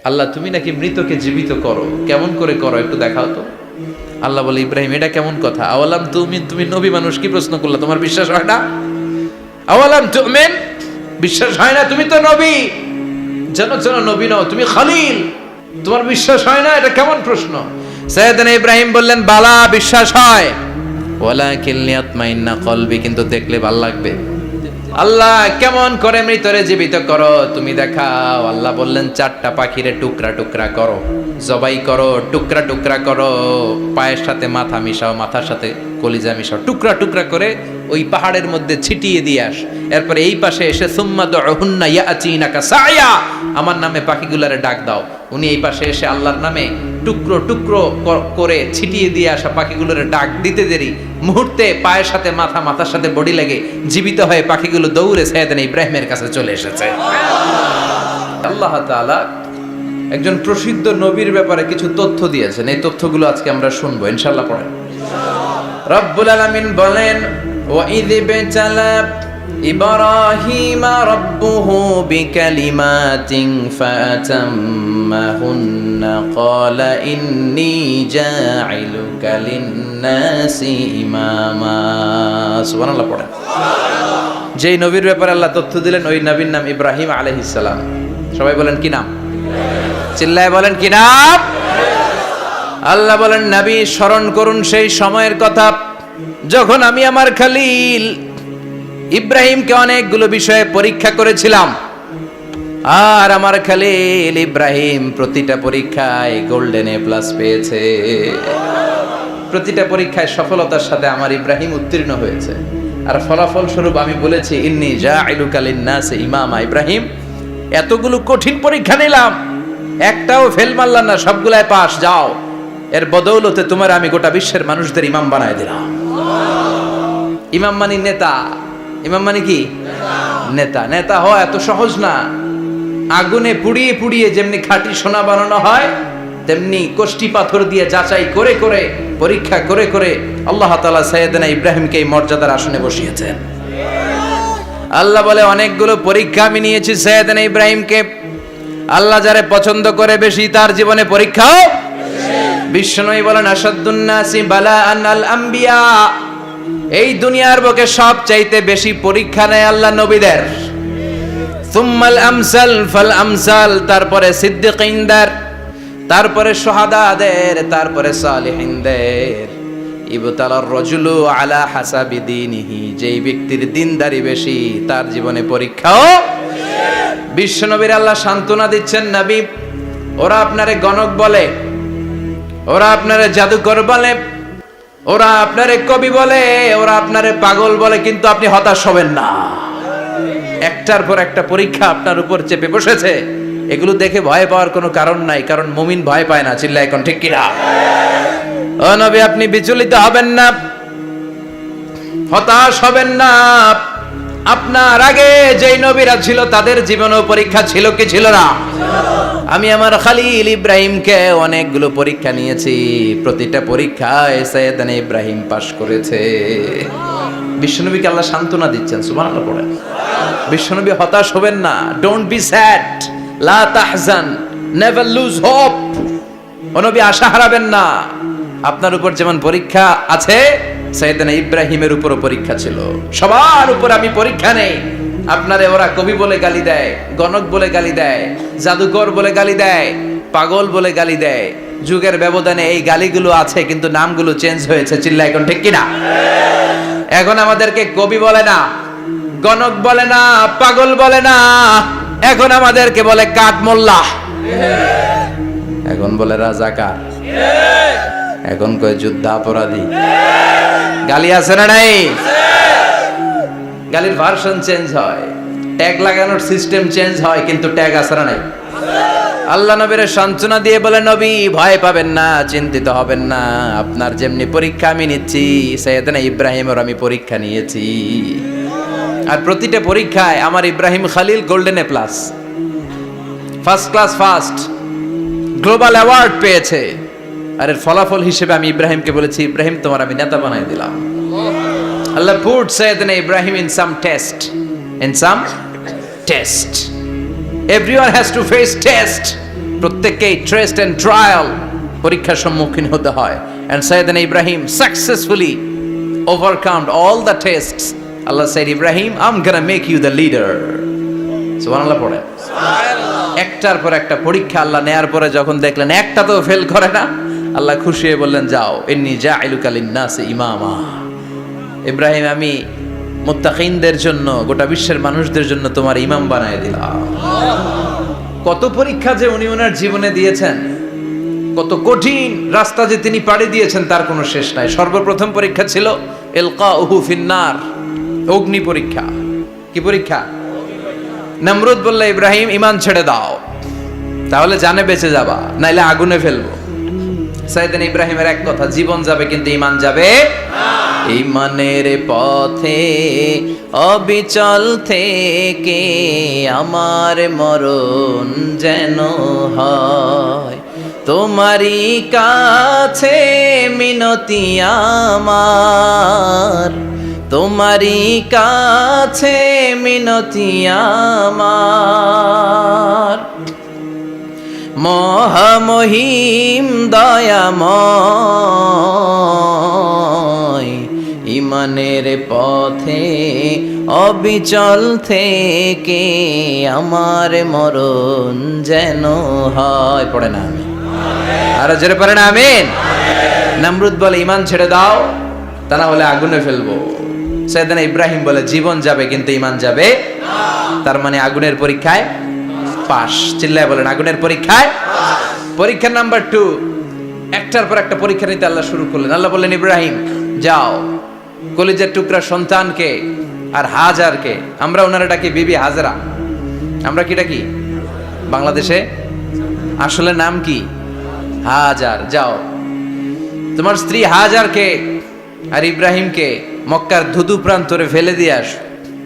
আল্লাহ তুমি নাকি মৃতকে জীবিত করো, কেমন করে করো একটু দেখাও তো। আল্লাহ বলে, ইব্রাহিম এটা কেমন কথা? আওয়ালাম তুমি নবী মানুষ, কি প্রশ্ন করলা? তোমার বিশ্বাস হয় না? আওয়ালাম তুমিন, বিশ্বাস হয় না? তুমি তো নবী, যেন নবী নও, তুমি খলিল, তোমার বিশ্বাস হয় না? এটা কেমন প্রশ্ন? সাইয়েদনা ইব্রাহিম বললেন, বালা, বিশ্বাস হয়, ওয়ালাকিন লিয়াতমাইন্না কলবি, কিন্তু দেখলে ভালো লাগবে। আল্লাহ কেমন করে মৃতরে জীবিত করো তুমি দেখাও। আল্লাহ বললেন, 4টা পাখিরে টুকরা টুকরা করো, জবাই করো, টুকরা টুকরা করো, পায়ের সাথে মাথা মিশাও, মাথার সাথে কলিজা মিশাও, টুকরা টুকরা করে ওই পাহাড়ের মধ্যে ছিটিয়ে দিয়ে আস। এরপরে এই পাশে এসে সুম্মা দুহুন্না ইয়াতিনাকা সায়া, আমার নামে পাখিগুলারে ডাক দাও। উনি এই পাশে এসে আল্লাহর নামে টুকরো টুকরো করে ছিটিয়ে দিয়ে আসা পাখিগুলোরে ডাক দিতে দেরি মুহূর্তে পায়ের সাথে মাথা, মাথার সাথে বডি লেগে জীবিত হয়ে পাখিগুলো দৌড়ে সাইয়েদনা ইব্রাহিমের কাছে চলে এসেছে। আল্লাহ তাআলা একজন প্রসিদ্ধ নবীর ব্যাপারে কিছু তথ্য দিয়েছেন, এই তথ্যগুলো আজকে আমরা শুনবো ইনশাআল্লাহ। পড়েন। রব্বুল আলামিন বলেন, ওয়া ইয বিতালা ইব্রাহিমা রাব্বুহু বিকালিমাতিন ফাতাম্মাহুন্না ক্বালা ইন্নী জাঈলুকা লিন-নাসি ইমামা। সুবহানাল্লাহ। পড়েন। যেই নবীর ব্যাপারে আল্লাহ তথ্য দিলেন ওই নবীর নাম ইব্রাহিম আলাইহিস সালাম। সবাই বলেন কি নাম? চিল্লায় বলেন কি নাম? আল্লাহ বলেন, নবী স্মরণ করুন সেই সময়ের কথা যখন আমি আমার খলিল ইব্রাহিমকে অনেকগুলো বিষয়ে পরীক্ষা করেছিলাম, আর আমার খলিল ইব্রাহিম প্রতিটা পরীক্ষায় গোল্ডেন এ প্লাস পেয়েছে। প্রতিটা পরীক্ষায় সফলতার সাথে আমার ইব্রাহিম উত্তীর্ণ হয়েছে। আর ফলাফল স্বরূপ আমি বলেছি, ইন্নী জাঈলুকা লিন-নাসি ইমামা। ইব্রাহিম, এতগুলো কঠিন পরীক্ষা নিলাম, একটাও ফেল মারলাম না, সবগুলাই পাস। যাও, এর বদৌলতে তোমার আমি গোটা বিশ্বের মানুষদের ইমাম বানায় দিলাম। ইমাম মানে নেতা। ইমাম মানে কি? নেতা। নেতা হওয়া এত সহজ না। আগুনে পুড়িয়ে পুড়িয়ে যেমনি খাঁটি সোনা বানানো হয়, তেমনি কষ্টি পাথর দিয়ে যাচাই করে করে, পরীক্ষা করে করে আল্লাহ তাআলা সাইয়েদনা ইব্রাহিমকে এই মর্যাদার আসনে বসিয়েছেন। আল্লাহ বলে, অনেকগুলো পরীক্ষা আমি নিয়েছি সাইয়েদনা ইব্রাহিমকে। আল্লাহ যারে পছন্দ করে বেশি, তার জীবনে পরীক্ষাও। বিশ্বনবী বলেন, আসাদ্দুন নাসি বালাআন আল আম্বিয়া। এই দুনিয়ার বুকে সবচাইতে বেশি পরীক্ষা নেয় আল্লাহ নবীদের। সুম্মাল আমসাল ফাল আমসাল, তারপরে সিদ্দিকিনদের, তারপরে শুহাদাদের, তারপরে সালিহিনদের। ইবতালার রাজুলু আলা হাসাবি দীনিহি, যেই ব্যক্তির দিনদারি বেশি তার জীবনে পরীক্ষাও। বিশ্বনবীর আল্লাহ সান্ত্বনা দিচ্ছেন, নবী ওরা আপনারে গণক বলে, ওরা আপনারে জাদুকর বলে, ওরা আপনারে কবি বলে, ওরা আপনারে পাগল বলে, কিন্তু আপনি হতাশ হবেন না। একটার পর একটা পরীক্ষা আপনার উপর চেপে বসেছে, এগুলো দেখে ভয় পাওয়ার কোনো কারণ নাই, কারণ মুমিন ভয় পায় না। চিল্লায় এখন ঠিক কিনা? ও নবী, আপনি বিচলিত হবেন না, হতাশ হবেন না। আপনার আগে যেই নবীরা ছিল তাদের জীবনেও পরীক্ষা ছিল কি ছিল না? আমি আমার খলিল ইব্রাহিমকে অনেকগুলো পরীক্ষা নিয়েছি, প্রতিটা পরীক্ষায় সাইয়েদনা ইব্রাহিম পাশ করেছে। বিশ্বনবীকে আল্লাহ সান্ত্বনা দিচ্ছেন। সুবহানাল্লাহ। পড়েন। বিশ্বনবী হতাশ হবেন না। ডোন্ট বি স্যাড, লা তাহজান, নেভার লুজ হোপ। ও নবী, আশা হারাবেন না। আপনার উপর যেমন পরীক্ষা আছে, সাইয়েদনা ইব্রাহিমের উপরও পরীক্ষা ছিল। সবার উপর আমি পরীক্ষা নেই। আপনারে ওরা কবি বলে গালি দেয়, গণক বলে গালি দেয়, জাদুকর বলে গালি দেয়, পাগল বলে গালি দেয়। যুগের ব্যবধানে এই গালিগুলো আছে, কিন্তু নামগুলো চেঞ্জ হয়েছে। চিল্লা এখন ঠিক কিনা? এখন আমাদেরকে কবি বলে না, গণক বলে না, পাগল বলে না, এখন আমাদেরকে বলে কাঠ মোল্লা, এখন বলে রাজাকার, এখন কয় যুদ্ধাপরাধী। গালি আছে না নাই? গালির ভার্সন চেঞ্জ হয়, ট্যাগ লাগানোর সিস্টেম চেঞ্জ হয়, কিন্তু ট্যাগ আছে না নাই? আল্লাহ নবীর সান্ত্বনা দিয়ে বলে, নবী ভয় পাবেন না, চিন্তিত হবেন না। আপনার যেমনি পরীক্ষা আমি নিচ্ছি, সাইয়েদনা ইব্রাহিমের আমি পরীক্ষা নিয়েছি। আর প্রতিটা পরীক্ষায় আমার Ibrahim Khalil golden A plus, first class first, global award পেয়েছে। আর এর ফলাফল হিসেবে আমি ইব্রাহিমকে বলেছি, ইব্রাহিম তোমার আমি নেতা বানাই দিলাম। Allah put Sayyidina Ibrahim in some test. In some test. Everyone has to face test. প্রত্যেককেই টেস্ট এন্ড ট্রায়াল, পরীক্ষার সম্মুখীন হতে হয়। And Sayyidna Ibrahim successfully overcome all the tests. Allah said, Ibrahim, I'm gonna make you the leader. সুবহানাল্লাহ পড়ে। একটার পর একটা পরীক্ষা আল্লাহ নেয়ার পরে যখন দেখলেন একটা তো ফেল করে না, আল্লাহ খুশি হয়ে বললেন, যাও, ইন্নী জাইলুকা লিন-নাসি ইমামা। ইব্রাহিম, আমি মুত্তাকিনদের জন্য, গোটা বিশ্বের মানুষদের জন্য তোমার ইমাম বানায় দিলাম। কত পরীক্ষা যে উনি ওনার জীবনে দিয়েছেন, কত কঠিন রাস্তা যে তিনি পাড়ি দিয়েছেন তার কোনো শেষ নাই। সর্বপ্রথম পরীক্ষা ছিল ইলকাউহু ফিন্নার, অগ্নি পরীক্ষা। কি পরীক্ষা? নমরুদ বলল, ইব্রাহিম ঈমান ছেড়ে দাও, তাহলে জানে বেঁচে যাবা, নাইলে আগুনে ফেলবো। সাইয়েদনা ইব্রাহিমের এক কথা, জীবন যাবে কিন্তু ঈমান যাবে না। ঈমানের পথে অবিচল থেকে আমার মরণ যেন হয়, তোমারই কাছে মিনতি আমার, তোমারই কাছে মিনতি আমার। মহামহিম দয়াময়, ঈমানের পথে অবিচল থেকে আমার মরণ যেন হয়। পড়ে না আমি আর জোরে পড়ে না আমিন। নমরুদ বলে, ঈমান ছেড়ে দাও, তা না হলে আগুনে ফেলবো। সাইয়েদনা ইব্রাহিম বলে, জীবন যাবে কিন্তু ঈমান যাবে না। তার মানে আগুনের পরীক্ষায় পাস। চিল্লায় বলেন, আগুনের পরীক্ষায় পরীক্ষা নাম্বার 2। একটার পর একটা পরীক্ষা নিতে আল্লাহ শুরু করলেন। আল্লাহ বললেন, ইব্রাহিম যাও, কলিজার টুকরা সন্তানকে আর হাজারকে, আমরা ওনারা ডাকি বিবি হাজরা, আমরা কি ডাকি বাংলাদেশে, আসলে নাম কি হাজার, যাও তোমার স্ত্রী হাজারকে আর ইব্রাহিমকে মক্কার ধুধু প্রান্তরে ফেলে দিয়ে আস।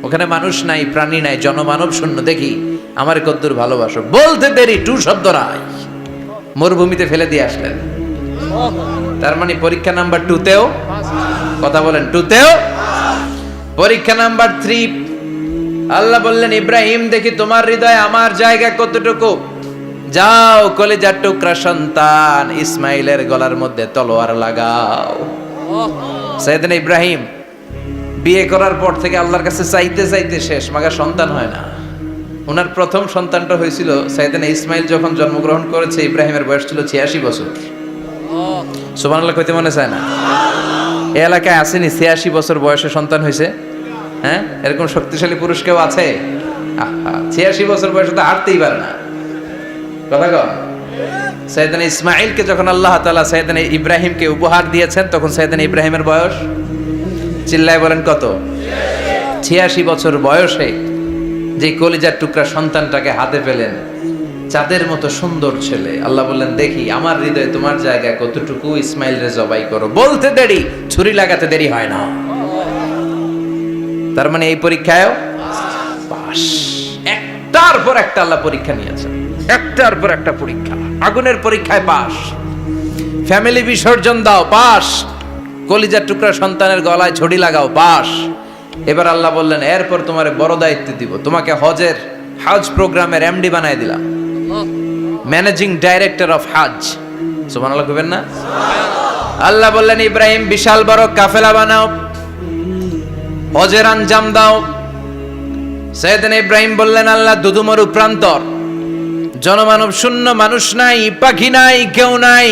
ওখানে মানুষ নাই, প্রাণী নাই, জনমানব শূন্য, দেখি আমার কদ্দুর ভালোবাসো। বলতে দেরি, টু শব্দ নাই, মরুভূমিতে ফেলে দিয়ে আসলেন। তার মানে পরীক্ষা নাম্বার 2তেও, কথা বলেন, 2তেও। পরীক্ষা নাম্বার 3, আল্লাহ বললেন, ইব্রাহিম দেখি তোমার হৃদয়ে আমার জায়গা কতটুকু, যাও কলিজার টুকরা সন্তান ইসমাইলের গলার মধ্যে তলোয়ার লাগাও। সাইয়েদনা ইব্রাহিম বিয়ে করার পর থেকে আল্লাহর কাছে চাইতে চাইতে শেষ, মাগা সন্তান হয় না। ওনার প্রথম সন্তানটা হয়েছিল সাইয়েদনা ইসমাইল যখন জন্মগ্রহণ করেছে, ইব্রাহিমের বয়স ছিল 86 বছর। সুবহানাল্লাহ কইতে মনে চায় না? এই এলাকায় আসেনি 86 বছর বয়সে সন্তান হয়েছে? হ্যাঁ, এরকম শক্তিশালী পুরুষ কেউ আছে? 86 বছর বয়সে তো হাঁটতেই পারে না, কথা কন। সাইয়েদনা ইসমাইলকে যখন আল্লাহ তাআলা সাইয়েদনা ইব্রাহিমকে উপহার দিয়েছেন, তখন সাইয়েদনা ইব্রাহিমের বয়স, চিল্লায় বলেন কত? 86 বছর বয়সে যে কলিজার টুকরা সন্তানটাকে হাতে পেলেন, চাঁদের মতো সুন্দর ছেলে। আল্লাহ বললেন, দেখি আমার হৃদয়ে তোমার জায়গা কতটুকু, ইসমাইল রে জবাই করো। বলতে দেরি, ছুরি লাগাতে দেরি হয় না। তার মানে এই পরীক্ষায়ও পাস। একটার পর একটা আল্লাহ পরীক্ষা নিয়েছেন, একটার পর একটা পরীক্ষা। আগুনের পরীক্ষায় পাস, ফ্যামিলি বিসর্জন দাও, পাস। কলিজার টুকরা সন্তানের গলায় ছড়ি লাগাও, পাস। এবার আল্লাহ বললেন, এরপর তোমার বড় দায়িত্ব দিব, তোমাকে হজ প্রোগ্রামের এমডি বানায় দিলাম, ম্যানেজিং ডাইরেক্টর অফ হজ। সুবহানাল্লাহ কইবেন না? আল্লাহ বললেন, ইব্রাহিম বিশাল বড় কাফেলা বানাও, হজের আঞ্জাম দাও। সাইয়েদনা ইব্রাহিম বললেন, আল্লাহ দুদুমরু প্রান্তর, জনমানব শূন্য, মানুষ নাই, পাখি নাই, কেউ নাই,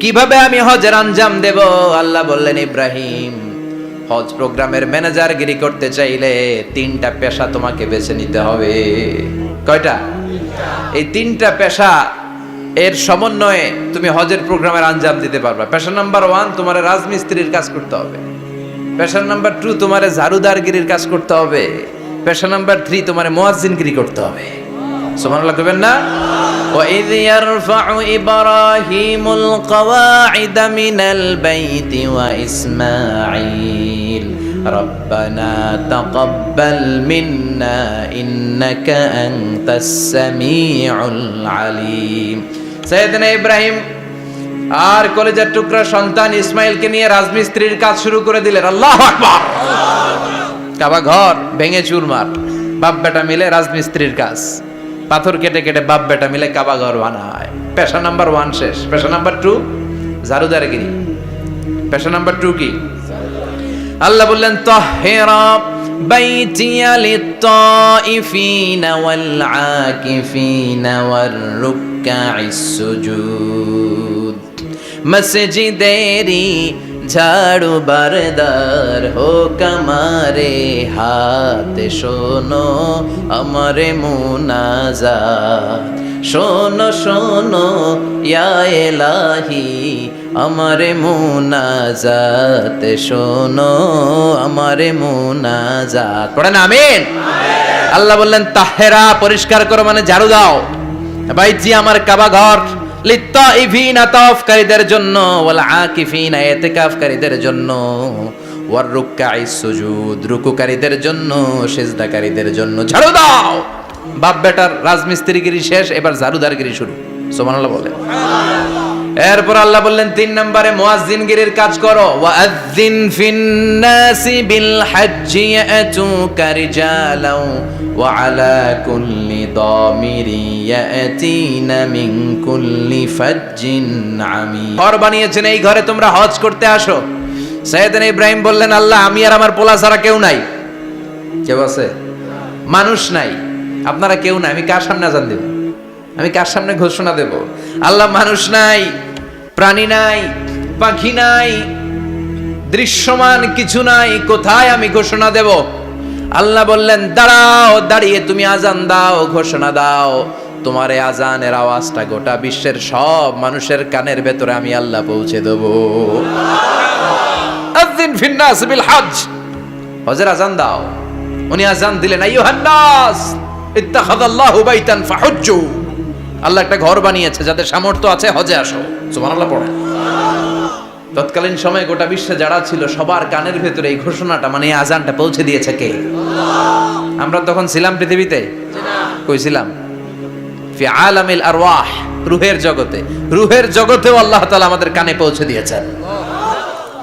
কিভাবে আমি হজের আঞ্জাম দেব? আল্লাহ বললেন, ইব্রাহিম হজ প্রোগ্রামের ম্যানেজারগিরি করতে চাইলে 3টা পেশা তোমাকে বেছে নিতে হবে। কয়টা? এই 3টা পেশা এর সমন্বয়ে তুমি হজের প্রোগ্রামের আঞ্জাম দিতে পারবে। পেশা নাম্বার 1, তোমার রাজমিস্ত্রির কাজ করতে হবে। পেশা নাম্বার 2, তোমার ঝাড়ুদারগিরির কাজ করতে হবে। পেশা নাম্বার 3, তোমার মুয়াজ্জিনগিরি করতে হবে। সুবহানাল্লাহ কইবেন না? وَإِذْ يَرْفَعُ إِبْرَاهِيمُ الْقَوَاعِدَ مِنَ الْبَيْتِ وَإِسْمَاعِيلُ رَبَّنَا تَقَبَّلْ مِنَّا إِنَّكَ أَنْتَ السَّمِيعُ الْعَلِيمُ। সাইয়েদনা ইব্রাহিম আর কলিজার টুকরা সন্তান ইসমাইলকে নিয়ে রাজমিস্ত্রির কাজ শুরু করে দিলেন। আল্লাহু আকবার! কাবা ঘর ভেঙে চুরমার, বাপ বেটা মিলে রাজমিস্ত্রির কাজ। পাথর কেটে কেটে বাপ বেটা মিলে কাবা ঘর বানায়। পেশা নাম্বার 1 শেষ। পেশা নাম্বার 2 ঝাড়ুদারগিরি। পেশা নাম্বার 2 কি? আল্লাহ বললেন তাহহিরা বাইতিয়া লিত-তাইফিনা ওয়াল আকিফিনা ওয়ার রুকআইস সুজুদ। মসজিদেরি ঝাড়ু বারদার হোক আমারে হাত, শোনো আমারে মুনাজাত। শোনো শোনো ইয়া ইলাহি আমারে মুনাজাত, শোনো আমারে মুনাজাত। পড়েন আমিন। আল্লাহ বললেন তাহেরা পরিষ্কার করো মানে ঝাড়ু দাও। বাইজি আমার কাবা ঘর, লিত্তাইফিনা তাওয়াফকারীদের জন্য, ওয়াল আকিফিনা ইতিকাফকারীদের জন্য, ওয়ার রুকআইস সুজুদ রুকুকারীদের জন্য, সিজদাকারীদের জন্য ঝাড়ু দাও। বাপ বেটার রাজমিস্ত্রিগিরি শেষ, এবার ঝাড়ুদারগিরি শুরু। সুবহানাল্লাহ বলে। এরপর আল্লাহ বললেন 3 নম্বরে মুয়াজ্জিনগিরির কাজ করো। ওয়াআযিন ফিন-নাসি বিল হজ্জি ইয়াতুকা রিজালাও ওয়া আলা কুল্লি দামিরি ইয়াতিনা মিন কুল্লি ফাজ্জিন আমিক। ঘর বানিয়েছেন, এই ঘরে তোমরা হজ করতে আসো। সাইয়েদনা ইব্রাহিম বললেন আল্লাহ আমি আর আমার পোলা ছাড়া কেউ নাই। কেউ আছে? মানুষ নাই, আপনারা কেউ নাই, আমি কার সামনে আযান দেব? আমি কার সামনে ঘোষণা দেব? আল্লাহ মানুষ নাই, প্রাণী নাই, পাখি নাই, দৃশ্যমান কিছু নাই, কোথায় আমি ঘোষণা দেব? আল্লাহ বললেন দাঁড়াও, দাঁড়িয়ে তুমি আজান দাও, ঘোষণা দাও। তোমার এই আজানের আওয়াজটা গোটা বিশ্বের সব মানুষের কানের ভেতরে আমি আল্লাহ পৌঁছে দেব। আযিন ফিন-নাস বিল হজ, হজের আজান দাও। উনি আজান দিলেন আইয়ুহান নাস ইত্তাখাযাল্লাহু বাইতান ফাহুজ্জু। আল্লাহ একটা ঘর বানিয়েছে, যাদের সামর্থ্য আছে হজে আসো। সুবহানাল্লাহ পড়ে। তৎকালীন সময়ে গোটা বিশ্বে যারা ছিল সবার কানের ভেতরে এই ঘোষণাটা মানে এই আজানটা পৌঁছে দিয়েছে কে? আমরা তখন ছিলাম পৃথিবীতে? কই ছিলাম? ফি আলামিল আরওয়াহ, রূহের জগতে। রূহের জগতেও আল্লাহ তাআলা আমাদের কানে পৌঁছে দিয়েছেন।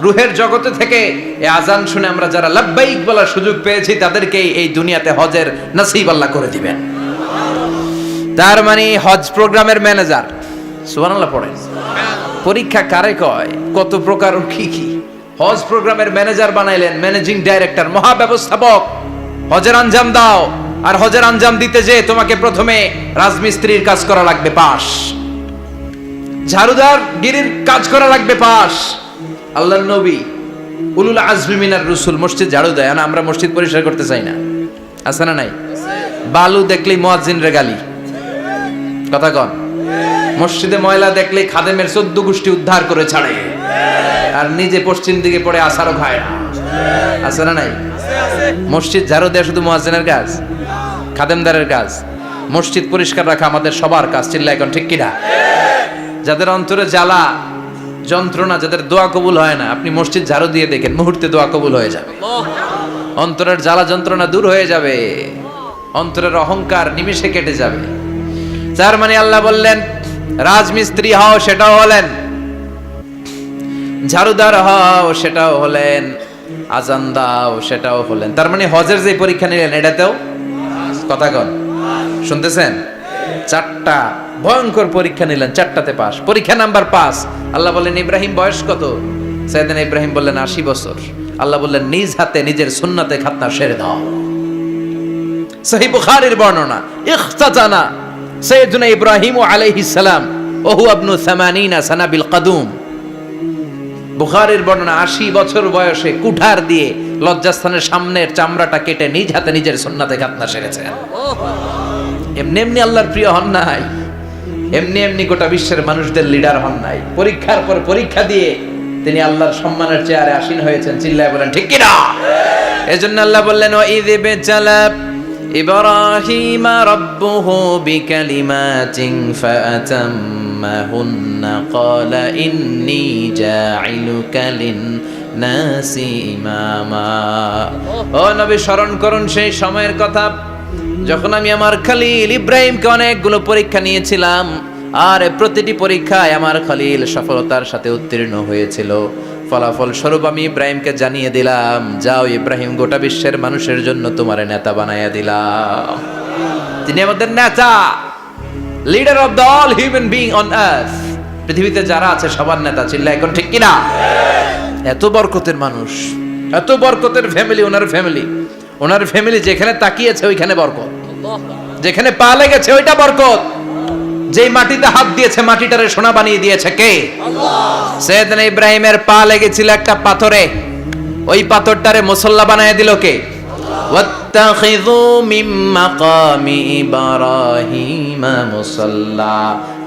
রূহের জগতে থেকে এই আজান শুনে আমরা যারা লাব্বাইক বলার সুযোগ পেয়েছি তাদেরকে এই দুনিয়াতে হজের নসিব আল্লাহ করে দিবেন। তার মানে হজ প্রোগ্রামের ম্যানেজার। সুবহানাল্লাহ পড়ে। পরীক্ষা কারে কয়? কত প্রকার কি কি। হজ প্রোগ্রামের ম্যানেজার বানাইলেন, ম্যানেজিং ডাইরেক্টর, মহাব্যবস্থাপক। হজের আঞ্জাম দাও, আর হজের আঞ্জাম দিতে যে তোমাকে প্রথমে রাজমিস্ত্রির কাজ করা লাগবে পাস, ঝাড়ুদার গিরির কাজ করা লাগবে পাস। আল্লাহর নবী উলুল আজমি মিনার রাসূল মসজিদ ঝাড়ু দেয় না, আমরা মসজিদ পরিষ্কার করতে চাই না। আছে না নাই? বালু দেখলেই মুয়াজ্জিনরে গালি, কথা কন। মসজিদে ময়লা দেখলেই খাদেমের 14 গোষ্ঠী উদ্ধার করে ছাড়ে, আর নিজে পশ্চিম দিকে পড়ে আসারও খায় না। আছে না নাই? মসজিদ ঝাড়ু দেয়া শুধু মুয়াজ্জিনের কাজ? খাদেমদারের কাজ? মসজিদ পরিষ্কার রাখা আমাদের সবার কাজ। চিল্লা এখন ঠিক কিনা? যাদের অন্তরে জ্বালা যন্ত্রণা, যাদের দোয়া কবুল হয় না, আপনি মসজিদ ঝাড়ু দিয়ে দেখেন মুহূর্তে দোয়া কবুল হয়ে যাবে। অন্তরের জ্বালা যন্ত্রণা দূর হয়ে যাবে, অন্তরের অহংকার নিমিষে কেটে যাবে। তার মানে আল্লাহ বললেন রাজমিস্ত্রি হও, সেটাও হলেন। ঝাড়ুদার হও, সেটাও হলেন। আজান দাও, সেটাও হলেন। তার মানে হজের যে পরীক্ষা নিলেন এটাতেও কথা কন, শুনতেছেন? 4টা ভয়ঙ্কর পরীক্ষা নিলেন, 4টাতে পাস। পরীক্ষা নাম্বার 5। আল্লাহ বললেন ইব্রাহিম বয়স কত? সাইয়েদনা ইব্রাহিম বললেন 80 বছর। আল্লাহ বললেন নিজ হাতে নিজের সুন্নতে খাতনা সেরে দাও। সহিহ বুখারীর বর্ণনা, ইখতাতানা সাইয়েদনা ইব্রাহিম আলাইহিস সালাম ওহু ইবনু 80 সানা বিল কদুম। বুখারীর বর্ণনা 80 বছর বয়সে কুঠার দিয়ে লজ্জাস্থানের সামনের চামড়াটা কেটে নিজ হাতে নিজের সুন্নতে খাতনা সেরেছেন। এমনি এমনি আল্লাহর প্রিয় হন নাই, এমনি এমনি গোটা বিশ্বের মানুষদের লিডার হন নাই। পরীক্ষার পর পরীক্ষা দিয়ে তিনি আল্লাহর সম্মানের চেয়ারে আসীন হয়েছেন। চিল্লায় বলেন ঠিক কিনা? এজন্য আল্লাহ বললেন ওয়াইয ইবতালা ইব্রাহিমা রাব্বুহু বিকালিমাতিন ফাআতাম্মাহুন্না ক্বালা ইন্নী জাঈলুকা লিন-নাসি ইমামা। ও নবী স্মরণ করুন সেই সময়ের কথা যখন আমি আমার খলিল ইব্রাহিমকে অনেকগুলো পরীক্ষা নিয়েছিলাম, আর প্রতিটি পরীক্ষায় আমার খলিল সফলতার সাথে উত্তীর্ণ হয়েছিল। ফলাফল স্বরূপ আমি ইব্রাহিমকে জানিয়ে দিলাম, যাও ইব্রাহিম, গোটা বিশ্বের মানুষের জন্য তোমার নেতা বানাইয়া দিলাম। তিনি আমাদের নেতা, leader of the all human being on earth. পৃথিবীতে যারা আছে সবার নেতা, চিল্লা এখন ঠিক কিনা? এত বরকতের মানুষ, এত বরকতের ফ্যামিলি, ওনার ফ্যামিলি যেখানে তাকিয়েছে ওইখানে বরকত, যেখানে পা লেগেছে ওইটা বরকত। যেই মাটিতে হাত দিয়েছে মাটিটারে সোনা বানিয়ে দিয়েছে কে? আল্লাহ। সৈয়দনা ইব্রাহিমের পা লেগেছিল একটা পাথরে, ওই পাথরটারে মুসল্লা বানিয়ে দিল কে? ওয়াত্তাখিযু মিন মাকামি ইব্রাহিমা মুসাল্লা।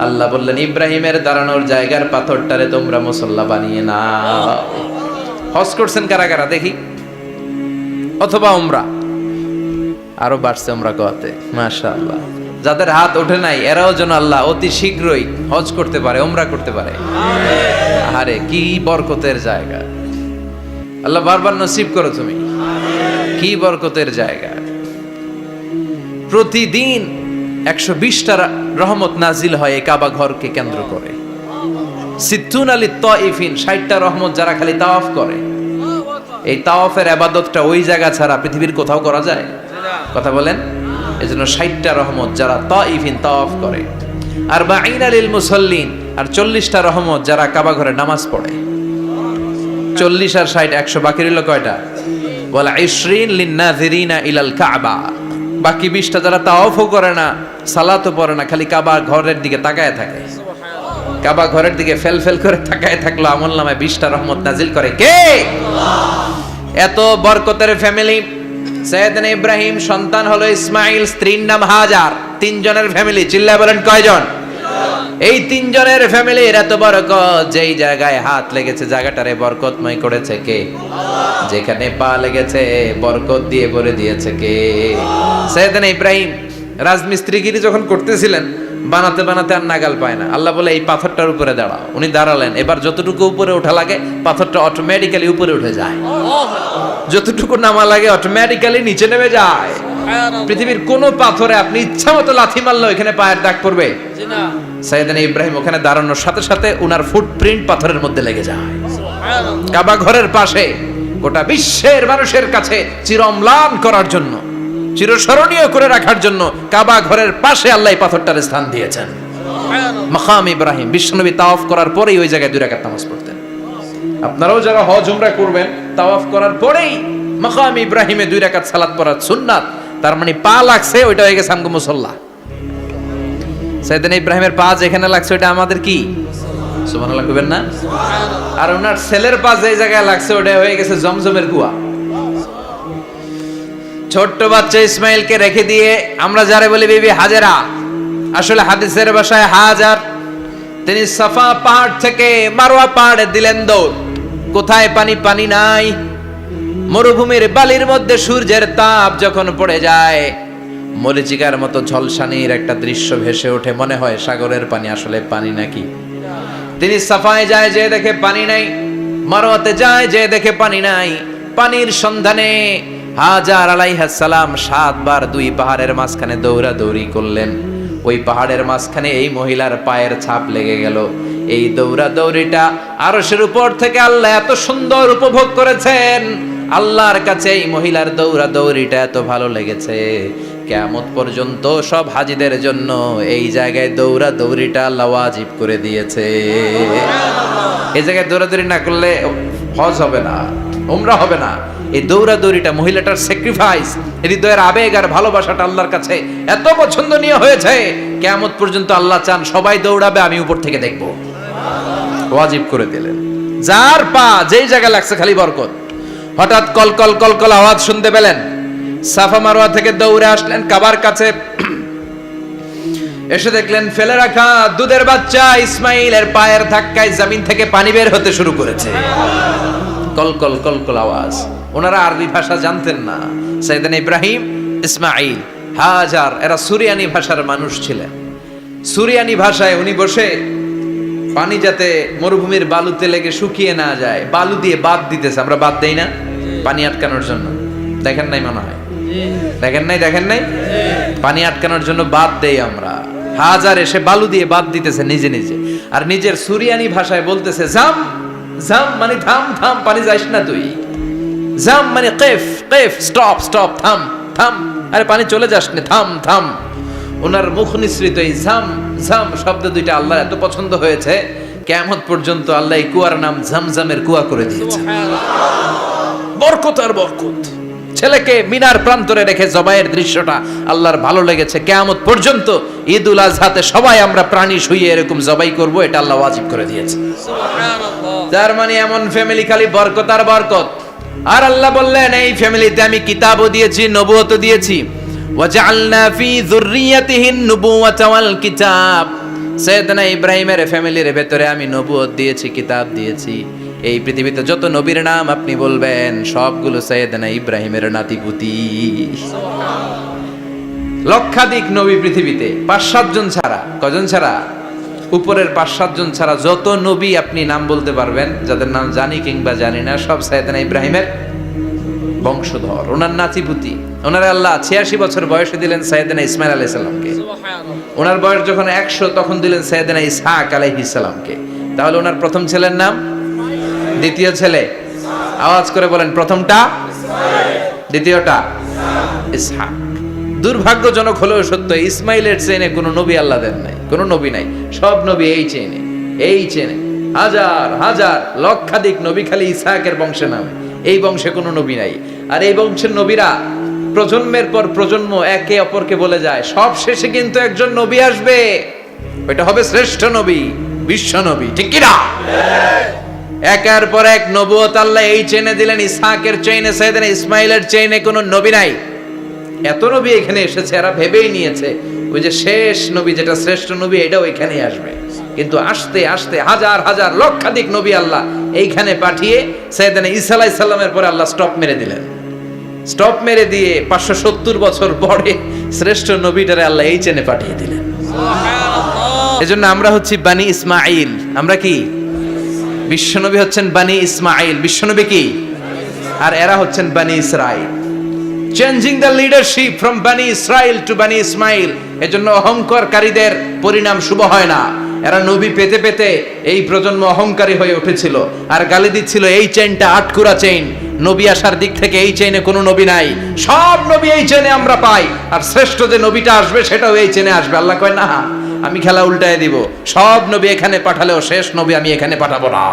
আল্লাহ বললেন ইব্রাহিমের দাঁড়ানোর জায়গার পাথরটারে তোমরা মুসল্লা বানিয়ে নাও। হজ করছেন কারা কারা দেখি, অথবা উমরা? আরো বাড়ছে উমরা করতে, মাশাআল্লাহ। যাদের হাত ওঠে নাই এরাও যেন আল্লাহ অতি শীঘ্রই হজ করতে পারে, উমরা করতে পারে। আরে কি বরকতের জায়গা, আল্লাহ বারবার নসিব করো তুমি। কি বরকতের জায়গা, প্রতিদিন 120টা রহমত নাজিল হয় এই কাবা ঘরকে কেন্দ্র করে। সিত্তুন আলী তাইফিন, 60টা রহমত যারা খালি তাওয়াফ করে। এই তাওয়াফের ইবাদতটা ওই জায়গা ছাড়া পৃথিবীর কোথাও করা যায়? কথা বলেন। এজন্য 60টা রহমত যারা তাইফিন তাওয়াফ করে, আর 40 লিল মুসাল্লিন, আর 40টা রহমত যারা কাবা ঘরে নামাজ পড়ে। 40 আর 60 100, বাকি রইল কয়টা? ওয়াল 20 লিন নাযিরিনা ইলাল কাবা। বাকি 20টা যারা তাওয়াফও করে না, সালাতও পড়ে না, খালি কাবা ঘরের দিকে তাকায় থাকে। কাবা ঘরের দিকে ফেল ফেল করে তাকায় থাকলো, আমলনামায় 20টা রহমত নাজিল করে কে? আল্লাহ। এত বরকতের ফ্যামিলি। সৈয়দনা ইব্রাহিম সন্তান হলো ইসমাইল, স্ত্রীর নাম হাজার। 3 জনের ফ্যামিলি, চিল্লায় বলেন কয়জন? এই 3 জনের ফ্যামিলির এত বরকত, যেই জায়গায় হাত লেগেছে জায়গাটারে বরকতময় করেছে কে? আল্লাহ। যেখানে পা লেগেছে বরকত দিয়ে ভরে দিয়েছে কে? সৈয়দনা ইব্রাহিম রাজমিস্ত্রিগিরি যখন করতেছিলেন, বানাতে বানাতে আর নাগাল পায় না। আল্লাহ বলে এই পাথরটার উপরে দাঁড়াও। উনি দাঁড়ালেন, এবার যতটুকু উপরে ওঠা লাগে পাথরটা অটোমেটিক্যালি উপরে উঠে যায়, যতটুকু নামা লাগে অটোমেটিক্যালি নিচে নেমে যায়। পৃথিবীর কোন পাথরে আপনি ইচ্ছা মতো লাথি মারলে এখানে পায়ের দাগ পড়বে? সৈয়দনা ইব্রাহিম ওখানে দাঁড়ানোর সাথে সাথে উনার ফুটপ্রিন্ট পাথরের মধ্যে লেগে যায়। কাবা ঘরের পাশে গোটা বিশ্বের মানুষের কাছে চিরম্লান করার জন্য, চিরস্মরণীয় করে রাখার জন্য কাবা ঘরের পাশে আল্লাহ পাথরটার স্থান দিয়েছেন। মাকাম ইব্রাহিম। বিশ্বনবী তাওয়াফ করার পরেই ওই জায়গায় 2 রাকাত নামাজ পড়তেন। আপনারাও যারা হজ উমরা করবেন, তাওয়াফ করার পরেই মাকাম ইব্রাহিমে 2 রাকাত সালাত পড়া সুন্নাত। তার মানে পা লাগছে, ওইটা হয়ে গেছে আমগো মুসাল্লা। সাইয়েদনা ইব্রাহিমের পা যেখানে লাগছে ওইটা আমাদের কি? সুবহানাল্লাহ কইবেন না? আর ওনার ছেলের পা যে জায়গায় লাগছে ওটা হয়ে গেছে জমজমের কুয়া। ছোট্ট বাচ্চা ইসমাইলকে রেখে দিয়ে আমরা যারে বলি বিবি হাজেরা, আসলে হাদিসের ভাষায় হাজার, তিনি সাফা পাহাড় থেকে মারওয়া পাহাড়ে দিলেন দৌড়। কোথায় পানি? পানি নাই। মরুভূমির বালির মধ্যে সূর্যের তাপ যখন পড়ে যায়, মরিচিকার মতো ঝলসানির একটা দৃশ্য ভেসে ওঠে, মনে হয় সাগরের পানি, আসলে পানি নাকি। তিনি সাফায় যায়, যে দেখে পানি নাই। মারওয়াতে যায়, যে দেখে পানি নাই। পানির সন্ধানে হাজার আলাইহিস সালাম 7 বার 2 পাহাড়ের মাঝখানে দৌড়াদৌড়ি করলেন। ওই পাহাড়ের মাঝখানে এই মহিলার পায়ের ছাপ লেগে গেল। এই দৌড়াদৌড়িটা আরশের উপর থেকে আল্লাহ এত সুন্দর উপভোগ করেছেন। আল্লাহর কাছে এই মহিলার দৌড়াদৌড়িটা এত ভালো লেগেছে, কিয়ামত পর্যন্ত সব হাজীদের জন্য এই জায়গায় দৌড়াদৌড়িটা আল্লাহ ওয়াজিব করে দিয়েছে। এই জায়গায় দৌড়াদৌড়ি না করলে হজ হবে না, উমরা হবে না। এই দৌড়াদৌড়িটা, মহিলাটার স্যাক্রিফাইস, হৃদয়ের আবেগ আর ভালোবাসাটা আল্লাহর কাছে এত পছন্দনীয় হয়েছে, কিয়ামত পর্যন্ত আল্লাহ চান সবাই দৌড়াবে, আমি উপর থেকে দেখব। ওয়াজিব করে দিলেন। যার পা যেই জায়গায় লাগছে খালি বরকত। হঠাৎ কলকল কলকল আওয়াজ শুনতে পেলেন। সাফা মারওয়া থেকে দৌড়ে আসলেন কাবার কাছে। এসে দেখলেন ফেলে রাখা দুধের বাচ্চা ইসমাইলের পায়ের ধাক্কায় জমিন থেকে পানি বের হতে শুরু করেছে। কলকল কলকল আওয়াজ। ওনারা আরবি ভাষা জানতেন না। সাইয়েদনা ইব্রাহিম, ইসমাইল, হাজার এরা সুরিয়ানি ভাষার মানুষ ছিলেন। সুরিয়ানি ভাষায় উনি বসে পানি যাতে মরুভূমির বালুতে লেগে শুকিয়ে না যায়, বালু দিয়ে বাদ দিতেছে। আমরা বাদ দেই না পানি আটকানোর জন্য? দেখেন নাই মনে হয়? দেখেন নাই? পানি আটকানোর জন্য বাদ দেই আমরা। হাজার এসে বালু দিয়ে বাদ দিতেছে নিজে নিজে, আর নিজের সুরিয়ানি ভাষায় বলতেছে জাম জাম, মানে থাম থাম, পানি যাইস না তুই। জাম মানে কেফ কেফ, স্টপ স্টপ, থাম থাম, আরে পানি চলে যাস না, থাম থাম। ওনার মুখ নিঃসৃত এই ঝাম ঝাম শব্দ দুইটা আল্লাহর এত পছন্দ হয়েছে, কিয়ামত পর্যন্ত আল্লাহ এই কুয়ার নাম ঝমঝমের কুয়া করে দিয়েছে। বরকত আর বরকত। ছেলেকে মিনার প্রান্তরে রেখে জবাইয়ের দৃশ্যটা আল্লাহর ভালো লেগেছে। কিয়ামত পর্যন্ত ঈদুল আজহাতে সবাই আমরা প্রাণী শুইয়ে এরকম জবাই করব, এটা আল্লাহ ওয়াজিব করে দিয়েছে। তার মানে এমন ফ্যামিলি খালি বরকত আর বরকত। আর আল্লাহ বললেন এই ফ্যামিলিতে আমি কিতাবও দিয়েছি, নবুয়তও দিয়েছি। ওয়াজআলনা ফি যুররিয়াতিহিন নুবুওয়াতা ওয়াল কিতাব। সাইয়েদনা ইব্রাহিমের ফ্যামিলির ভেতরে আমি নবুয়ত দিয়েছি, কিতাব দিয়েছি। এই পৃথিবীতে যত নবীর নাম আপনি বলবেন সবগুলো সাইয়েদনা ইব্রাহিমের নাতিপুতি। লক্ষাধিক নবী পৃথিবীতে, 5-7 জন ছাড়া। কজন ছাড়া? উপরের 5-7 জন ছাড়া যত নবী আপনি নাম বলতে পারবেন, যাদের নাম জানি কিংবা জানি না, সব সাইয়েদনা ইব্রাহিমের বংশধর, ওনার নাতিপুতি। ওনারা আল্লাহ 86 বছর বয়সে দিলেন সাইয়েদনা ইসমাইল আলাইহিস সালামকে। ওনার বয়স যখন 100 তখন দিলেন সাইয়েদনা ইসহাক আলাইহিস সালামকে। তাহলে ওনার প্রথম ছেলের নাম, দ্বিতীয় ছেলে, আওয়াজ করে বলেন, প্রথমটা দ্বিতীয়টা ইসহাক। দুর্ভাগ্যজনক হলেও সত্য, ইসমাইলের চেনে কোনো নবী আল্লাহ দেন নাই, কোনো নবী নাই। সব নবী এই চেনে, এই চেনে। হাজার হাজার লক্ষাধিক নবী খালি ইসহাকের বংশে নামে, এই বংশে কোনো নবী নাই। আর এই বংশের নবীরা প্রজন্মের পর প্রজন্ম একে অপরকে বলে যায়, সব শেষে কিন্তু একজন নবী আসবে, ওইটা হবে শ্রেষ্ঠ নবী, বিশ্ব নবী। ঠিক কি না? একের পর এক নবুয়ত আল্লাহ এই চেনে দিলেন। ইসহাকের চেইনে, সাইয়েদনা ইসমাইলের চেইনে কোনো নবী নাই। এত নবী এখানে এসেছে, এরা ভেবেই নিয়েছে ওই যে শেষ নবী যেটা শ্রেষ্ঠ নবী এটাও এখানেই আসবে। কিন্তু আস্তে আস্তে হাজার হাজার লক্ষাধিক নবী আল্লাহ এইখানে পাঠিয়ে সাইয়েদনা ঈসা আলাইহিস সালামের পরে আল্লাহ স্টপ মেরে দিলেন। স্টপ মেরে দিয়ে 570 বছর পরে শ্রেষ্ঠ নবীটারে আল্লাহ এই চেনে পাঠিয়ে দিলেন। এজন্য আমরা হচ্ছি বানি ইসমাইল। আমরা কি? বিশ্বনবী হচ্ছেন বানি ইসমাইল। বিশ্বনবী কি? আর এরা হচ্ছেন বানি Israil. Changing the leadership from বানি ইসরাইল টু বানি ইসমাইল। এজন্য অহংকারকারীদের পরিণাম শুভ হয় না। এরা নবী পেতে পেতে এই প্রজন্ম অহংকারী হয়ে উঠেছিল আর গালি দিচ্ছিল এই চেইনটা আটকুরা চেইন, নবী আসার দিক থেকে এই চেইনে কোনো নবী নাই, সব নবী এই চেইনে আমরা পাই, আর শ্রেষ্ঠ যে নবীটা আসবে সেটাও এই চেইনে আসবে। আল্লাহ কয় না, আমি খেলা উল্টায় দিব, সব নবী এখানে পাঠালেও শেষ নবী আমি এখানে পাঠাবো না।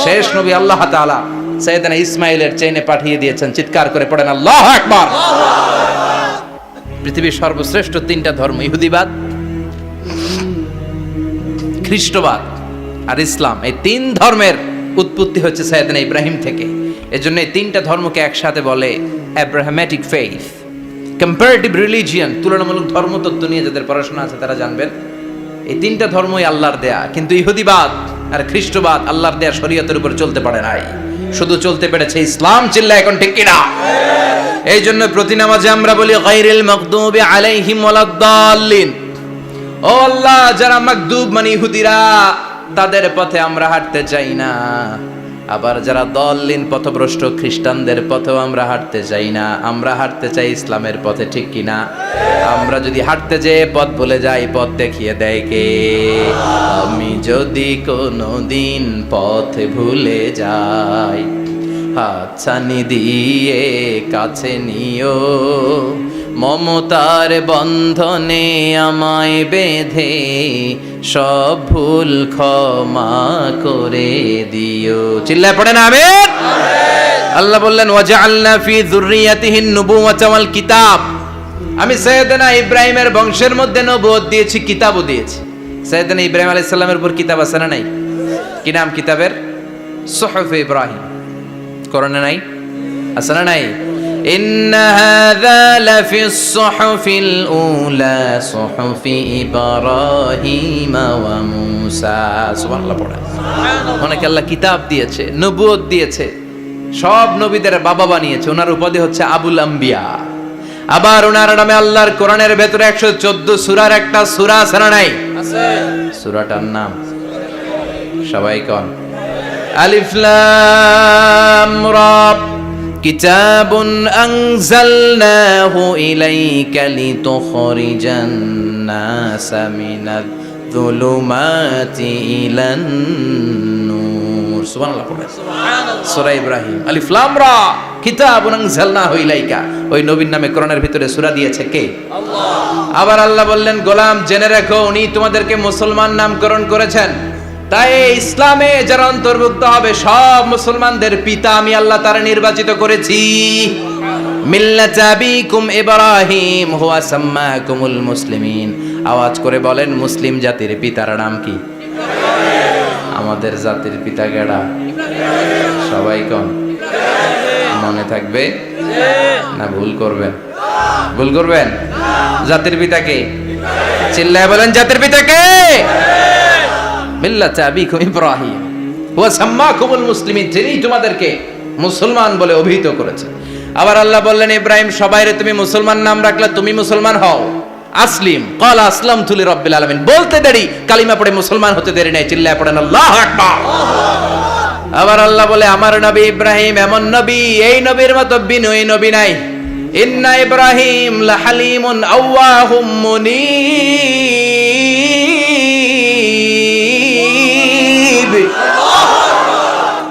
শেষ নবী আল্লাহ তাআলা সাইয়েদনা ইসমাইলের চেইনে পাঠিয়ে দিয়েছেন। চিৎকার করে পড়েন আল্লাহু আকবার। পৃথিবীর সর্বশ্রেষ্ঠ 3টা ধর্ম, ইহুদিবাদ, খ্রিস্টবাদ আর ইসলাম, এই 3 ধর্মের উৎপত্তি হচ্ছে সাইয়েদনা ইব্রাহিম থেকে। এজন্য এই 3টা ধর্মকে একসাথে বলে অ্যাব্রাহামেটিক ফেইথ, কম্পারেটিভ রিলিজিয়ন। তুলনামূলক ধর্মতত্ত্ব নিয়ে যাদের পড়াশোনা আছে তারা জানবেন এই 3টা ধর্মই আল্লাহর দেয়া। কিন্তু ইহুদিবাদ আর খ্রিস্টবাদ আল্লাহর দেয়া শরীয়তের উপর চলতে পারে নাই, শুধু চলতে পেরেছে ইসলাম। চিল্লা এখন ঠিক কিনা? এই জন্য প্রতি নামাজে আমরা বলি গায়রিল মাগদুবি আলাইহিম ওয়ালাদ-দাল্লিন। ও আল্লাহ, যারা মাগদুব মানে ইহুদিরা, তাদের পথে আমরা হাঁটতে চাই না। আবার যারা দল্লিন পথভ্রষ্ট খ্রিস্টানদের পথেও আমরা হাঁটতে চাই না, আমরা হাঁটতে চাই ইসলামের পথে। ঠিক কিনা? আমরা যদি হাঁটতে যেয়ে পথ ভুলে যাই, পথ দেখিয়ে দেয় কে? আমি যদি কোনোদিন পথ ভুলে যাই, হাতছানি দিয়ে কাছে নিও, মমতার বন্ধনে আমায় বেঁধে সব ভুল ক্ষমা করে দিও। চিল্লায় পড়েন আমিন। আল্লাহ বললেন ওয়াজআলনা ফি যুররিয়াতিহিন নুবুওয়াতা ওয়াল কিতাব। আমি সাইয়েদনা ইব্রাহিমের বংশের মধ্যে নবুয়ত দিয়েছি, কিতাবও দিয়েছি। সাইয়েদনা ইব্রাহিম আলাইহিস সালামের উপর কিতাব আছে না নাই? কি নাম কিতাবের? সুহুফ ইব্রাহিম। কোরআনে নাই? আছে না নাই? إن هذا لفي الصحف الأولى صحف إبراهيم وموسى। সুবহানাল্লাহ পড়ে। অনেকে আল্লাহ কিতাব দিয়েছে, নবুয়ত দিয়েছে, সব নবীদের বাবা বানিয়েছে। ওনার উপাধি হচ্ছে আবুল আম্বিয়া। আবার ওনার নামে আল্লাহর কোরআনের ভেতরে 114 সূরার একটা সূরা আছে না নাই? আছে। সূরাটার নাম সবাই কোন? আলিফ লাম রা। كتاب أنزلناه إليك لتخرج الناس من الظلمات إلى النور নূর। সুবহানাল্লাহ পড়ে সূরা ইব্রাহিম। আলিফ লাম রা কিতাবুন আনজালনাহু ইলাইকা। ওই নবীর নামে কোরআনের ভিতরে সূরা দিয়েছে কে? আল্লাহ। আবার আল্লাহ বললেন, গোলাম জেনে রাখো উনি তোমাদেরকে মুসলমান নামকরণ করেছেন। তাই ইসলামে যারা অন্তর্ভুক্ত হবে সব মুসলমানদের পিতা আমি আল্লাহ তারা নির্বাচিত করেছি। মিল্লাত আবিকুম ইব্রাহিম হুয়া সাম্মাকুমুল মুসলিমিন। আওয়াজ করে বলেন, মুসলিম জাতির পিতার নাম কি? আমাদের জাতির পিতা কেডা? সবাই কোন? মনে থাকবে না ভুল করবেন? ভুল করবেন? জাতির পিতা কে? চিল্লায় বলেন, জাতির পিতা কে? মিল্লাত আবিকুম ইব্রাহিম হুয়া সাম্মাকুমুল মুসলিমিন, যিনি তোমাদেরকে মুসলমান বলে অভিহিত করেছে। আবার আল্লাহ বললেন, ইব্রাহিম সবাইরে তুমি মুসলমান নাম রাখলে, তুমি মুসলমান হও। আসলিম ক্বাল আসলামতু লিরাব্বিল আলামিন, বলতে দেরি, কালিমা পড়ে মুসলমান হতে দেরি নাই। চিল্লায় পড়েন আল্লাহু আকবার। আবার আল্লাহ বলে, আমার নবী ইব্রাহিম এমন নবী, এই নবীর মতো বিনয়ী নবী নাই। ইন্না ইব্রাহিম লাহালিমুন আওয়াহুম মুনীব।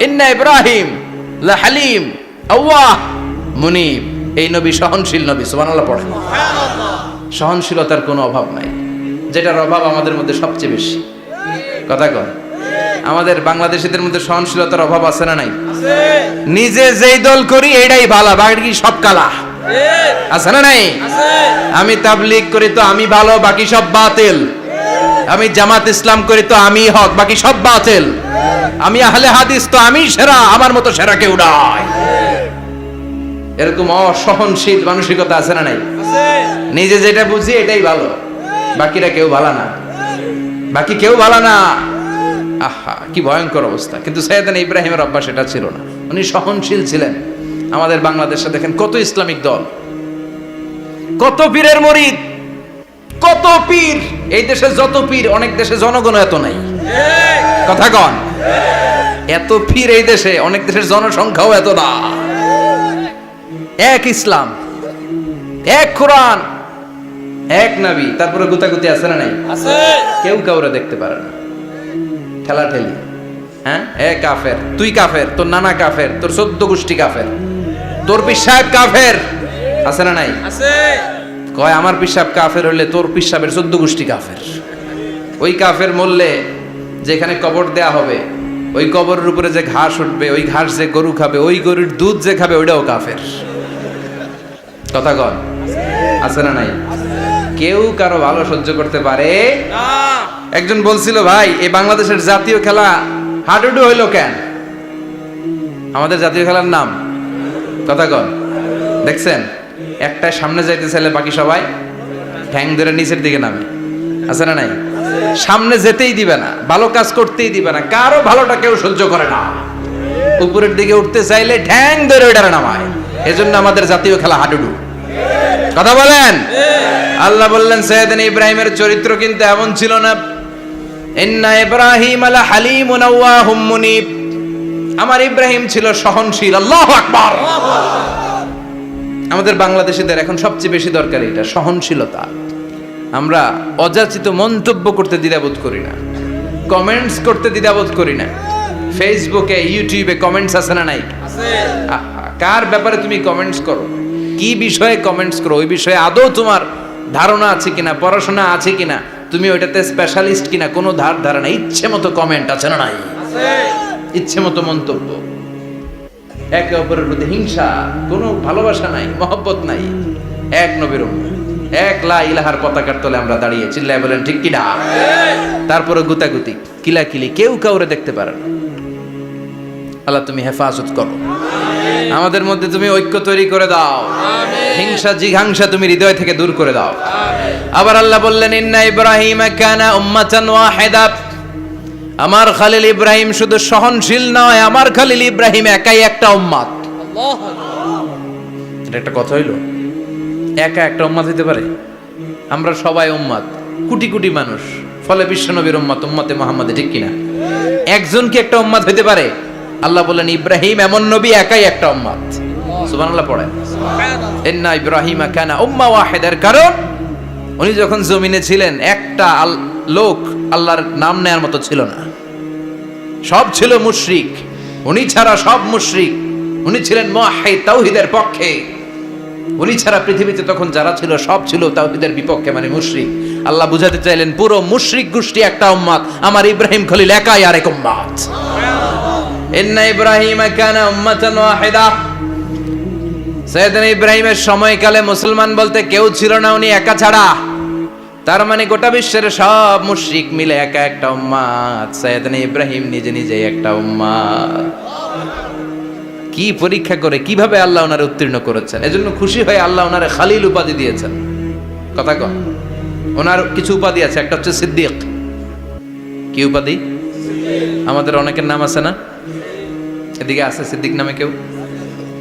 ইন্না ইব্রাহিম লাহালিম আওয়াহ মুনীব। এই নবী সহনশীল নবী। সুবহানাল্লাহ পড়েন। সহনশীলতার কোনো অভাব নাই, যেটার অভাব আমাদের মধ্যে সবচেয়ে বেশি। কথা কন, আমাদের বাংলাদেশিদের মধ্যে সহনশীলতার অভাব আছে না নাই? নিজে যেই দল করি এটাই ভালো, বাকি সব কালা। আছে না নাই? আমি তাবলীগ করি তো আমি ভালো, বাকি সব বাতিল। আমি জামাত ইসলাম করি তো আমি হক, বাকি সব বাতিল। আমি আহলে হাদিস তো আমি সেরা, আমার মতো সেরা কেউ নাই। এরকম অসহনশীল মানসিকতা আছে না নাই? নিজে যেটা বুঝি এটাই ভালো, বাকিরা কেউ ভালো না, বাকি কেউ ভালো না। আহা, কি ভয়ঙ্কর অবস্থা। কিন্তু সাইয়েদনা ইব্রাহিমের অভ্যাস এটা ছিল না, উনি সহনশীল ছিলেন। আমাদের বাংলাদেশে দেখেন কত ইসলামিক দল, কত পীরের মুরিদ, কত পীর। এই দেশে যত পীর, অনেক দেশে জনগণ এত নাই। কথা কন, এত পীর এই দেশে, অনেক দেশের জনসংখ্যাও এত না। এক ইসলাম, এক কোরআন, এক নবী, তারপরে গুতাগুতি আছে না নাই? আছে। কেউ কাউরে দেখতে পারে না, ঠেলাঠেলি। হ্যাঁ, এ কাফের, তুই কাফের, তোর নানা কাফের, তোর 14 গোষ্ঠী কাফের, তোর পীর সাহেব কাফের। আছে না নাই? আছে। কয় আমার পীর সাহেব কাফের হইলে তোর পীর সাহেবের 14 গোষ্ঠী কাফের। ওই কাফের মরলে যেখানে কবর দেয়া হবে, ওই কবরের উপরে যে ঘাস উঠবে, ওই ঘাস যে গরু খাবে, ওই গরুর দুধ যে খাবে, ওইটাও কাফের। কথা কন, আছে না নাই? কেউ কারো ভালো সহ্য করতে পারে না। একজন বলছিল, ভাই এই বাংলাদেশের জাতীয় খেলা হাডুডু হইলো কেন? আমাদের জাতীয় খেলার নাম, কথা কন, দেখছেন? একটা সামনে যাইতে চাইলে বাকি সবাই ঠ্যাং ধরে নিচের দিকে নামে। আছে না নাই? সামনে যেতেই দিবে না, ভালো কাজ করতেই দিবে না, কারো ভালোটা কেউ সহ্য করে না। উপরের দিকে উঠতে চাইলে ঠ্যাং ধরে ওইটারে নামায়। এজন্য আমাদের জাতীয় খেলা হাডুডু। কথা বলেন। আল্লাহ বললেন, সাইয়েদনা ইব্রাহিমের চরিত্র কিন্তু এমন ছিল না। ইন্না ইব্রাহিম লা হালিমুন আওয়াহুম মুনীব। আমার ইব্রাহিম ছিল সহনশীল। আল্লাহু আকবার। আমাদের বাংলাদেশিদের এখন সবচেয়ে বেশি দরকার এটা, সহনশীলতা। আমরা অযাচিত মন্তব্য করতে দ্বিধাবোধ করি না, কমেন্টস করতে দ্বিধাবোধ করি না। ফেসবুকে, ইউটিউবে কমেন্টস আছে না নাই? আছে। কার ব্যাপারে তুমি কমেন্টস করো, কি বিষয়ে কমেন্টস করো, ওই বিষয়ে আদৌ তোমার ধারণা আছে কিনা, পড়াশোনা আছে কিনা, তুমি ওইটাতে স্পেশালিস্ট কিনা, কোনো ধারণা। ইচ্ছে মতো কমেন্ট আছে না নাই? আছে। ইচ্ছে মতো মন্তব্য, একে অপরের প্রতি হিংসা, কোনো ভালোবাসা নাই, মহব্বত নাই। এক নবীর উম্মত, এক লা ইলাহার পতাকার তলে আমরা দাঁড়িয়ে, চিল্লায় বলেন ঠিক কিনা? তারপরে গুতাগুতি, কিলাকিলি, কেউ কাউরে দেখতে পারে না। আল্লাহ তুমি হেফাজত করো, আমাদের মধ্যে তুমি ঐক্য তৈরি করে দাও, হিংসা জিঘাংসা তুমি হৃদয় থেকে দূর করে দাও। আবার আল্লাহ বললেন, ইন্না ইব্রাহিম কানা উম্মাতান ওয়াহিদা। আমার খলিল ইব্রাহিম শুধু সহনশীল নয়, আমার খলিল ইব্রাহিম একাই একটা উম্মত। এটা একটা কথা হইল? একা একটা উম্মত হইতে পারে? আমরা সবাই উম্মত, কোটি কোটি মানুষ, ফলে বিশ্বনবীর উম্মত, উম্মতে মুহাম্মাদে, ঠিক কিনা? একজন কি একটা উম্মত হইতে পারে? আল্লাহ বলেন, ইব্রাহিম এমন নবী, একাই একটা উম্মত। সুবহানাল্লাহ পড়েন। ইন্না ইব্রাহিম কানা উম্মাহ ওয়াহিদার কারণ উনি যখন জমিনে ছিলেন একটা লোক আল্লাহর নাম নেয়ার মতো ছিল না। সব ছিল মুশরিক, উনি ছাড়া সব মুশরিক। উনি ছিলেন মুওয়াহহিদ, তাওহীদের পক্ষে। উনি ছাড়া পৃথিবীতে তখন যারা ছিল সব ছিল তাওহীদের বিপক্ষে, মানে মুশরিক। আল্লাহ বুঝাতে চাইলেন পুরো মুশরিক গোষ্ঠী একটা উম্মত, আমার ইব্রাহিম খলিল একাই আরেক উম্মত। ইন্না ইব্রাহিমা কানা উম্মাতান ওয়াহিদা। সাইয়েদনা ইব্রাহিমের সময়কালে মুসলমান বলতে কেউ ছিল না, উনি একা ছাড়া। তার মানে গোটা বিশ্বের সব মুশরিক মিলে একা একটা উম্মত, সাইয়েদনা ইব্রাহিম নিজে নিজে একটা উম্মত। কি পরীক্ষা করে কিভাবে আল্লাহ ওনারে উত্তীর্ণ করেছেন, এজন্য খুশি হয়ে আল্লাহ ওনারে খালিল উপাধি দিয়েছেন। কথা কন, ওনার কিছু উপাধি আছে, একটা হচ্ছে সিদ্দিক। কি উপাধি? আমাদের অনেকের নাম আছে না, এদিকে আছে সিদ্দিক নামে কেউ?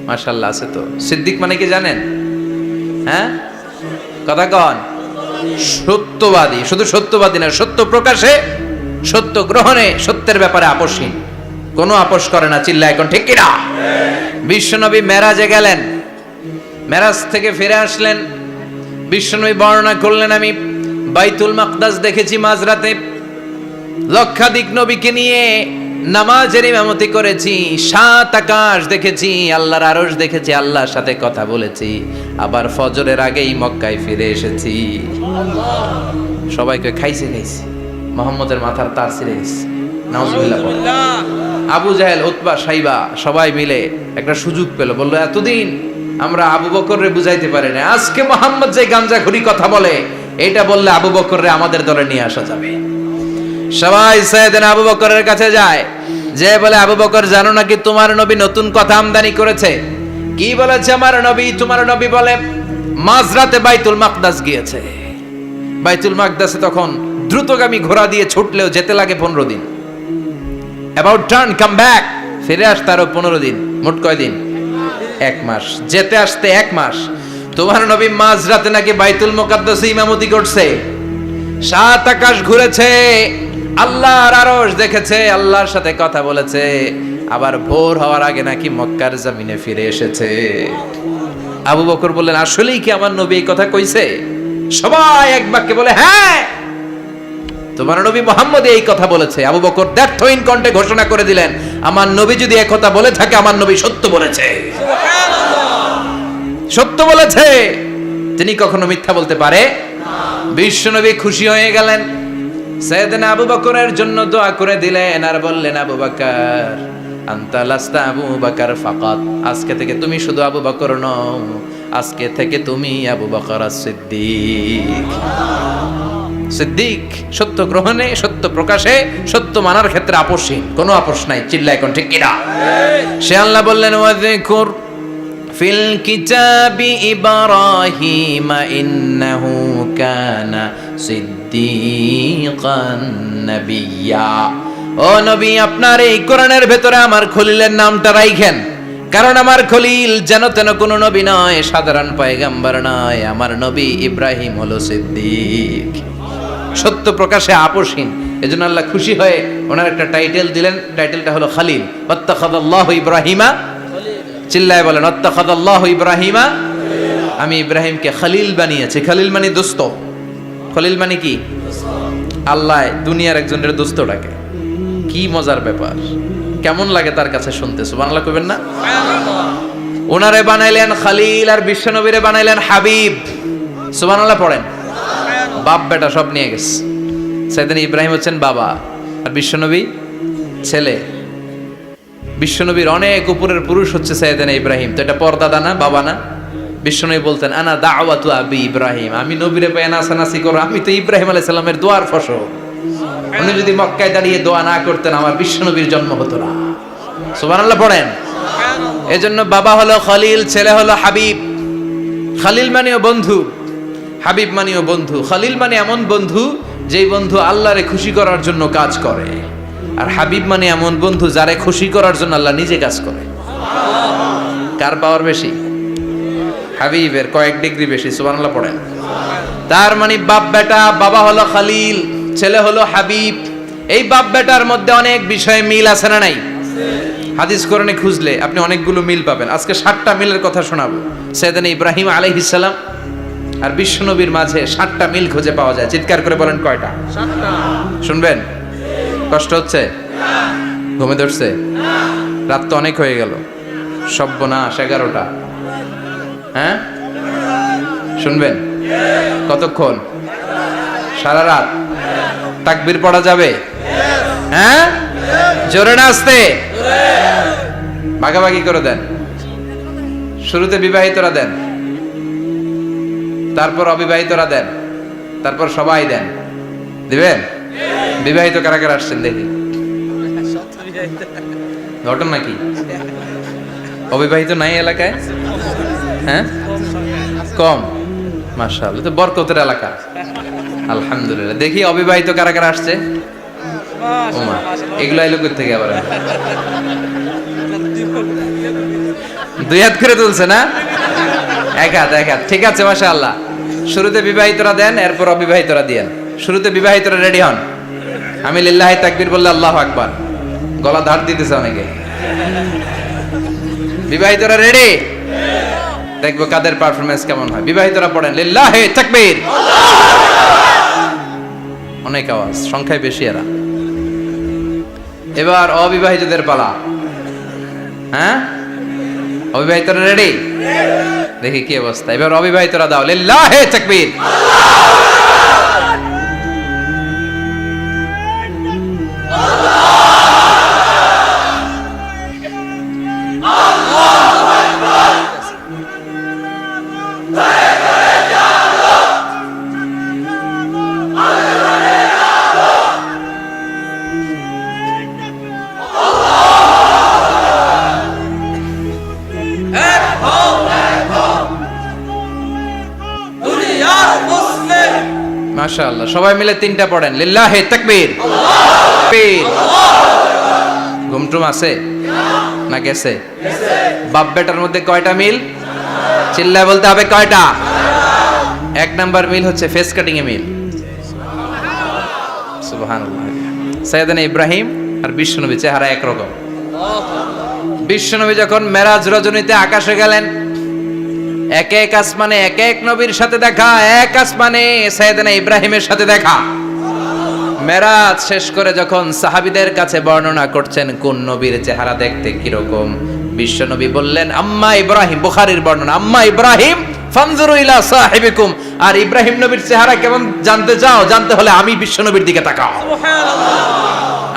মাশাআল্লাহ আছে। তো সিদ্দিক মানে কি জানেন? হ্যাঁ, কথা কন। সত্যবাদী, শুধু সত্যবাদী না, সত্য প্রকাশে, সত্য গ্রহণে, সত্যের ব্যাপারে আপোষহীন, কোনো আপোষ করে না। চিল্লা এখন ঠিক কিনা? বিশ্বনবী মেরাজে গেলেন, মেরাজ থেকে ফিরে আসলেন। বিশ্বনবী বর্ণনা করলেন, আমি বাইতুল মাকদাস দেখেছি মাঝরাতে, লক্ষাধিক নবীকে নিয়ে নামাজের ইমামতি করেছি, 7 আকাশ দেখেছি, আল্লাহর আরশ দেখেছি, আল্লাহর সাথে কথা বলেছি, আবার ফজরের আগেই মক্কায় ফিরে এসেছি। সবাইকে খাইছে মোহাম্মদের মাথার তার ছিঁড়ে গেছে, নাউজুবিল্লাহ। আবু জাহেল, উতবা, সাইবা সবাই মিলে একটা সুযোগ পেল, বললো এতদিন আমরা আবু বকররে বুঝাইতে পারি না, আজকে মোহাম্মদ যে গাঞ্জাখুরি কথা বলে, এটা বললে আবু বকররে আমাদের দলে নিয়ে আসা যাবে। সবাই সাইয়েদনা আবু বকরের কাছে যায়, যে বলে আবু বকর জানো নাকি তোমার নবী নতুন কথা আমদানি করেছে? কি বলেছে আমার নবী? তোমার নবী বলে মাঝরাতে বাইতুল মাকদাস গিয়েছে। বাইতুল মাকদাসে তখন দ্রুতগামী ঘোড়া দিয়ে ছুটলেও যেতে লাগে 15 দিন। অ্যাবাউট টার্ন কাম ব্যাক, ফিরে আসতে আরো 15 দিন, মোট কয় দিন? 1 মাস। যেতে আসতে 1 মাস। তোমার নবী মাঝরাতে নাকি বাইতুল মুকাদ্দাসে ইমামতি করছে, 7 আকাশ ঘুরেছে, আল্লাহর আরশ দেখেছে, আল্লাহর সাথে কথা বলেছে, আবার ভোর হওয়ার আগে নাকি মক্কার জমিনে ফিরে এসেছে। আবু বকর বললেন আসলেই কি আমার নবী এই কথা কইছে? সবাই এক বাক্যে বলে হ্যাঁ, তোমার নবী মুহাম্মদ এই কথা বলেছে। আবু বকর দ্ব্যর্থহীন কণ্ঠে ঘোষণা করে দিলেন, আমার নবী যদি এই কথা বলে থাকে, আমার নবী সত্য বলেছে। সত্য বলেছে, তিনি কখনো মিথ্যা বলতে পারে না। বিশ্বনবী খুশি হয়ে গেলেন, সাইয়েদনা আবু বকরের জন্য দোয়া করে দিলেন, আর বললেন আবু বকর আনতা লাস্তা আবু বকর ফাকাত, আজকে থেকে তুমি শুধু আবু বকর নও, আজকে থেকে তুমি আবু বকর as-সিদ্দিক। সিদ্দিক সত্য গ্রহণে, সত্য প্রকাশে, সত্য মানার ক্ষেত্রে আপোষহীন, কোনো আপোষ নাই। চিল্লা এখন ঠিক কিনা? সে আল্লাহ বললেন ওয়াযকুর ফিল কিতাবি ইব্রাহিম ইন্নাহু কানা সিদ্দিকান নাবিয়্যা। ও নবী, আপনার এই কোরআনের ভেতরে আমার খলিলের নামটা রাখেন, কারণ আমার খলিল যেন তেন কোনো নবী নয়, সাধারণ পয়গম্বর নয়, আমার নবী ইব্রাহিম হলো সিদ্দিক, সত্য প্রকাশে আপোষহীন। এজন্য আল্লাহ খুশি হয়ে ওনার একটা টাইটেল দিলেন, টাইটেলটা হলো খালিল। ওয়াত্তাখাযাল্লাহু ইব্রাহিমা, চিল্লায় বলেন ওয়াত্তাখাযাল্লাহু ইব্রাহিমা, আমি ইব্রাহিমকে খালিল বানিয়েছি। খালিল মানে দোস্ত। খলিল মানে কি? আল্লাহ দুনিয়ার একজনের দোস্ত ডাকে, কি মজার ব্যাপার, কেমন লাগে তার কাছে শুনতে? সুবহানাল্লাহ কইবেন না? ওনারে বানাইলেন খালিল, আর বিশ্বনবীরে বানাইলেন হাবিব। সুবহানাল্লাহ পড়েন। বাপ বেটা সব নিয়ে গেছে। সাইয়েদনা ইব্রাহিম হচ্ছেন বাবা, আর বিশ্বনবী ছেলে। বিশ্বনবীর অনেক উপরের পুরুষ হচ্ছে সাইয়েদনা ইব্রাহিম। তো এটা পরদাদা না, বাবা না? বিশ্বনবী বলতেন আনা দাওয়াতু আবি ইব্রাহিম, আমি নবীরে পেয়ে নাচানাচি করো, আমি তো ইব্রাহিম আলাইহিস সালামের দোয়ার ফসল। উনি যদি মক্কায় দাঁড়িয়ে দোয়া না করতেন, আমার বিশ্বনবীর জন্ম হতো না। সুবহানাল্লাহ পড়েন। এজন্য বাবা হলো খলিল, ছেলে হলো হাবিব। খালিল মানেও বন্ধু, হাবিব মানেও বন্ধু। খালিল মানে এমন বন্ধু যেই বন্ধু আল্লাহরে খুশি করার জন্য কাজ করে, আর হাবিব মানে এমন বন্ধু যারে খুশি করার জন্য আল্লাহ নিজে কাজ করে। কার পাওয়ার বেশি? হাবিবের কয়েক ডিগ্রি বেশি। সুবহানাল্লাহ পড়েন। তার মানে বাপ বেটা, বাবা হলো খালিল, ছেলে হলো হাবিব। এই বাপ বেটার মধ্যে অনেক বিষয়ে মিল আছে না নাই? হাদিস কোরআনে খুঁজলে আপনি অনেকগুলো মিল পাবেন। আজকে 7টা মিলের কথা শোনাবো। সাইয়েদনা ইব্রাহিম আলাইহিস সালাম আর বিশ্বনবীর মাঝে 7টা মিল খুঁজে পাওয়া যায়। চিৎকার করে বলেন কয়টা? 7টা। শুনবেন? কষ্ট হচ্ছে? ঘুমে ধরছে? রাত তো অনেক হয়ে গেল, সর্বনাশ 11টা। হ্যাঁ শুনবেন? কতক্ষণ? সারা রাত? তাকবীর পড়া যাবে? হ্যাঁ জোরে না আসতে? ভাগাভাগি করে দেন। শুরুতে বিবাহিতরা দেন, তারপর অবিবাহিতরা দেন, তারপর সবাই দেন। দিবেন? বিবাহিত কারা কারা আসছেন দেখি? ঘটন নাকি? অবিবাহিত নাই এলাকায়? হ্যাঁ কম, মাশাআল্লাহ, তো বরকতের এলাকা, আলহামদুলিল্লাহ। দেখি অবিবাহিত কারা কারা আসছে? ওমা, এগুলো এলো কোথা থেকে আবার? দুই হাত করে তুলছে না? এক হাত, এক হাত, ঠিক আছে, মাশাআল্লাহ। শুরুতে বিবাহিতরা দেন, এরপর অবিবাহিতরা দিয়েন। শুরুতে বিবাহিতরা রেডি হন। আমি লিল্লাহি তাকবীর বললে আল্লাহু আকবার, গলা ধার দিতেছে অনেকে। বিবাহিতরা রেডি? দেখবো কাদের পারফরমেন্স কেমন হয়। বিবাহিতরা পড়েন লিল্লাহি তাকবীর। অনেক আওয়াজ, সংখ্যায় বেশি এরা। এবার অবিবাহিতদের পালা। হ্যাঁ অবিবাহিতরা রেডি? দেখি কি অবস্থা। এবার অবিবাহিতরা দাও লিল্লাহি তাকবীর। মাশাআল্লাহ, সবাই মিলে তিনটা পড়েন লিল্লাহি তাকবীর। ঘুমটুম আছে না গেছে? বাপ বেটার মধ্যে কয়টা মিল? চিল্লায় বলতে হবে কয়টা? এক নাম্বার মিল হচ্ছে ফেস কাটিং এ মিল। সুবহানাল্লাহ। সাইয়েদনা ইব্রাহিম আর বিশ্বনবী চেহারা একরকম। বিশ্বনবী যখন মেরাজ রজনীতে আকাশে গেলেন, এক এক আসমানে এক এক নবীর সাথে দেখা, এক আসমানে সাইয়েদনা ইব্রাহিমের সাথে দেখা। মেরাজ শেষ করে যখন সাহাবীদের কাছে বর্ণনা করছেন কোন নবীর চেহারা দেখতে কিরকম, বিশ্বনবী বললেন আম্মা ইব্রাহিম, বুখারীর বর্ণনা, আম্মা ইব্রাহিম ফানজুরু ইলা সাহিবিকুম। আর ইব্রাহিম নবীর চেহারা কেমন জানতে চাও? জানতে হলে আমি বিশ্বনবীর দিকে তাকাও। সুবহানাল্লাহ।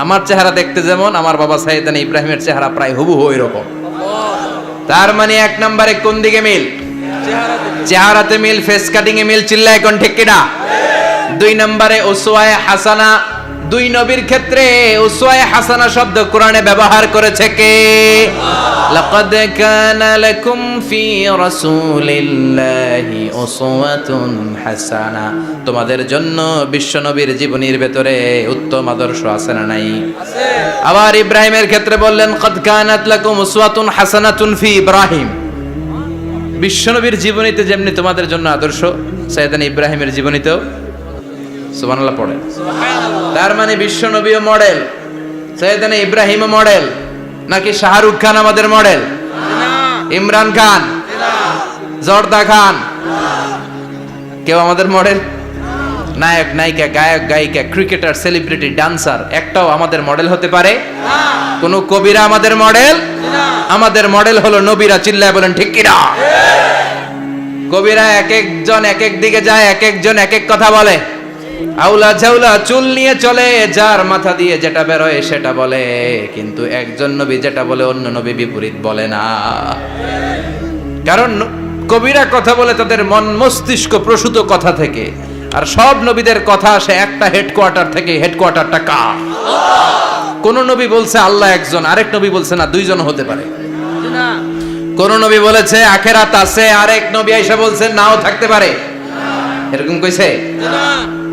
আমার চেহারা দেখতে যেমন, আমার বাবা সাইয়েদনা ইব্রাহিমের চেহারা প্রায় হুবহু এরকম। তার মানে এক নম্বরে কোন দিকে মিল? চেহারাতে মিল, ফেস কাটিং এ মিল। চিল্লায় কোন ঠিক কিনা? দুই নম্বরে উসওয়ায়ে হাসানা। দুই নবীর ক্ষেত্রে উসওয়ায়ে হাসানা শব্দ কোরআনে ব্যবহার করেছে কে? লাকাদ কানা লাকুম ফি রাসূলিল্লাহি উসওয়াতুন হাসানা। তোমাদের জন্য বিশ্বনবীর জীবনীর ভেতরে উত্তম আদর্শ আছে না নাই? আছে। আবার ইব্রাহিমের ক্ষেত্রে বললেন কাদ কানাত লাকুম উসওয়াতুন হাসানাতুন ফি ইব্রাহিম। বিশ্বনবীর জীবনীতে যেমনি তোমাদের জন্য আদর্শ, সাইয়েদনা ইব্রাহিমের জীবনীতেও সুবহানাল্লাহ পড়ে। তার মানে বিশ্বনবীও মডেল, সাইয়েদনা ইব্রাহিমও মডেল। নাকি শাহরুখ খান আমাদের মডেল? ইমরান খান, জর্দা খান, কেউ আমাদের মডেল? নায়ক নায়িকা, গায়ক গায়িকা, ক্রিকেটার, সেলিব্রিটি, ডান্সার একটাও আমাদের মডেল হতে পারে? কোন কবিরা আমাদের মডেল? আমাদের মডেল হলো নবীরা। চিল্লায় বলেন ঠিক কিনা? কবিরা এক একজন এক এক দিকে যায়, এক একজন এক এক কথা বলে। আউলা ঝাউলা চুল নিয়ে চলে, যার মাথা দিয়ে যেটা বেরোয় সেটা বলে। কিন্তু একজন নবী যেটা বলে অন্য নবী বিপরীত বলে না। কারণ কবিরা কথা বলে তাদের মন মস্তিষ্ক প্রসূত কথা থেকে, আর সব নবীদের কথা আসে একটা হেডকোয়ার্টার থেকে। হেডকোয়ার্টারটা কার? কোন নবী বলছে আল্লাহ একজন, আরেক নবী বলছে না দুইজন হতে পারে। কোন নবী বলেছে আখিরাত আছে, আরেক নবী আয়েশা বলছেন নাও থাকতে পারে। এরকম কইছে?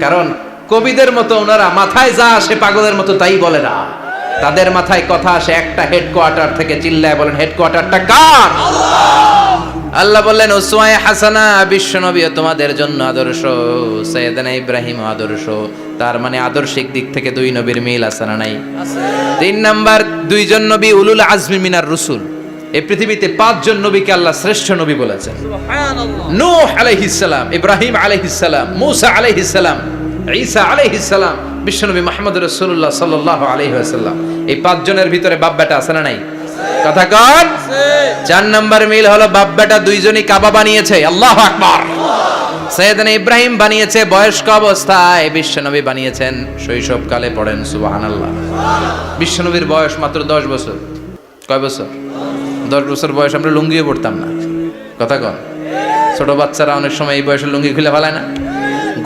কারণ কবিদের মতো ওনারা মাথায় যা আসে পাগলের মতো তাই বলে না। তাদের মাথায় কথা আসে একটা হেডকোয়ার্টার থেকে। চিল্লায় বলেন হেডকোয়ার্টারটা কার? আল্লাহ বললেন উসওয়ায়ে হাসানা, বিশ্বনবী তোমাদের জন্য আদর্শ, সাইয়েদনা ইব্রাহিম আদর্শ। তার মানে আদর্শিক দিক থেকে দুই নবীর মিল আছে না নাই? আছে। তিন নাম্বার, দুইজন নবী উলুল আজমি মিনার রসুল। এই পৃথিবীতে পাঁচজন নবীকে আল্লাহ শ্রেষ্ঠ নবী বলেছেন। সুবহানাল্লাহ। নূহ আলাইহিস সালাম, ইব্রাহিম আলাইহিস সালাম, মূসা আলাইহিস সালাম, ঈসা আলাইহিস সালাম, বিশ্বনবী মুহাম্মদ রাসূলুল্লাহ সাল্লাল্লাহু আলাইহি ওয়াসাল্লাম। এই পাঁচ জনের ভিতরে বাপ বেটা আছে না নাই? কথা কন। 4 নাম্বার মিল হলো বাপ বেটা দুইজনই কাবা বানিয়েছে। আল্লাহু আকবার। সাইয়েদনা ইব্রাহিম বানিয়েছে বয়স্ক অবস্থায়, বিশ্বনবী বানিয়েছেন শৈশবকালে। পড়েন সুবহানাল্লাহ। বিশ্বনবীর বয়স মাত্র 10 বছর। কয় বছর? 10 বছর বয়স আমরা লুঙ্গিও পড়তাম না। কথা কন। ছোট বাচ্চারা অনেক সময় এই বয়সে লুঙ্গি খুলে ফেলায় না?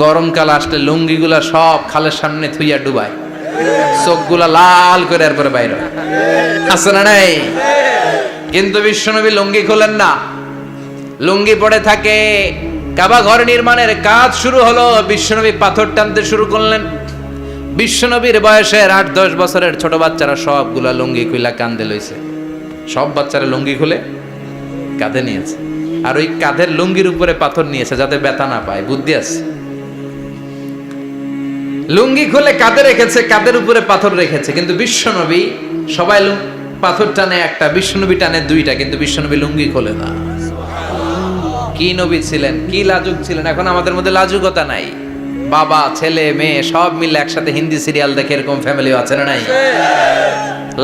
গরমকাল আসলে লুঙ্গিগুলা সব খালের সামনে থুইয়া ডুবায়, চোখগুলা লাল করে এরপরে বাইরে আছে না নাই? কিন্তু বিশ্বনবী লুঙ্গি খোলেন না, লুঙ্গি পড়ে থাকে। কাবা ঘর নির্মাণের কাজ শুরু হলো, বিশ্বনবী পাথর টানতে শুরু করলেন। বিশ্বনবীর বয়সের 8-10 বছরের ছোট বাচ্চারা সবগুলা লুঙ্গি খুইলা কাঁধে লইছে। সব বাচ্চারা লুঙ্গি খুলে কাঁধে নিয়েছে, আর ওই কাঁধের লুঙ্গির উপরে পাথর নিয়েছে যাতে ব্যথা না পায়। বুদ্ধি আছে। লুঙ্গি খুলে কাঁধে রেখেছে, কাঁধের উপরে পাথর রেখেছে। কিন্তু বিশ্বনবী, সবাই পাথর টানে একটা, বিশ্বনবী টানে দুইটা, কিন্তু বিশ্বনবী লুঙ্গি খোলে না। কি নবী ছিলেন, কি লাজুক ছিলেন। এখন আমাদের মধ্যে লাজুকতা নাই। বাবা ছেলে মেয়ে সব মিলে একসাথে হিন্দি সিরিয়াল দেখে, এরকম ফ্যামিলিও আছে না নাই?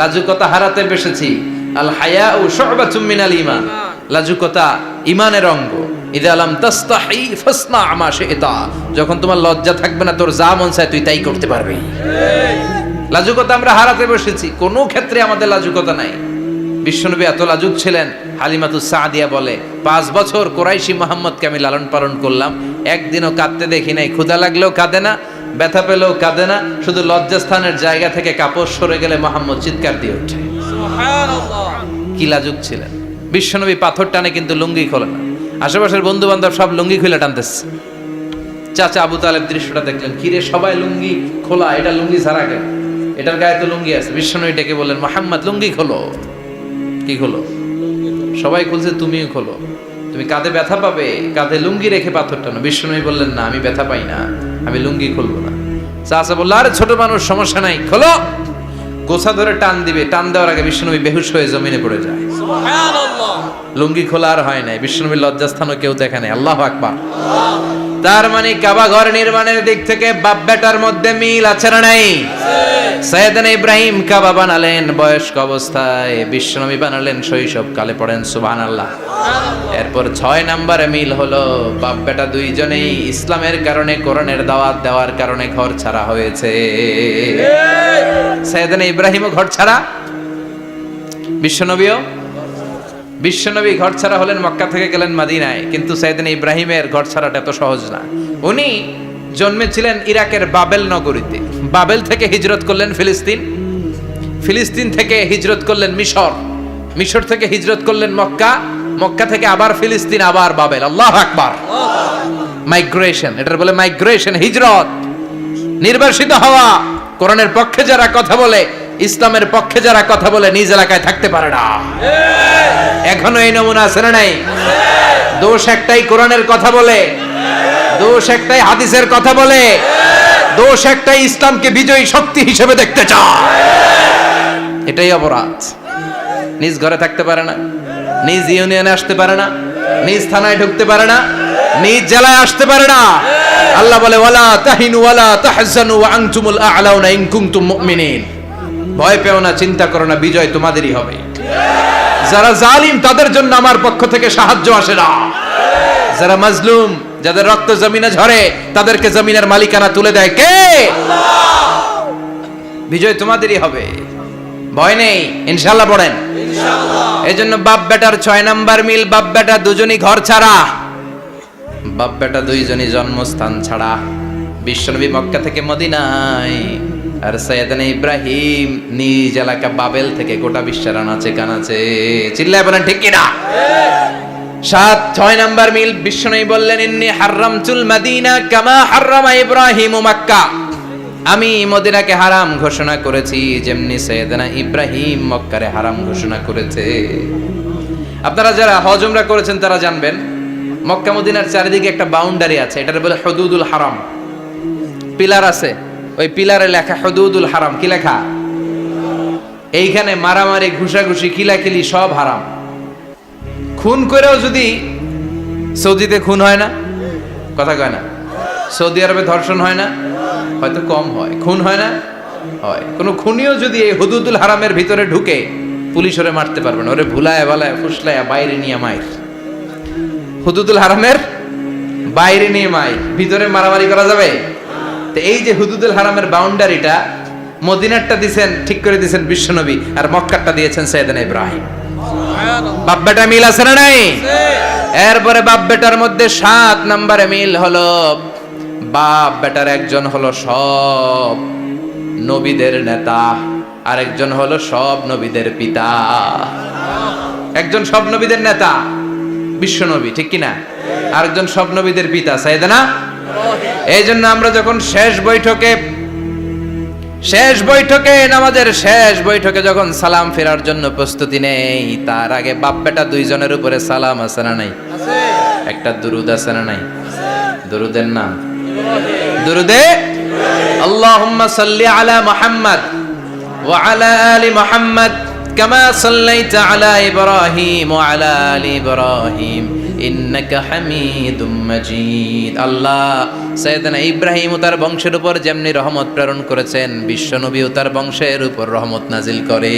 লাজুকতা হারাতে বসেছি। আল হায়াউ শু'বাতুম মিনাল ঈমান। লাজুকতা ঈমানের অঙ্গ। ইযা লাম তাস্তাহি ফাসনা মা শি'তা। যখন তোমার লজ্জা থাকবে না, তোর যা মন চায় তুই তাই করতে পারবি। লাজুকতা আমরা হারাতে বসেছি, কোনো ক্ষেত্রে আমাদের লাজুকতা নাই। বিশ্বনবী এত লাজুক ছিলেন, হালিমাতুস সাদিয়া বলে 5 বছর কুরাইশি মুহাম্মদকে আমি লালন পালন করলাম, একদিনও কাঁদতে দেখি নাই। ক্ষুধা লাগলেও কাঁদে না, ব্যথা পেলেও কাঁদে না, শুধু লজ্জাস্থানের জায়গা থেকে কাপড় সরে গেলে মুহাম্মদ চিৎকার দিয়ে ওঠে। সুবহানাল্লাহ। কি লাজুক ছিলেন। বিশ্বনবী পাথর টানে কিন্তু লুঙ্গি খোলে না। আশেপাশের বন্ধু বান্ধব সব লুঙ্গি খুলে টানতেছে। চাচা আবু তালেব দৃশ্যটা দেখলেন, কিরে সবাই লুঙ্গি খোলা, এটা লুঙ্গি ছাড়া কেন? এটার গায়ে তো লুঙ্গি আছে। বিশ্বনবী ডেকে বললেন, মুহাম্মদ লুঙ্গি খোলো। কি খোলো? সবাই খুলছে, তুমিও খোলো। তুমি কাঁধে ব্যথা পাবে, কাঁধে লুঙ্গি রেখে পাথর টানো। বিশ্বনবী বললেন, না আমি ব্যথা পাই না, আমি লুঙ্গি খুলবো না। চাচা বলল, আরে ছোট মানুষ, সমস্যা নাই, খোলো। গোছা ধরে টান দিবে, টান দেওয়ার আগে বিশ্বনবী বেহুশ হয়ে জমিনে পড়ে যায়। সুবহানাল্লাহ। লুঙ্গি খোলা আর হয় নাই। বিশ্বনবীর লজ্জাস্থানও কেউ দেখে নাই। আল্লাহু আকবার। তার মানে কাবা ঘর নির্মাণের দিক থেকে বাপ বেটার মধ্যে মিল আছে না নাই? সাইয়েদনা ইব্রাহিম কাবা বানালেন বয়স্ক অবস্থায়, বিশ্বনবী বানালেন শৈশবকালে। পড়েন সুবহানাল্লাহ। এরপর 6 নম্বরে মিল হলো, বাপ বেটা দুইজনেই ইসলামের কারণে, কোরআনের দাওয়াত দেওয়ার কারণে ঘর ছাড়া হয়েছে। সাইয়েদনা ইব্রাহিমও ঘর ছাড়া, বিশ্বনবী ঘর ছাড়া হলেন, মক্কা থেকে গেলেন মদিনায়। কিন্তু সাইয়েদনা ইব্রাহিমের ঘর ছাড়াটা এত সহজ না। উনি জন্মেছিলেন ইরাকের বাবেল নগরীতে। বাবেল থেকে হিজরত করলেন ফিলিস্তিন, ফিলিস্তিন থেকে হিজরত করলেন মিশর, মিশর থেকে হিজরত করলেন মক্কা, মক্কা থেকে আবার ফিলিস্তিন, আবার বাবেল। আল্লাহু আকবার। মাইগ্রেশন, এটার বলে মাইগ্রেশন, হিজরত, নির্বাসিত হওয়া। কোরআনের পক্ষে যারা কথা বলে, ইসলামের পক্ষে যারা কথা বলে, নিজ এলাকায় থাকতে পারে না। এখনো এই নমুনা আছে না নাই? দোষ একটাই, কোরআনের কথা বলে। দোষ একটাই, হাদিসের কথা বলে। দোষ একটাই, ইসলামকে বিজয়ী শক্তি হিসেবে দেখতে চায়। এটাই অপরাধ। নিজ ঘরে থাকতে পারে না, নিজ ইউনিয়নে আসতে পারে না, নিজ থানায় ঢুকতে পারে না, নিজ জেলায় আসতে পারে না। আল্লাহ বলে, ওয়ালা তাহিনু ওয়ালা তাহজানু ওয়া আনতুমুল আ'লাউনা ইন কুনতুম মুমিনিন। ভয় পেও না, চিন্তা করো না, বিজয় তোমাদেরই হবে। যারা জালিম তাদের জন্য আমার পক্ষ থেকে সাহায্য আসে না। যারা মাজলুম, যাদের রক্ত জমিনে ঝরে, তাদেরকে জমিনের মালিকানা তুলে দেয় কে? আল্লাহ। বিজয় তোমাদেরই হবে, ভয় নেই, ইনশাআল্লাহ। পড়েন ইনশাআল্লাহ। এজন্য বাপ বেটার 6 নাম্বার মিল, বাপ বেটা দুজনই ঘর ছাড়া, বাপ বেটা দুইজনই জন্মস্থান ছাড়া। বিশ্বনবী মক্কা থেকে মদিনায়, আর সাইয়েদনা ইব্রাহিম নিজ এলাকা বাবেল থেকে গোটা বিশ্বের আনাচে কানাচে। চিল্লায় বলেন ঠিক কিনা? 6 নাম্বার মিল, বিশ্বনবী বললেন, ইন্নী হারামতুল মাদিনা কামা হারামা ইব্রাহিম মক্কা। আমি মদিনাকে হারাম ঘোষণা করেছি যেমনি সাইয়েদনা ইব্রাহিম মক্কারে হারাম ঘোষণা করেছে। আপনারা যারা হজ উমরা করেছেন তারা জানবেন, মক্কা মদিনার চারিদিকে একটা বাউন্ডারি আছে, এটার বলে হুদুদুল হারাম। পিলার আছে, ওই পিলারে লেখা হুদুদুল হারাম। কি লেখা? এইখানে মারামারি, ঘুষাঘুষি, কিলাকিলি সব হারাম। খুন করেও যদি, সৌদিতে খুন হয় না, কথা কয় না? সৌদি আরবে ধর্ষণ হয় না, হয়তো কম হয়, খুন হয় না, হয়। কোনো খুনিও যদি এই হুদুদুল হারামের ভিতরে ঢুকে, পুলিশ ওরে মারতে পারবে না, ওরে ভুলায় বালায় ফুসলায় বাইরে নিয়ে মাইর। হুদুদুল হারামের বাইরে নিয়ে মাইর, ভিতরে মারামারি করা যাবে? তো এই যে হুদুদুল হারামের বাউন্ডারিটা, মদিনারটা দিয়েছেন, ঠিক করে দিয়েছেন বিশ্বনবী, আর মক্কারটা দিয়েছেন সাইয়েদনা ইব্রাহিম। বাপ বেটা মিল আছে না নাই? এরপরে বাপ বেটার মধ্যে 7 নম্বরে মিল হলো, বাপ বেটার একজন হলো সব নবীদের নেতা, আরেকজন হলো সব নবীদের পিতা। একজন সব নবীদের নেতা বিশ্ব নবী, ঠিক কিনা? আরেকজন সব নবীদের পিতা সাইয়েদনা। এই জন্য আমরা যখন শেষ বৈঠকে নামাজের শেষ বৈঠকে যখন সালাম ফেরার জন্য প্রস্তুতি নেই, তার আগে বাপ বেটা দুইজনের উপরে সালাম আছে না নাই? একটা দুরুদ আছে না নাই? দুরুদের নাম দুরুদে আল্লাহুম্মা সাল্লি আলা মুহাম্মদ ওয়া আলা আলি মুহাম্মদ কামা সাল্লাইতা আলা ইব্রাহিম ওয়া আলা আলি ইব্রাহিম ইন্নাকা হামিদুম মাজিদ। আল্লাহ সাইয়েদনা ইব্রাহিম ও তার বংশের উপর যেমনি রহমত প্রেরণ করেছেন, বিশ্ব নবী ও তার বংশের উপর রহমত নাজিল করে।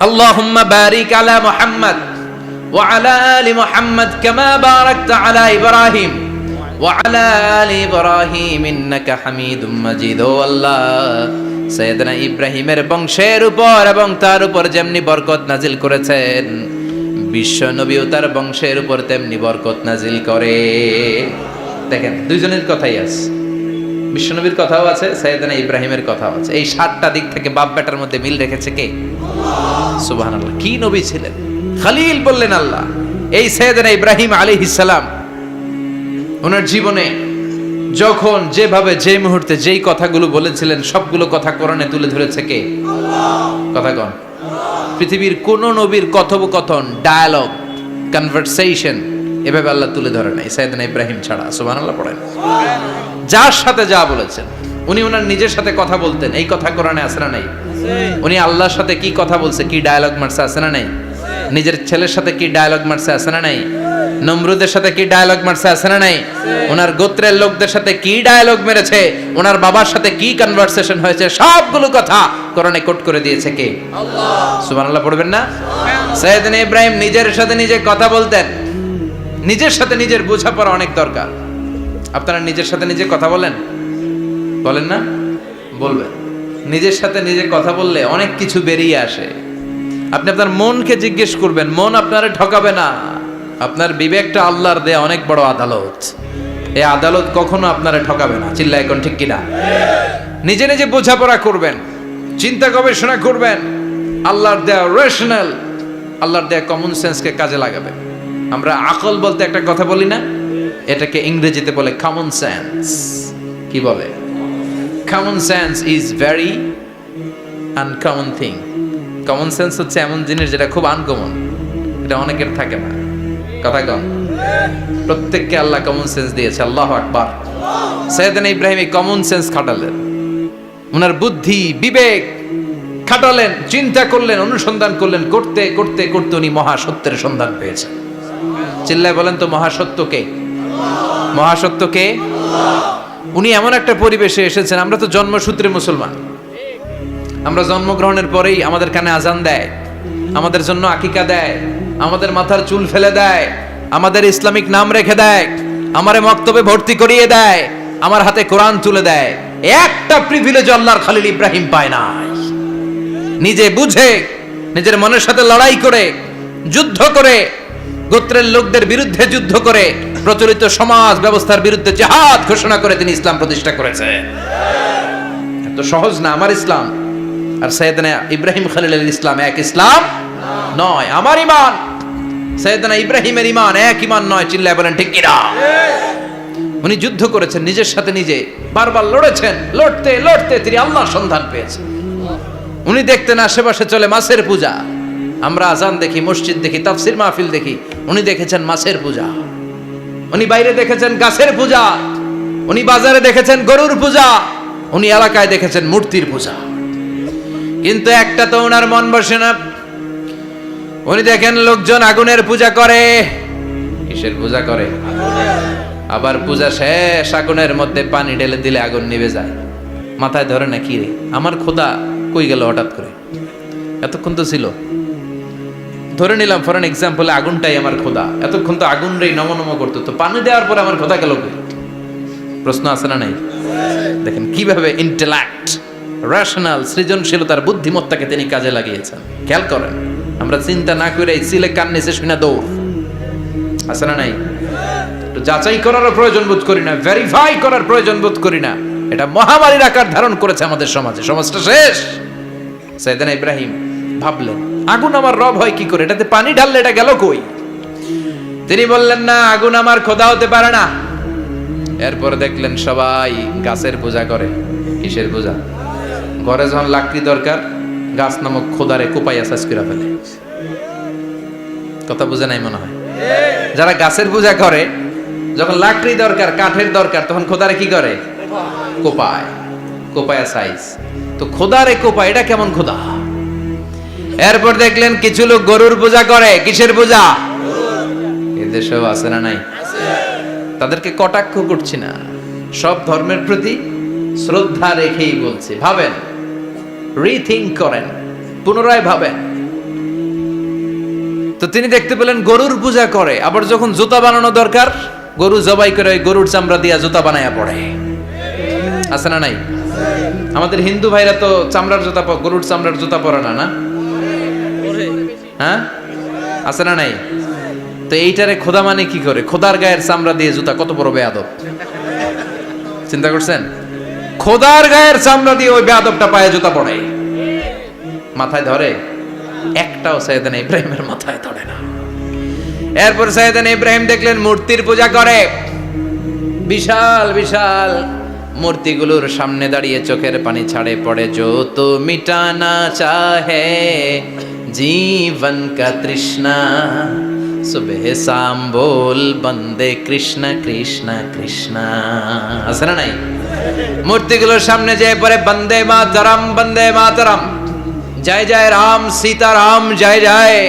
আল্লাহুম্মা বারিক আলা মুহাম্মদ ওয়া আলা আলি মুহাম্মদ কামা বারাকতা আলা ইব্রাহিম ওয়া আলা আলি ইব্রাহিম ইন্নাকা হামিদুম মাজিদ। ও আল্লাহ, সাইয়েদনা ইব্রাহিমের বংশের উপর এবং তার উপর যেমনি বরকত নাজিল করেছেন, বিশ্ব নবী ও তার বংশের উপর তেমনি বরকত নাজিল করে। দেখেন, দুইজনের কথাই আছে, বিশ্ব নবীর কথাও আছে, সাইয়েদনা ইব্রাহিমের কথাও আছে। এই 7টা দিক থেকে বাপ বেটার মধ্যে মিল রেখেছে কে? সুবহানাল্লাহ। কি নবী ছিলেন! খলিল বললেন আল্লাহ। এই সাইয়েদনা ইব্রাহিম আলাইহিস সালাম ওনার জীবনে যখন যেভাবে যে মুহূর্তে যেই কথাগুলো বলেছিলেন, সবগুলো কথা কোরআনে তুলে ধরেছে কে? কথা কোন? পৃথিবীর কোন নবীর কথোপকথন, ডায়ালগ, কনভারসেশন এভাবে আল্লাহ তুলে ধরে নাই সাইয়েদনা ইব্রাহিম ছাড়া। সুবহানাল্লাহ পড়েন। যার সাথে যা বলেছেন, উনি ওনার নিজের সাথে কথা বলতেন, এই কথা কোরআনে আছে না নাই? উনি আল্লাহর সাথে কি কথা বলছে, কি ডায়ালগ মারছে, আছে না নাই? নিজের ছেলের সাথে কি ডায়ালগ মারছে, আছে না নাই? নমরুদের সাথে কি ডায়ালগ মারছে, আছে না নাই? ওনার গোত্রের লোকদের সাথে কি ডায়ালগ মেরেছে, ওনার বাবার সাথে কি কনভারসেশন হয়েছে, সবগুলো কথা কোরআনে কোট করে দিয়েছে কে? আল্লাহ। সুবহানাল্লাহ পড়বেন না? সাইয়েদনা ইব্রাহিম নিজের সাথে নিজে কথা বলতেন। নিজের সাথে নিজের বোঝাপড়া অনেক দরকার। আপনারা নিজের সাথে নিজে কথা বলেন? বলেন না? বলবেন। নিজের সাথে নিজে কথা বললে অনেক কিছু বেরিয়ে আসে। আপনি আপনার মনকে জিজ্ঞেস করবেন, মন আপনারে ঠকাবে না। আপনার বিবেকটা আল্লাহর দেয়া অনেক বড় আদালত, এই আদালত কখনো আপনারে ঠকাবে না। চিল্লায় কোন ঠিক কিনা? নিজে নিজে বোঝাপড়া করবেন, চিন্তা গবেষণা করবেন, আল্লাহর দেয়া রেশনাল, আল্লাহর দেয়া কমন সেন্সকে কাজে লাগাবেন। আমরা আকল বলতে একটা কথা বলি না, এটাকে ইংরেজিতে বলে কমন সেন্স। কি বলে? Common sense is very uncommon thing. Common sense হচ্ছে এমন জিনিস যেটা খুব আনকমন, এটা অনেকের থাকে না। কথা কম। প্রত্যেককে আল্লাহ কমন সেন্স দিয়েছে। আল্লাহু আকবার। সাইয়েদনা ইব্রাহিম এই কমন সেন্স খাটালেন, ওনার বুদ্ধি বিবেক খাটালেন, চিন্তা করলেন, অনুসন্ধান করলেন, করতে করতে করতে উনি মহাসত্যের সন্ধান পেয়েছেন। চিল্লায় বলেন তো, মহাসত্য কে? মহাসত্য কে? উনি এমন একটা পরিবেশে এসেছেন, আমরা তো জন্মসূত্রে মুসলমান। আমরা জন্মগ্রহণের পরেই আমাদের কানে আজান দেয়, আমাদের জন্য আকিকা দেয়, আমাদের মাথার চুল ফেলে দেয়, আমাদের ইসলামিক নাম রেখে দেয়, আমারে মক্তবে ভর্তি করিয়ে দেয়, আমার হাতে কোরআন তুলে দেয়। একটা প্রিভিলেজ আল্লাহর খলিল ইব্রাহিম পায় নাই। নিজে বুঝে, নিজের মনের সাথে লড়াই করে, যুদ্ধ করে, গোত্রের লোকদের বিরুদ্ধে যুদ্ধ করে, প্রচলিত সমাজ ব্যবস্থার বিরুদ্ধে জিহাদ ঘোষণা করে তিনি ইসলাম প্রতিষ্ঠা করেছে। এত সহজ না আমার ইসলাম আর সাইয়েদনা ইব্রাহিম খলিলের ইসলাম এক ইসলাম নয়। আমার ঈমান সাইয়েদনা ইব্রাহিমের ঈমান এক ঈমান নয়। চিল্লায় বলেন ঠিক কিনা? উনি যুদ্ধ করেছেন, নিজের সাথে নিজে বারবার লড়েছেন। লড়তে লড়তে তিনি আল্লাহর সন্ধান পেয়েছেন। উনি দেখতেন আশেপাশে চলে মাছের পূজা। আমরা আজান দেখি, মসজিদ দেখি, তাফসির মাহফিল দেখি। উনি দেখেছেন মাছের পূজা। উনি বাইরে দেখেছেন গাছের পূজা। উনি বাজারে দেখেছেন গরুর পূজা। উনি এলাকায় দেখেছেন মূর্তির পূজা। কিন্তু একটা তো ওনার মন বসে না। উনি দেখেন লোকজন আগুনের পূজা করে। কিসের পূজা করে? আবার পূজা শেষ, আগুনের মধ্যে পানি ঢেলে দিলে আগুন নিভে যায়। মাথায় ধরে না, কি রে আমার খোদা কই গেল হঠাৎ করে, এতক্ষণ তো ছিল। ধরে নিলাম ফর এন এক্সাম্পল আগুনটাই আমার খোদা, এতক্ষণ তো আগুন রে নমনম করতো, তো পানি দেওয়ার পরে আমার খোদা গেল কই? প্রশ্ন আছে না নাই? দেখেন কিভাবে ইন্টেলেক্ট, রেশনাল, সৃজনশীলতার বুদ্ধিমত্তাকে তিনি কাজে লাগিয়েছেন। খেয়াল করেন, আমরা চিন্তা না করে সিলে কান নিচে শুনে দৌড়, আছে না নাই? তো যাচাই করারও প্রয়োজন বোধ করি না, ভেরিফাই করার প্রয়োজন বোধ করি না। এটা মহামারীর আকার ধারণ করেছে আমাদের সমাজে, সমাজটা শেষ। সাইয়েদনা ইব্রাহিম ভাবলেন আগুন আমার রব হয় কি করে, এটাতে পানি ঢাললে এটা গেল কই? তিনি বললেন না, আগুন আমার খোদা হতে পারে না। এরপর দেখলেন সবাই গাছের পূজা করে। কিসের পূজা? ঘরে যখন লাকড়ি দরকার, গাছ নামক খোদারে কোপাইয়া সাজ করে ফেলে। কথা বুঝে নাই মনে হয়? যারা গাছের পূজা করে, যখন লাকড়ি দরকার, কাঠের দরকার, তখন খোদারে কি করে? কোপায়, কোপায়া সাইজ। তো খোদারে কোপায়, এটা কেমন খোদা? এরপর দেখলেন কিছু লোক গরুর পূজা করে। কিসের পূজা? এদেশেও আছে না নাই? তাদেরকে কটাক্ষ করছি না, সব ধর্মের প্রতি শ্রদ্ধা রেখেই বলছি। ভাবেন, রিথিঙ্ক করেন, পুনরায় ভাবেন। তো তিনি দেখতে পেলেন গরুর পূজা করে, আবার যখন জুতা বানানো দরকার, গরু জবাই করে ওই গরুর চামড়া দিয়া জুতা বানায়া পড়ে। আছে না নাই? আমাদের হিন্দু ভাইরা তো চামড়ার জুতা, গরুর চামড়ার জুতা পরে না, না? হ্যাঁ, আছে না নাই? তো এইটারে খোদা মানে কি করে? খোদার গায়ের চামড়া দিয়ে জুতা, কত বড় বেয়াদব! চিন্তা করছেন? খোদার গায়ের চামড়া দিয়ে ওই বেয়াদবটা পায়ে জুতা পড়ে। মাথায় ধরে? একটাও সাইয়েদনা ইব্রাহিমের মাথায় ধরে না। এরপর সাইয়েদনা ইব্রাহিম দেখলেন মূর্তির পূজা করে। বিশাল বিশাল মূর্তিগুলোর সামনে দাঁড়িয়ে চোখের পানি ছাড়ে পড়ে। जो तो मिटाना चाहे जीवन का तृष्णा सुबह शाम बोल बंदे कृष्ण कृष्ण कृष्ण। আছে না নাই? মূর্তিগুলোর সামনে যেয়ে পড়ে বন্দে মাতরম, বন্দে মাতরম, জয় জয় রাম সীতা রাম, জয় জয়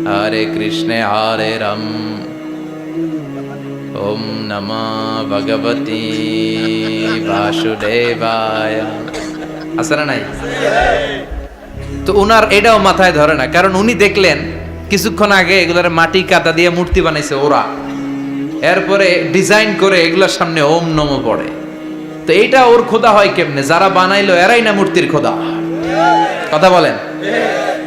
হরে কৃষ্ণ হরে রাম, ওম নমঃ ভগবতি বাসুদেবায়। আছে না নাই? তো উনার এটাও মাথায় ধরে না, কারণ উনি দেখলেন কিছুক্ষণ আগে এগুলোর মাটি কাটা দিয়ে মূর্তি বানাইছে ওরা, এরপরে ডিজাইন করে এগুলোর সামনে ওম নমঃ পড়ে। তো এইটা ওর খোদা হয় কেমনে? যারা বানাইলো এরাই না মূর্তির খোদা। কথা বলেন,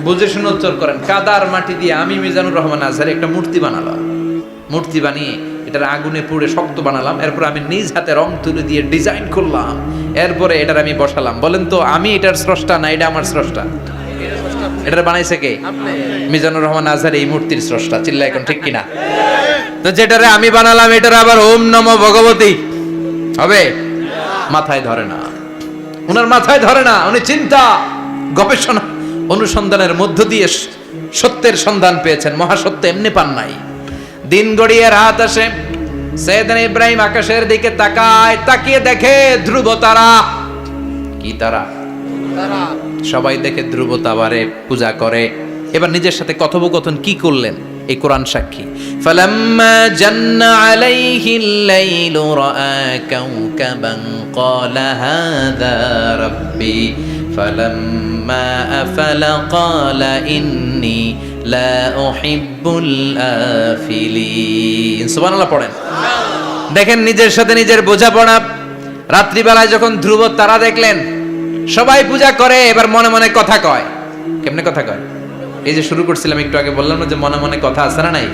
বুঝে শুনে উত্তর করেন। কাদার মাটি দিয়ে আমি মিজানুর রহমান আজহারি একটা মূর্তি বানালাম, মূর্তি বানিয়ে এটার আগুনে পুড়ে শক্ত বানালাম, এরপর আমি নিজ হাতে রং তুলি দিয়ে ডিজাইন করলাম, এরপরে এটার আমি বসালাম। বলেন তো আমি এটার স্রষ্টা না এটা আমার স্রষ্টা? এটা বানাইছে কে? মিজানুর রহমান আজহারি এই মূর্তির স্রষ্টা। চিল্লা এখন ঠিক কিনা? তো যেটারে আমি বানালাম এটার আবার ওম নমঃ ভগবতী হবে? মাথায় ধরে না, উনার মাথায় ধরে না। উনি চিন্তা, গবেষণা, অনুসন্ধানের মধ্য দিয়ে সত্যের সন্ধান পেয়েছেন। মহাসত্য এমনি পান নাই। দিন গড়িয়ে রাত আসে, সাইয়েদনা ইব্রাহিম আকাশের দিকে তাকায়, তাকিয়ে দেখে ধ্রুব তারা। কি তারা? সবাই দেখে ধ্রুব তারারে পূজা করে। এবার নিজের সাথে কথোপকথন কি করলেন এই কোরআন সাক্ষী। ফালাম্মা জান্না আলাইহিল লাইলু রাআ কাওকাবান ক্বালা হাযা রাব্বি ফালাম্মা আফালা ক্বালা ইন্নী লা উহিব্বুল আফিলিন। সুবহানাল্লাহ পড়েন। দেখেন নিজের সাথে নিজের বোঝাপড়া। রাত্রিবেলায় যখন ধ্রুব তারা দেখলেন, সবাই পূজা করে, এবার মনে মনে কথা কয়। কেমনে কথা কয়? এই যে শুরু করছিলাম একটু আগে, বললাম না যে মনে মনে কথা আছে না নাই?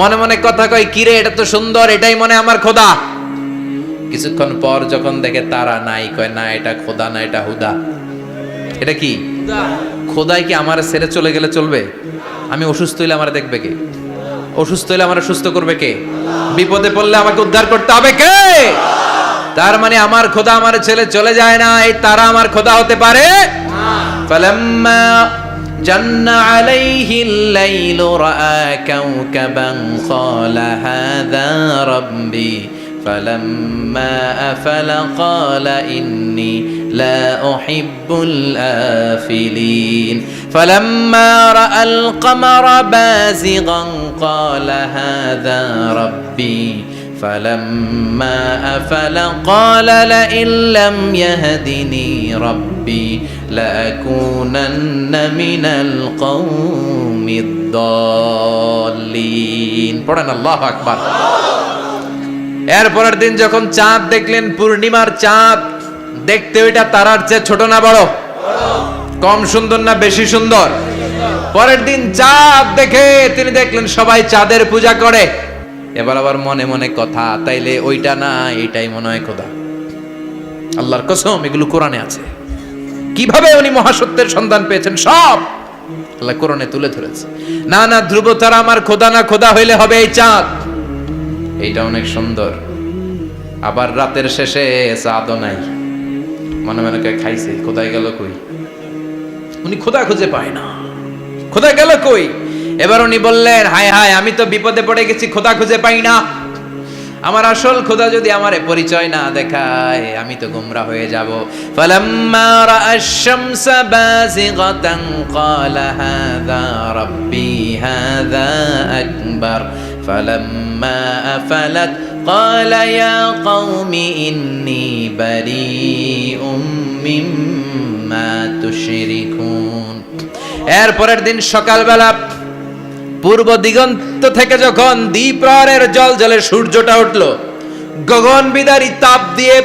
মনে মনে কথা কয়, কিরে এটা তো সুন্দর, এটাই মনে আমার খোদা। কিছুক্ষণ পর যখন দেখে তারা নাই, কয় না এটা খোদা না, এটা হুদা। এটা কি? খোদাই কি আমার ছেড়ে চলে গেলে চলবে? আমি অসুস্থ হইলে আমার দেখবে কে? অসুস্থ হইলে আমার সুস্থ করবে কে? বিপদে পড়লে আমাকে উদ্ধার করতে হবে কে? তার মানে আমার খোদা আমার ছেলে চলে যায় না, এই তারা আমার খোদা হতে পারে? ফালাম্মা জান্না আলাইহিল লাইলু রাআ কাওকাবান ক্বালা হাযা রাব্বি ফালাম্মা আফালা ক্বালা ইন্নী লা উহিব্বুল আফিলিন ফালাম্মা রাআল কামারা বাযিগান ক্বালা হাযা রাব্বি ফালাম্মা আফালা ক্বালা লাইন লাম ইয়াহদিনি রাব্বি লাআকুনান্না মিনাল কওমিদ দাল্লিন। পড়েন আল্লাহু আকবার। এরপরের দিন যখন চাঁদ দেখলেন, পূর্ণিমার চাঁদ, দেখতে ওইটা তারার চেয়ে ছোট না বড়? কম সুন্দর না বেশি সুন্দর? পরের দিন চাঁদ দেখে তিনি দেখলেন সবাই চাঁদের পূজা করে। এবার আবার মনে মনে কথা, তাইলে ওইটা না এটাই মনে হয় খোদা। আল্লাহর কসম, এগুলো কোরআনে আছে। কিভাবে উনি মহাসত্যের সন্ধান পেয়েছেন সব আল্লাহ কোরআনে তুলে ধরেছে। না না, ধ্রুব তারা আমার খোদা না, খোদা হইলে হবে এই চাঁদ। এইটা অনেক সুন্দর। আবার রাতের শেষে চাঁদও নাই, মনে মনে খাইছে, খোদাই গেল কই? উনি খোদা খুঁজে পায় না, খোদা গেল কই? এবার উনি বললেন, হায় হায়, আমি তো বিপদে পড়ে গেছি, খোদা খুঁজে পাই না। আমার আসল খোদা যদি আমারে পরিচয় না দেখায়, আমি তো গোমরা হয়ে যাব। ফালাম্মা রাআশ শামসা বাযিগাতান ক্বালা হাযা রাব্বি হাযা আকবার ফালাম্মা আফালাত ক্বালা ইয়া কওমি ইন্নী বারীউম মিম্মা তুশরিকুন। এর পরের দিন সকালবেলা পূর্ব দিগন্ত থেকে যখন দ্বিপ্রহরের জলে সূর্যটা উঠল, গগন বিদারী তাপ দিয়ে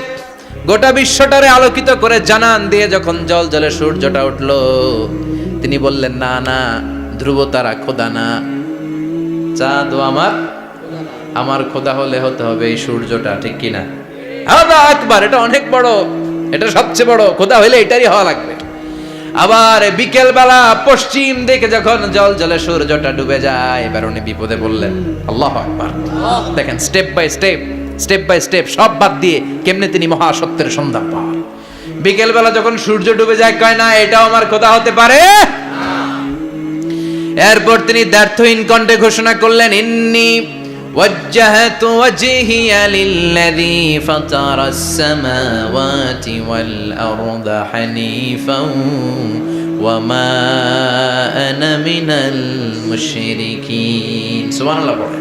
গোটা বিশ্বটারে আলোকিত করে জানান দিয়ে যখন জলে সূর্যটা উঠল, তিনি বললেন, না না, ধ্রুব তারা খোদা না, চাঁদও আমার খোদা হলে হতে হবে এই সূর্যটা, ঠিক কিনা? হাদা আকবার, এটা অনেক বড়, এটা সবচেয়ে বড়, খোদা হইলে এটারই হওয়া লাগবে। আবার বিকেল বেলা পশ্চিম দিকে যখন জলে সূর্যটা ডুবে যায়, এবার উনি বিপদে বললেন। আল্লাহু আকবার। দেখেন, স্টেপ বাই স্টেপ সব বাদ দিয়ে কেমনে তিনি মহাসত্যের সন্ধান পান। বিকেল বেলা যখন সূর্য ডুবে যায়, কয় না এটাও আমার খোদা হতে পারে। এরপর তিনি দ্ব্যর্থহীন কণ্ঠে ঘোষণা করলেন, ইন্নী ওয়াজ্জাহতু ওয়াজহিয়া লিল্লাযী ফাতারাস সামাওয়াতি ওয়াল আরদা হানিফান ওয়া মা আনা মিনাল মুশরিকিন। সুবহানাল্লাহ পড়ে।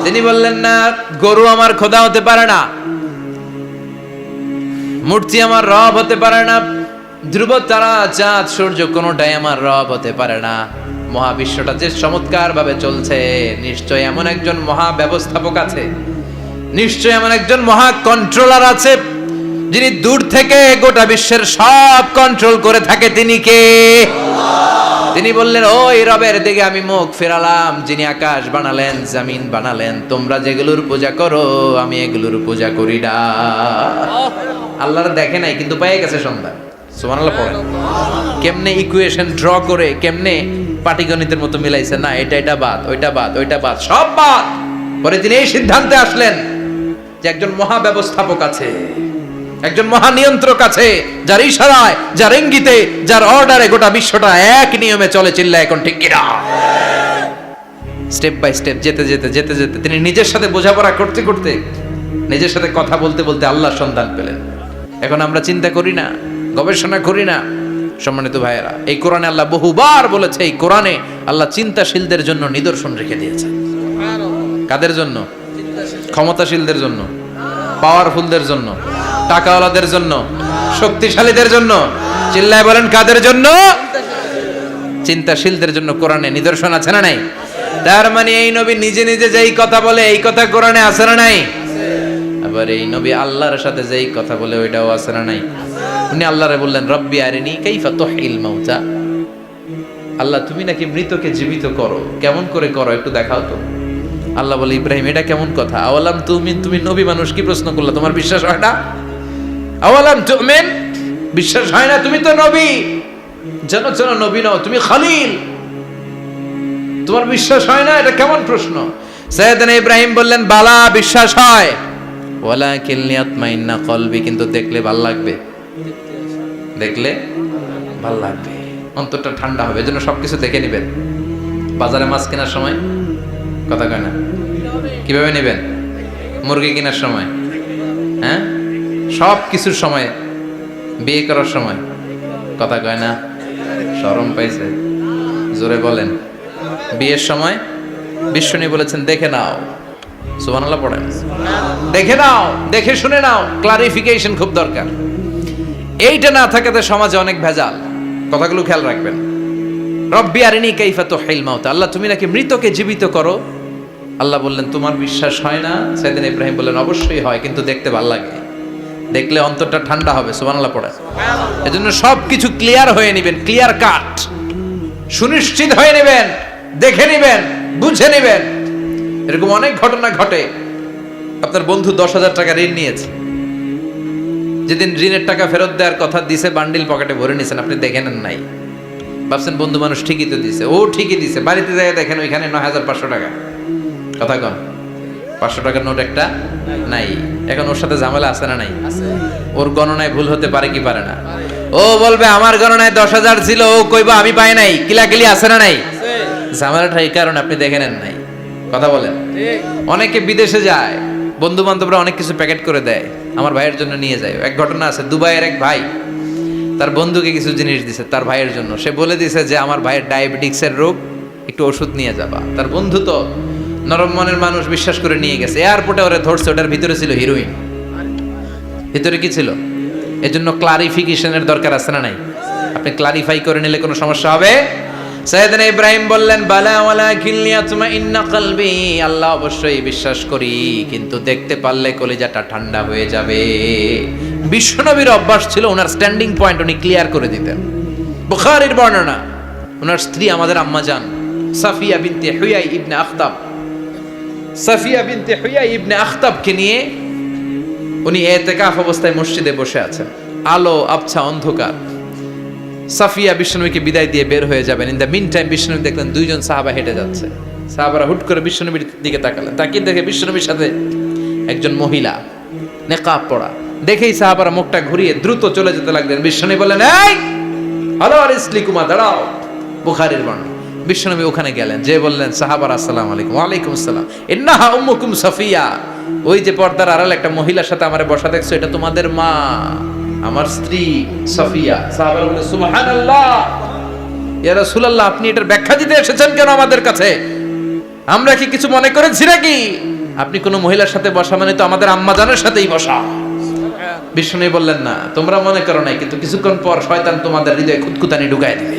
তিনি বললেন, না, গরু আমার খোদা হতে পারে না, মূর্তি আমার রব হতে পারে না, ধ্রুব তারা, চাঁদ, সূর্য কোনোটাই আমার রব হতে পারে না। মহাবিশ্বটা যে চমৎকার ভাবে চলছে, নিশ্চয় এমন একজন মহা ব্যবস্থাপক আছে, নিশ্চয় এমন একজন মহা কন্ট্রোলার আছে, যিনি দূর থেকে গোটা বিশ্বের সব কন্ট্রোল করে থাকে। তিনি কে? তিনি বললেন, ওই রবের দিকে আমি মুখ ফেরালাম, যিনি আকাশ বানালেন, জমিন বানালেন। তোমরা যেগুলোর পূজা করো, আমি এগুলোর পূজা করি না। আল্লাহর দেখে নাই, কিন্তু পেয়ে গেছে সন্ধান। সুবহানাল্লাহ পড়েন। কেমনে ইকুয়েশন ড্র করে, কেমনে পাটিগণিতের মতো মিলাইছে, না এটা বাদ, ওইটা বাদ, সব বাদ। পরে তিনি এই সিদ্ধান্তে আসলেন যে একজন মহা ব্যবস্থাপক আছে, একজন মহা নিয়ন্ত্রক আছে, যার ইশারায়, যার ইঙ্গিতে, যার অর্ডারে গোটা বিশ্বটা এক নিয়মে চলে। চিল্লা এখন ঠিক কিনা? স্টেপ বাই স্টেপ যেতে তিনি নিজের সাথে বোঝাপড়া করতে করতে, নিজের সাথে কথা বলতে বলতে আল্লাহর সন্ধান পেলেন। এখন আমরা চিন্তা করি না, গবেষণা করি না। সম্মানিত ভাইয়েরা, এই কোরআনে আল্লাহ বহুবার বলেছে, এই কোরআনে আল্লাহ চিন্তাশীলদের জন্য নিদর্শন রেখে দিয়েছে। কাদের জন্য? ক্ষমতাশীলদের জন্য, পাওয়ারফুলদের জন্য, টাকাওয়ালাদের জন্য, শক্তিশালীদের জন্য। চিল্লায় বলেন, কাদের জন্য? চিন্তাশীলদের জন্য কোরআনে নিদর্শন আছে না নাই? তার মানে এই নবী নিজে নিজে যেই কথা বলে, এই কথা কোরআনে আছে না নাই? আবার এই নবী আল্লাহর সাথে যেই কথা বলে, ওইটাও আছে না নাই? উনি আল্লাহরে বললেন, রব্বি আরিনি কাইফা তুহিল মাউতা। আল্লাহ, তুমি নাকি মৃতকে জীবিত করো, কেমন করে করো একটু দেখাও তো। আল্লাহ বলে, ইব্রাহিম, এটা কেমন কথা? আওয়ালাম তুমিন, তুমি নবী মানুষ, কি প্রশ্ন করলা? তোমার বিশ্বাস হয় না? আওয়ালাম তুমিন, বিশ্বাস হয় না? তুমি তো নবী, জানো নবী নও, তুমি খলিল, তোমার বিশ্বাস হয় না? এটা কেমন প্রশ্ন? সাইয়েদনা ইব্রাহিম বললেন, বালা, বিশ্বাস হয়, ওয়ালাকিন লিয়াতমাইন্না কলবি, কিন্তু দেখলে ভাল লাগবে, দেখলে ভাল লাগবে, অন্তরটা ঠান্ডা হবে। এজন্য সবকিছু দেখে নেবেন। বাজারে মাছ কেনার সময় কথা কয় না, কিভাবে নেবেন? মুরগি কেনার সময়, হ্যাঁ, সব কিছুর সময়, বিয়ে করার সময় কথা কয় না, শরম পাইছে, জোরে বলেন। বিয়ের সময় বিশ্বনী বলেছেন, দেখে নাও, সুবহানাল্লাহ পড়েন। দেখে নাও, দেখে শুনে নাও, ক্লারিফিকেশন খুব দরকার। এইটা না থাকাতে সমাজে অনেক ভেজাল। কথাগুলো খেয়াল রাখবেন। রব্বি আরিনি কাইফা তুহিল মাউত, আল্লাহ তুমি নাকি মৃতকে জীবিত করো। আল্লাহ বললেন তোমার বিশ্বাস হয় না? সাইয়েদনা ইব্রাহিম বললেন অবশ্যই হয়, কিন্তু দেখতে ভালো লাগে, দেখলে অন্তরটা ঠান্ডা হবে। সুবহানাল্লাহ পড়ে। এজন্য সবকিছু ক্লিয়ার হয়ে নেবেন, ক্লিয়ার কাট, সুনিশ্চিত হয়ে নেবেন, দেখে নেবেন, বুঝে নেবেন। এরকম অনেক ঘটনা ঘটে। আপনার বন্ধু 10,000 টাকা ঋণ নিয়েছে, যেদিন ঋণের টাকা ফেরত দেওয়ার কথা দিছে বান্ডিল পকেটে ভরে নিয়েছেন, আপনি দেখে নেন নাই। ভাবছেন বন্ধু মানুষ ঠিকই তো দিছে, ও ঠিকই দিছে। বাড়িতে যায় দেখেন ওইখানে 9,500 টাকা। কথা কন, 500 টাকার নোট একটা নাই। এখন ওর সাথে ঝামেলা আছে না নাই? ওর গণনায় ভুল হতে পারে কি পারে না? ও বলবে আমার গণনায় 10,000 ছিল, ও কইবা আমি পাই নাই। কিলাকিলি আছে না নাই? ঝামেলাটা এই কারণে আপনি দেখে নেন নাই। কথা বলেন। অনেকে বিদেশে যায়, বন্ধু বান্ধবরা অনেক কিছু প্যাকেট করে দেয়, আমার ভাইয়ের জন্য নিয়ে যায়। এক ঘটনা আছে, দুবাইয়ের এক ভাই তার বন্ধুকে কিছু জিনিস দিছে তার ভাইয়ের জন্য। সে বলে দিছে যে আমার ভাইয়ের ডায়াবেটিক্সের রোগ, একটু ওষুধ নিয়ে যাবা। তার বন্ধু তো নরম মনের মানুষ, বিশ্বাস করে নিয়ে গেছে। এয়ারপোর্টে ওরে ধরছে, ওটার ভিতরে ছিল হিরোইন। ভিতরে কি ছিল? এজন্য ক্লারিফিকেশনের দরকার আছে না নাই? আপনি ক্লারিফাই করে নিলে কোনো সমস্যা হবে? সাইয়েদনা ইব্রাহিম বললেন বালা ওয়ালাকিন লিয়াতমাইন্না কলবি, আল্লাহ অবশ্যই বিশ্বাস করি, কিন্তু দেখতে পারলে কলিজাটা ঠান্ডা হয়ে যাবে। বিশ্বনবীর অভ্যাস ছিল ওনার স্ট্যান্ডিং পয়েন্ট উনি ক্লিয়ার করে দিতেন। বুখারীর বর্ণনা, ওনার স্ত্রী আমাদের আম্মা জান সাফিয়া বিনতে হুয়াই ইবনে আখতাব, সাফিয়া বিনতে হুয়াই ইবনে আখতাবকে নিয়ে উনি ইতিকাফ অবস্থায় মসজিদে বসে আছেন। আলো আবছা অন্ধকার। সাফিয়া বিশ্বনবীকে বিদায় দিয়ে বের হয়ে যাবেন। ইন দ্য মিন টাইম বিশ্বনবী দেখলেন দুইজন সাহাবা হেঁটে যাচ্ছে। সাহাবারা হুট করে বিশ্বনবীর দিকে তাকালেন। তাকিয়ে দেখে বিশ্বনবীর সাথে একজন মহিলা, নেকাব পরা। দেখেই সাহাবারা মুখটা ঘুরিয়ে দ্রুত চলে যেতে লাগলেন। বিশ্বনবী বললেন এই হ্যালো আরিসলিকুমা, দাঁড়াও। বুখারীর বর্ণনা। বিশ্বনবী ওখানে গেলেন, যে বললেন সাহাবারা আসসালামু আলাইকুম। ওয়ালাইকুম আসসালাম। ইন্নাহা উম্মুকুম সাফিয়া, ওই যে পর্দার আড়ালে একটা মহিলার সাথে আমারে বসা দেখছো, এটা তোমাদের মা, আমার স্ত্রী সাফিয়া। সাহাবারা বললেন সুবহানাল্লাহ, ইয়া রাসূলুল্লাহ, আপনি এটার ব্যাখ্যা দিতে এসেছেন কেন আমাদের কাছে? আমরা কি কিছু মনে করেছি নাকি? আপনি কোন মহিলার সাথে বসা মানে তো আমাদের আম্মা জানের সাথেই বসা। বিষ্ণু বললেন না, তোমরা মনে করো নাই, কিন্তু কিছুক্ষণ পর শয়তান তোমাদের হৃদয়ে খুঁতখুঁতানি ঢুকায় দিবে।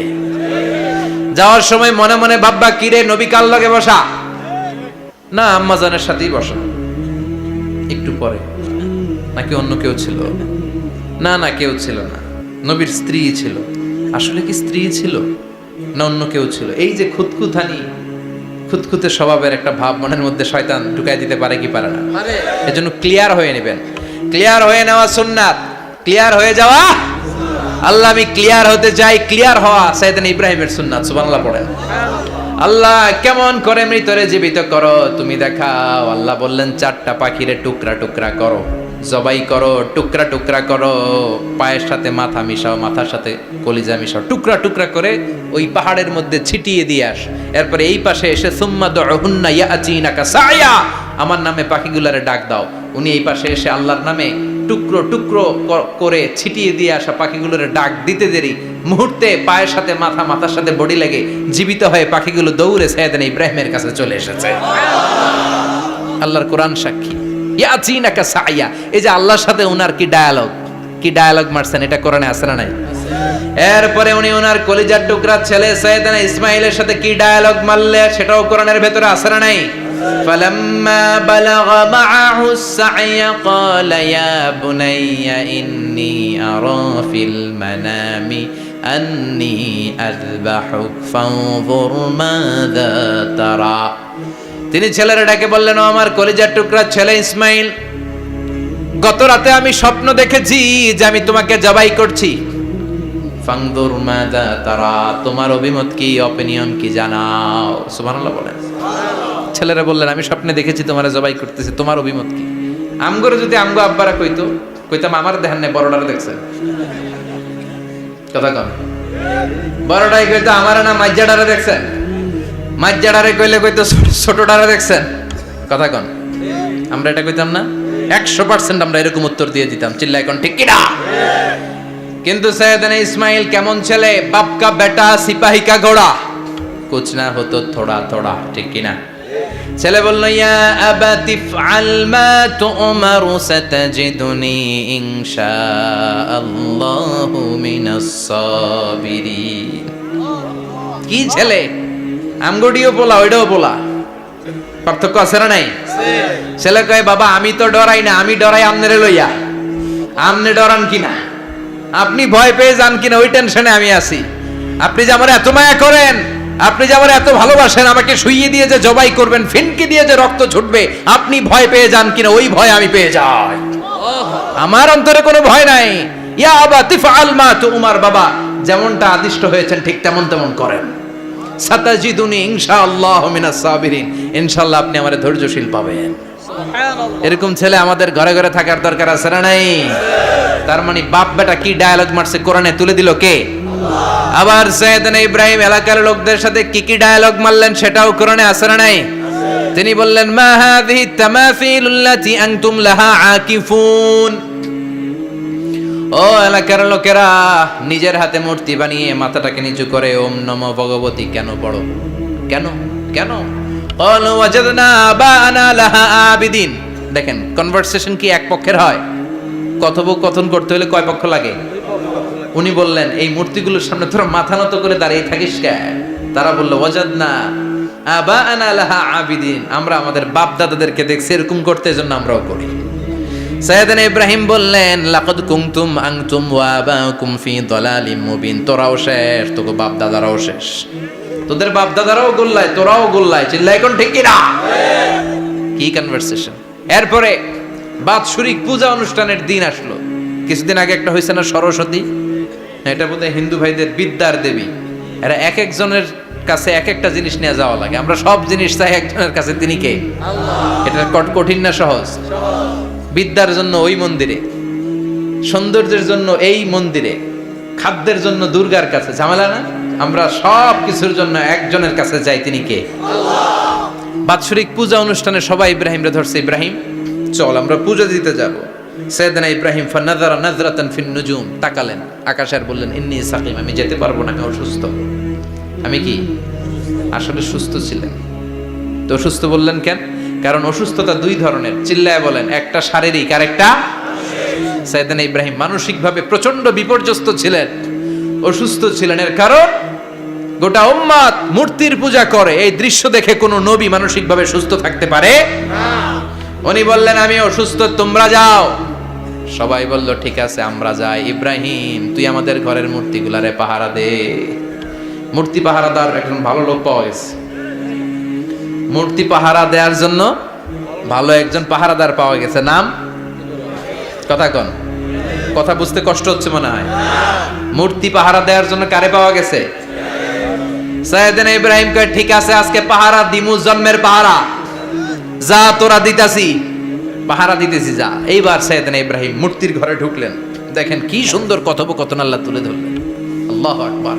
যাওয়ার সময় মনে মনে ভাববা, কিরে নবী কার লগে বসা? না, আম্মা জানের সাথেই বসা। একটু পরে নাকি অন্য কেউ ছিল? না না, কেউ ছিল না, নবীর স্ত্রী ছিল। আসলে কি স্ত্রী ছিল না অন্য কেউ ছিল? এই যে খুঁতখুঁতানি, খুঁতখুঁতে স্বভাবের একটা ভাব মনের মধ্যে শয়তান ঢুকাই দিতে পারে কি পারে না? এজন্য ক্লিয়ার হয়ে নেবেন। ক্লিয়ার হয়ে নেওয়া সুন্নাত, ক্লিয়ার হয়ে যাওয়া। আল্লাহ আমি ক্লিয়ার হতে চাই, ক্লিয়ার হওয়া সাইয়েদনা ইব্রাহিমের সুন্নাত। সুবহানাল্লাহ পড়েন। আল্লাহ কেমন করে মৃতরে জীবিত করো তুমি দেখাও। আল্লাহ বললেন 4টা পাখিরে টুকরা টুকরা করো, জবাই করো, টুকরা টুকরা করো, পায়ের সাথে মাথা মিশাও, মাথার সাথে কলিজা মিশাও, টুকরা টুকরা করে ওই পাহাড়ের মধ্যে ছিটিয়ে দিয়ে আস। এরপরে এই পাশে এসে সুম্মা দুহুন্না ইয়াতিনাকা সায়া, আমার নামে পাখিগুলারে ডাক দাও। উনি এই পাশে এসে আল্লাহর নামে টুকরো টুকরো করে ছিটিয়ে দিয়ে আসা পাখিগুলোর ডাক দিতে দেরি মুহূর্তে পায়ের সাথে মাথা, মাথার সাথে বডি লেগে জীবিত হয়ে পাখিগুলো দৌড়ে সাইয়েদনা ইব্রাহিমের কাছে চলে এসেছে। আল্লাহর কোরআন সাক্ষী। ইয়াতিনাকা সায়া, এই যে আল্লাহর সাথে উনার কি ডায়ালগ মারছেন, এটা কোরআনে আছে না নাই? এরপরে উনি ওনার কলিজার টুকরা ছেলে সাইয়েদনা ইসমাইলের সাথে কি ডায়ালগ মারলে, সেটাও কোরআনের ভেতরে আছে না নাই? فلما بلغ معه السعي قال يا بني إني أرى في المنام أني أذبحك فانظر ماذا ترى। তিনি ছেলেরা ডেকে বললেন, ও আমার কলিজার টুকরা ছেলে ইসমাইল, গত রাতে আমি স্বপ্ন দেখেছি যে আমি তোমাকে জবাই করছি। ফানজুর মাযা তারা, তোমার অভিমত কি, অপিনিয়ন কি জানাও। সুবহানাল্লাহ বলেন। ছেলেরা বললেন, আমি স্বপ্নে দেখেছি তোমারে জবাই করতেছি, তোমার অভিমত কি? আমগরে যদি আমগো আব্বারা কইতাম আমার দেখেন না, বড়টারে দেখছেন। কথা কম, বড়টাই কইতো আমার না মাজ্জাডারে দেখছেন, মাজ্জাডারে কইতো ছোটটারে দেখছেন। কথা কন, আমরা এটা কইতাম না? 100% আমরা এরকম উত্তর দিয়ে দিতাম। চিল্লা এখন ঠিক কিনা? কিন্তু সাইয়েদনা ইসমাইল কেমন ছেলে, বাপ কা বেটা সিপাহি কা ঘোড়া, কুছ না হতো থোড়া থোড়া, ঠিক কিনা? ছেলে বলল, ইয়া আবাতি ফআল মা তু'মারু সাতাজিদুনি ইনশাআল্লাহু মিনাস সাবিরিন। কি ছেলে, আমগডিও পোলা ওইটাও পোলা, পার্থক্য আছে না নাই? ছেলে কয়, বাবা আমি তো ডরাই না, আমি ডরাই আমনেরে লইয়া। আমনে ডরান কিনা, আপনি ভয় পেয়ে যান কিনা ওই টেনশনে আমি আছি। আপনি যে আমার এত মায়া করেন, আপনি যে আমার এত ভালোবাসেন, আমাকে শুইয়ে দিয়ে যে জবাই করবেন, ফিনকি দিয়ে যে রক্ত ছুটবে, আপনি ভয় পেয়ে যান কিনা ওই ভয় আমি পেয়ে যাই। আমার অন্তরে কোনো ভয় নাই। ইয়া আবাতি ফাআল মা তু'মার, বাবা যেমনটা আদিষ্ট হয়েছেন ঠিক তেমন তেমন করেন। সাতাজিদুনি ইনশাআল্লাহু মিনাস সাবিরিন, ইনশাআল্লাহ আপনি আমারে ধৈর্যশীল পাবেন। এরকম ছেলে আমাদের ঘরে ঘরে থাকার দরকার আছে না নাই? তার মানে বাপ বেটা কি ডায়ালগ মারছে কোরআনে তুলে দিল কে? আবার সাইয়েদনা ইব্রাহিম এলাকার লোকদের সাথে কি কি ডায়ালগ মারলেন সেটাও কোরআনে আছে না নাই? তিনি বললেন, মা হাযিহি তামাসিলুল্লাতী আনতুম লাহা আকিফুন। ও এলাকার লোকেরা, নিজের হাতে মূর্তি বানিয়ে মাথাটাকে নিচু করে ওম নমো ভগবতী কেন পড়ো? কেন কেন? ক্বালু ওয়াজাদনা আবানা লাহা আবিদিন। দেখেন কনভারসেশন কি এক পক্ষের হয়? কথোপকথন করতে হলে কয় পক্ষ লাগে? উনি বললেন, এই মূর্তিগুলোর সামনে তোরা মাথা নত করে দাঁড়িয়ে থাকিস কেন? তারা বলল, ওয়াজাদনা আবানা লাহা আবিদিন, আমরা আমাদের বাপ দাদাদেরকে দেখছি এরকম করতে, এজন্য আমরাও করি। সাইয়েদনা ইব্রাহিম বললেন, লাকাদ কুনতুম আনতুম ওয়া আবাকুম ফি দালালিম মুবিন। তোরাও শেষ, তোকে বাপ দাদারাও শেষ, তোদের বাপ দাদারাও গোল্লায়, তোরাও গোল্লায়, চিল্লাই কোন ঠিক কিনা? কি কনভারসেশন। এরপরে বাৎসরিক পূজা অনুষ্ঠানের দিন আসলো। কিছুদিন আগে একটা হয়েছে না সরস্বতী, এটা বোধহয় হিন্দু ভাইদের বিদ্যার দেবী। এরা এক একজনের কাছে এক একটা জিনিস নিয়ে যাওয়া লাগে। আমরা সব জিনিস চাই একজনের কাছে, তিনি কে? আল্লাহ। এটা কঠিন না সহজ? বিদ্যার জন্য ওই মন্দিরে, সৌন্দর্যের জন্য এই মন্দিরে, খাদ্যের জন্য দুর্গার কাছে, ঝামেলা না? আমরা সব কিছুর জন্য একজনের কাছে যাই, তিনি কে? আল্লাহ। বাৎসরিক পূজা অনুষ্ঠানে সবাই ইব্রাহিমরে ধরছে, ইব্রাহিম চল আমরা পূজা দিতে যাব। সাইয়েদনা ইব্রাহিম ফানাযারা নাযরাতান ফিন নুজুম, তাকালেন আকাশে আর বললেন, ইন্নী সাকিম, আমি যেতে পারবো না, অসুস্থ। আমি কি আসলে সুস্থ ছিলেন? তো অসুস্থ বললেন কেন? কারণ অসুস্থতা দুই ধরনের, চিল্লায় বলেন, একটা শারীরিক আর একটা। সাইয়েদনা ইব্রাহিম মানসিকভাবে প্রচন্ড বিপর্যস্ত ছিলেন, অসুস্থ ছিলেন। এর কারণ গোটা উম্মাত মূর্তির পূজা করে, এই দৃশ্য দেখে কোনো নবী মানসিকভাবে সুস্থ থাকতে পারে না। উনি বললেন, আমি অসুস্থ, তোমরা যাও। সবাই বলল, ঠিক আছে আমরা যাই। ইব্রাহিম তুই আমাদের ঘরের মূর্তিগুলারে পাহারা দে। মূর্তি পাহারাদার একজন ভালো লোক পাওয়া গেছে। মূর্তি পাহারা দেওয়ার জন্য ভালো একজন পাহারাদার পাওয়া গেছে। নাম? কথা কন, কথা বুঝতে কষ্ট হচ্ছে মনে হয়। মূর্তি পাহারা দেওয়ার জন্য কারে পাওয়া গেছে? সাইয়েদনা ইব্রাহিম কয়, ঠিক আছে আজকে পাহারা দিমু, জন্মের পাহারা। যা তোরা দিতাছি, পাহারা দিতেছি, যা। এইবার সাইয়েদনা ইব্রাহিম মূর্তির ঘরে ঢুকলেন। দেখেন কি সুন্দর কথোপকথন আল্লাহ তুলে ধরলেন। আল্লাহু আকবার।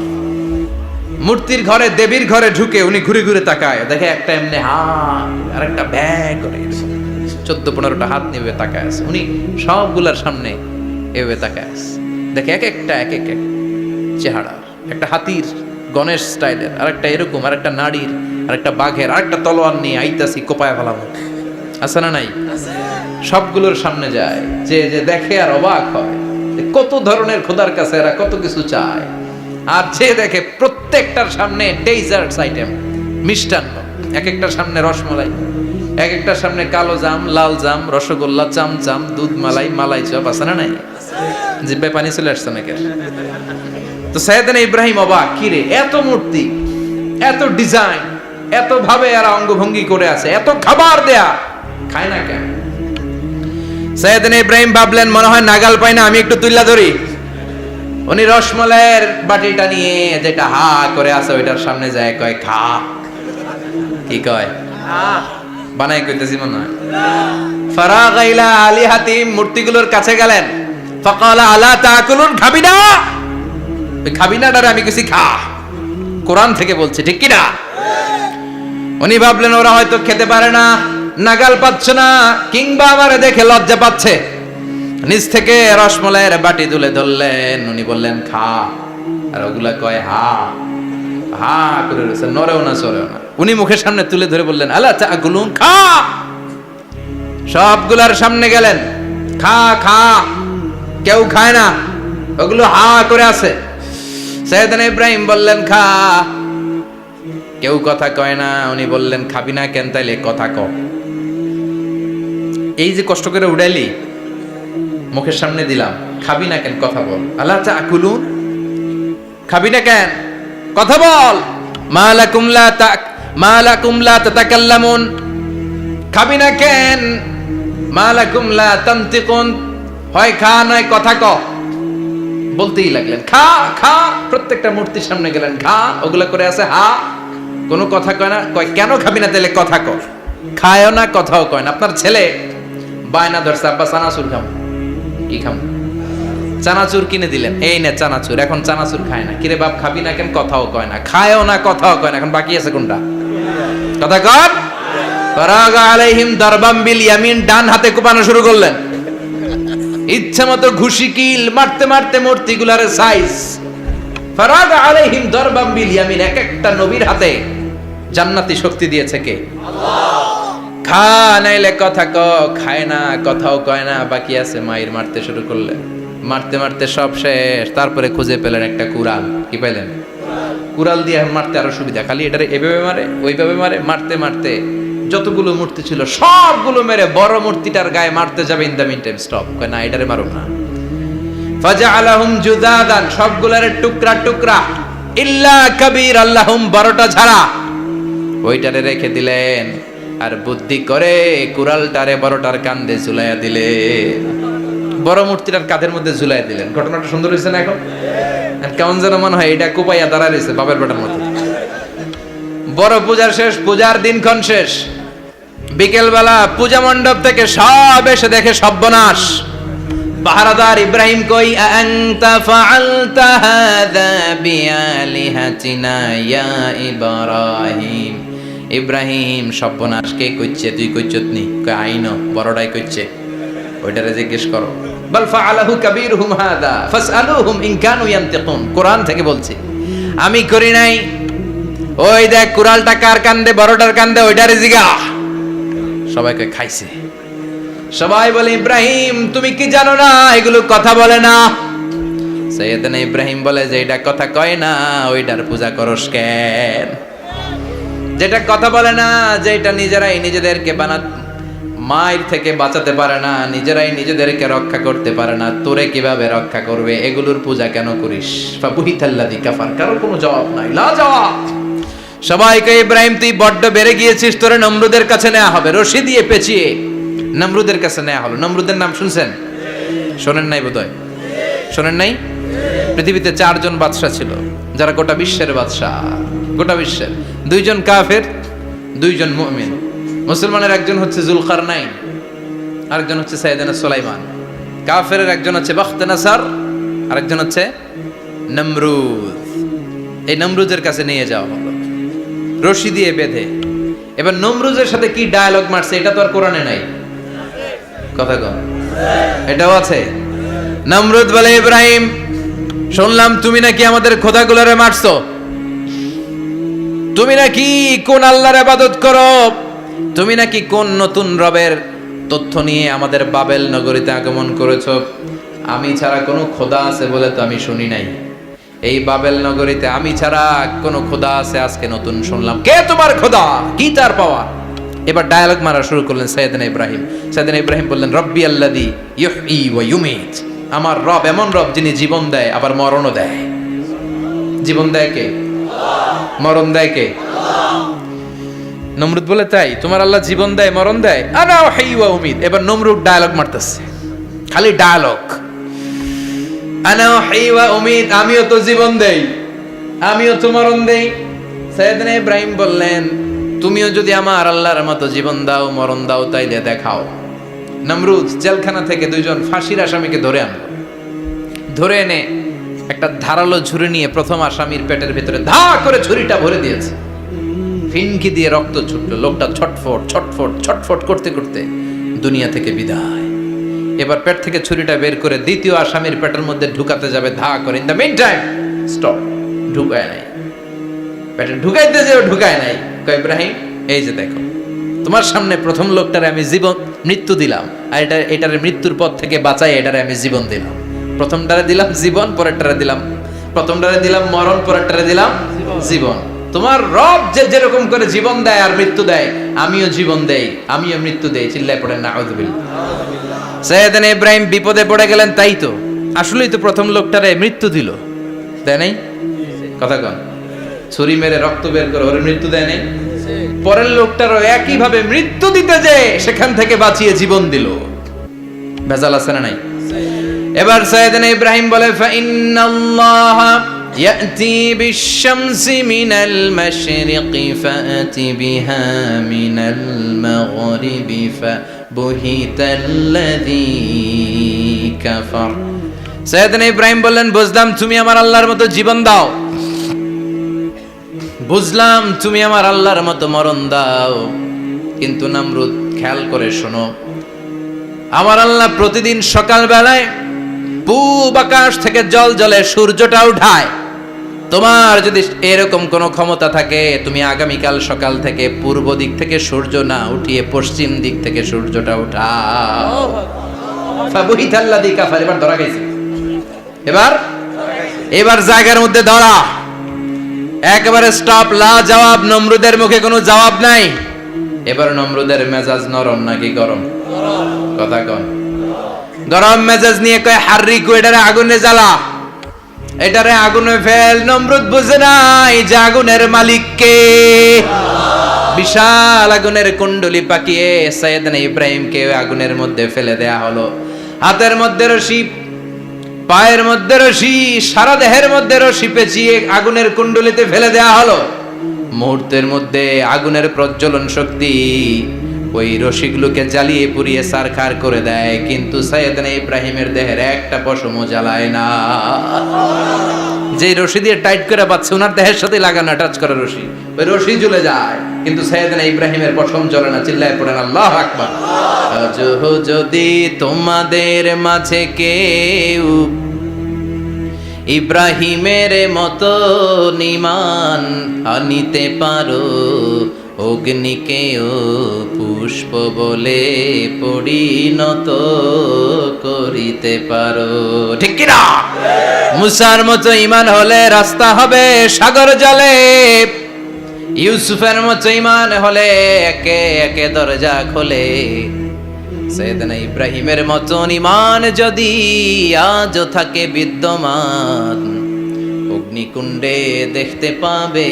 মূর্তির ঘরে, দেবীর ঘরে ঢুকে উনি ঘুরে ঘুরে তাকায়, দেখে একটা এমনি হাত আর একটা ব্যাগ করে 14-15টা হাত নিয়ে তাকায় আছে। উনি সবগুলার সামনে এভাবে তাকায় আছে, দেখে এক একটা এক এক চেহারা, একটা হাতির গণেশ স্টাইলের, আর একটা এরকম, আর একটা নারীর, আর একটা বাঘের, আর একটা তলোয়ার নিয়ে আইতাছি কোপায় ফেলাবো, আছে না নাই? সবগুলোর সামনে যায়, যে যে দেখে আর অবাক হয়, কত ধরনের খোদার কাছে এরা কত কিছু চায়। আর যে দেখে প্রত্যেকটার সামনে ডেজার্টস আইটেম, মিষ্টান্ন, এক একটার সামনে রসমালাই, এক একটার সামনে কালো জাম, লাল জাম, রসগোল্লা, চামচাম, দুধ মালাই, মালাই চপ, আছে না নাই? জিব্বায় পানি চলে আসছে নাকি? তো সাইয়েদনা ইব্রাহিম অবাক, কি রে এত মূর্তি, এত ডিজাইন, এত ভাবে এরা অঙ্গভঙ্গি করে আছে, এত খাবার দেয়া, খায় না কেন? সাইয়েদনা ইব্রাহিম ভাবলেন, মনে হয় নাগাল পাই না, আমি একটু তুইলা ধরি। উনি রসমালাইয়ের বাটিটা নিয়ে, যেটা হা করে আছে ওইটার সামনে যায়, কয় খা। কি কয়? বানাই কইতেছি মনে হয়। ফারাগা ইলা আলিহাতিম, মূর্তিগুলোর কাছে গেলেন। ফাকালা আলা তাকুলুন, খাবি না? ওই খাবি না ডারে আমি কিছু খা, কোরআন থেকে বলছে, ঠিক কি না? উনি ভাবলেন ওরা হয়তো খেতে পারে না, নাগাল পাচ্ছে না, কিংবা আমারে দেখে লজ্জা পাচ্ছে। নিজ থেকে রসমালাইয়ের বাটি তুলে ধরলেন, উনি বললেন খা, আর ওগুলা কয় হা। হা করে রয়েছে, নড়েও না চড়েও না। উনি মুখের সামনে তুলে ধরে বললেন, আলা তাকুলুন, খা। সবগুলার সামনে গেলেন, খা খা। কেউ খায় না, ওগুলো হা করে আছে। সাইয়েদনা ইব্রাহিম বললেন, খা। কেউ কথা কয় না। উনি বললেন, খাবি না কেন? তাইলে কথা ক। এই যে কষ্ট করে উড়াইলি, মুখের সামনে দিলাম, খাবি না কেন? কথা বল। আলা তাকুলুন, খাবি না কেন? কথা বল। মালাকুম লা তাতাকাল্লামুন, খাবি না কেন? মালাকুম লা তানতিকুন, হয় খা নয় কথা ক। বলতেই লাগলেন, খা খা। প্রত্যেকটা মূর্তির সামনে গেলেন, খা। ওগুলা করে আছে হা, কোনো কথা কয় না। কয় কেন খাবি না? তাহলে কথা ক। খায়ও না, কথাও কয় না। আপনার ছেলে বায়না ধরছে, আব্বা চানাচুর খাম। কি খাম? চানাচুর কিনে দিলেন, এই নে চানাচুর। এখন চানাচুর খায় না। কিরে বাপ, খাবি না কেন? কথাও কয় না। খায়ও না, কথাও কয় না। এখন বাকি আছে কোনটা? কথা কর। ফারাগা আলাইহিম দারবাম বিল ইয়ামিন, ডান হাতে কোপানো শুরু করলেন। ইচ্ছা মতো ঘুষি কিল মারতে মারতে মূর্তিগুলার সাইজ। ফারাগা আলাইহিম দারবাম বিল ইয়ামিন, এক একটা নবীর হাতে জান্নাতি শক্তি দিয়েছে কে? আল্লাহ। খা নাইলে কথা ক। খায় না, কথাও কয় না, বাকি আছে। মায়ের মারতে শুরু করলেন। মারতে মারতে সব শেষ। তারপরে খুঁজে পেলেন একটা কুড়াল। কি পাইলেন? কুড়াল দিয়ে মারতে আরো সুবিধা। খালি এটারে এভাবে মারে, ওইভাবে মারে। মারতে মারতে যতগুলো মূর্তি ছিল সবগুলো মেরে বড় মূর্তিটার গায়ে মারতে যাবে। In the meantime stop, কয় না এটারে মারুম না। ফাজআলাহুম জুদাদান, সবগুলারে টুকরা টুকরা। ইল্লা কাবীর আল্লাহুম, বড়টা ছাড়া। ওইটারে রেখে দিলেন। আর বুদ্ধি করে কুড়ালটারে বড়টার কাঁধে ঝুলাইয়া দিলে। বড় মূর্তিটার কাঁধের মধ্যে ঝুলাইয়া দিলেন। ঘটনাটা সুন্দর হয়েছে না? এখন কেমন যেন মনে হয় এটা কোপাইয়া দাঁড়া রয়েছে বাপের বেটার মতো। বড় পূজার শেষ, পূজার দিনক্ষণ শেষ। বিকেল বেলা পূজা মণ্ডপ থেকে সব এসে দেখে সর্বনাশ। পাহারাদার ইব্রাহিম কই? আনতা ফাআলতা হাযা বিআলিহাতিনা ইয়া ইব্রাহিম। ইব্রাহিম, সর্বনাশ কে কইছে? তুই কইছত নি? কই আইনো, বড়টাই কইছে। ওইটারে জিজ্ঞেস করো। বাল ফাআলাহু কাবীরুহুম হাযা ফাসআলুহুম ইন কানু ইয়ানতিকুন। কোরআন থেকে বলছি, আমি করি নাই। ওই দেখ কুড়ালটা কার কান্দে? বড়টার কান্দে, ওইটারে জিগা। সবাইকে খাইছে। সবাই বলে, ইব্রাহিম তুমি কি জানো না এগুলো কথা বলে না? সাইয়েদনা ইব্রাহিম বলে যে এটা কথা কয় না, ওইটার পূজা করস কেন? যেটা কথা বলে না, যেটা নিজেরাই নিজেদেরকে মায়ের থেকে বাঁচাতে পারে না, নিজেরাই নিজেদেরকে রক্ষা করতে পারে না, তোরে কিভাবে রক্ষা করবে? এগুলোর পূজা কেন করিস? ফাবুহিতাল্লাযী কাফার। কারো কোনো জবাব নাই, লা জবাব। সবাইকে, ইব্রাহিম তুই বড্ড বেড়ে গিয়েছিস, তোরে নমরুদের কাছে নেওয়া হবে। রশি দিয়ে পেঁচিয়ে নমরুদের কাছে নেওয়া হলো। নমরুদের নাম শুনছেন? শোনেন নাই বোধহয়। শোনেন নাই? পৃথিবীতে 4 জন বাদশা ছিল, যারা গোটা বিশ্বের বাদশা। গোটা বিশ্বের 2 জন কাফের, 2 জন মুমিন। মুসলমানের একজন হচ্ছে যুলকারনাইন, আরেকজন হচ্ছে সাইয়েদনা সুলাইমান। কাফেরের একজন হচ্ছে বাখতানাসার, আরেকজন হচ্ছে নমরুদ। এই নমরুদের কাছে নিয়ে যাওয়া হলো রশি দিয়ে বেঁধে। এবার নমরুদের সাথে কি ডায়ালগ মারছে এটা তো আর কোরআনে নাই। কথা কম, এটাও আছে। নমরুদ বলে, ইব্রাহিম শুনলাম তুমি নাকি আমাদের খোদাগুলোরে মারছো। তুমি নাকি কোন আল্লাহর ইবাদত করো। তুমি নাকি কোন নতুন রবের তথ্য নিয়ে আমাদের বাবেল নগরীতে আগমন করেছো। আমি ছাড়া কোনো খোদা আছে বলে তো আমি শুনি নাই। এই বাবেল নগরীতে আমি ছাড়া কোনো খোদা আছে আজকে নতুন শুনলাম। কে তোমার খোদা? কি তার পাওয়া? এবার ডায়ালগ মারা শুরু করলেন সাইয়েদনা ইব্রাহিম। সাইয়েদনা ইব্রাহিম বললেন, রব্বি আল্লাযী ইউহয়ী ওয়া ইউমীত। আমার রব এমন রব যিনি জীবন দেয় আবার মরণও দেয়। জীবন দেয় কে? আল্লাহ। মরণ দেয় কে? আল্লাহ। নমরুদ বলে, তাই তোমার আল্লাহ জীবন দেয় মরণ দেয়? আনা উহয়ী ওয়া উমীত। এবার নমরুদ ডায়ালগ মারতেছে, খালি ডায়ালগ। আনা উহয়ী ওয়া উমীত, আমিও তো জীবন দেই, আমিও তো মরণ দেই। সাইয়েদনা ইব্রাহিম বললেন, তুমিও যদি আমার আল্লাহর মতো জীবন দাও মরণ দাও তাইলে দেখাও। নমরুদ জেলখানা থেকে 2 জন ফাঁসির আসামিকে ধরে আনলো। ধরে এনে একটা ধারালো ছুরি নিয়ে প্রথম আসামির পেটের ভিতরে ধা করে ছুরিটা ভরে দিয়েছে। ফিনকি দিয়ে রক্ত ছুটলো। লোকটা ছটফট ছটফট ছটফট করতে করতে দুনিয়া থেকে বিদায়। এবার পেট থেকে ছুরিটা বের করে দ্বিতীয় আসামির পেটের মধ্যে ঢুকাতে যাবে ধা করে। In the meantime stop, ঢুকায় নাই। পেটে ঢুকাইতে যে ঢুকায় নাই। কয় ইব্রাহিম এই যে দেখো তোমার সামনে প্রথম লোকটারে আমি মৃত্যু দিলাম, আর এটারে মৃত্যুর পথ থেকে বাঁচাই এটারে আমি জীবন দিলাম। প্রথমটারে দিলাম জীবন, পরেরটারে দিলাম, প্রথমটারে দিলাম মরণ, পরেরটারে দিলাম জীবন। তোমার রব যে যেরকম করে জীবন দেয় আর মৃত্যু দেয়, আমিও জীবন দেই, আমিও মৃত্যু দেই। চিল্লায় পড়েন নাউযুবিল্লাহ। সাইয়েদনা ইব্রাহিম বিপদে পড়ে গেলেন, তাই তো আসলেই তো প্রথম লোকটারে মৃত্যু দিল, দেয় নাই? কথা কন, ছুরি মেরে রক্ত বের করে ওরে মৃত্যু দেয় নাই? পরের লোকটারও একই ভাবে মৃত্যু দিতে যে সেখান থেকে বাঁচিয়ে জীবন দিল। ভেজাল আছে না নাই? এবার সাইয়েদনা ইব্রাহিম বলে ফাইন্নাল্লাহ ইয়াতি বিশ-শামসি মিনাল মাশরিকি ফাআতি বিহা মিনাল মাগরিবি ফাবুহিতাল্লাযী কাফার। সাইয়েদনা ইব্রাহিম বললেন বুঝলাম তুমি আমার আল্লাহর মতো জীবন দাও, বুঝলাম তুমি আমার আল্লাহর মতো মরণ দাও, কিন্তু নমরুদ খেয়াল করে শোনো, আমার আল্লাহ প্রতিদিন সকাল বেলায় পূব আকাশ থেকে জল জলে সূর্যটা উঠায়। তোমার যদি এরকম কোনো ক্ষমতা থাকে, তুমি আগামীকাল সকাল থেকে পূর্ব দিক থেকে সূর্য না উঠিয়ে পশ্চিম দিক থেকে সূর্যটা উঠাও। ফাবুহিতাল্লাযী কাফার। এবার ধরা গেছে, এবার জায়গার মধ্যে ধরা, একেবারে স্টপ, লা জবাব। নমরুদের মুখে কোনো জবাব নাই। এবার নমরুদের মেজাজ নরম নাকি গরম? কথা কন। গরম মেজাজ নিয়ে কয় হাররিকু, এটারে আগুনে জ্বালা, এটারে আগুনে ফেল। নমরুদ বুঝে নাই যে আগুনের মালিক কে। বিশাল আগুনের কুণ্ডলি পাকিয়ে সাইয়েদনা ইব্রাহিমকে আগুনের মধ্যে ফেলে দেয়া হলো। হাতের মধ্যে রশি, পায়ের মধ্যে রশি, সারা দেহের মধ্যে রশি পেঁচিয়ে আগুনের কুণ্ডলিতে ফেলে দেয়া হলো। মুহূর্তের মধ্যে আগুনের প্রজ্বলন শক্তি ওই রশিগুলোকে জ্বালিয়ে পুড়িয়ে সারখার করে দেয়, কিন্তু সাইয়েদনা ইব্রাহিমের দেহের একটা পশমও জ্বালায় না। যে রশি দিয়ে টাইট করে বাঁধছে, ওনার দেহের সাথে লাগানো টাচ করা রশি, ওই রশি জ্বলে যায়, কিন্তু সাইয়েদনা ইব্রাহিমের পশম জ্বলে না। চিল্লায় পড়েন আল্লাহু আকবার। যদি তোমাদের মাঝে কেউ ইব্রাহিমের মতো ঈমান আনিতে পারো, অগ্নিকেও পুষ্প বলে পরিণত করিতে পারো। ঠিক কি না? মুসার মতো ঈমান হলে রাস্তা হবে সাগর জলে, ইউসুফের মতো ঈমান হলে একে একে দরজা খোলে। সাইয়েদনা ইব্রাহিমের মতন ঈমান যদি আজও থাকে বিদ্যমান, অগ্নিকুণ্ডে দেখতে পাবে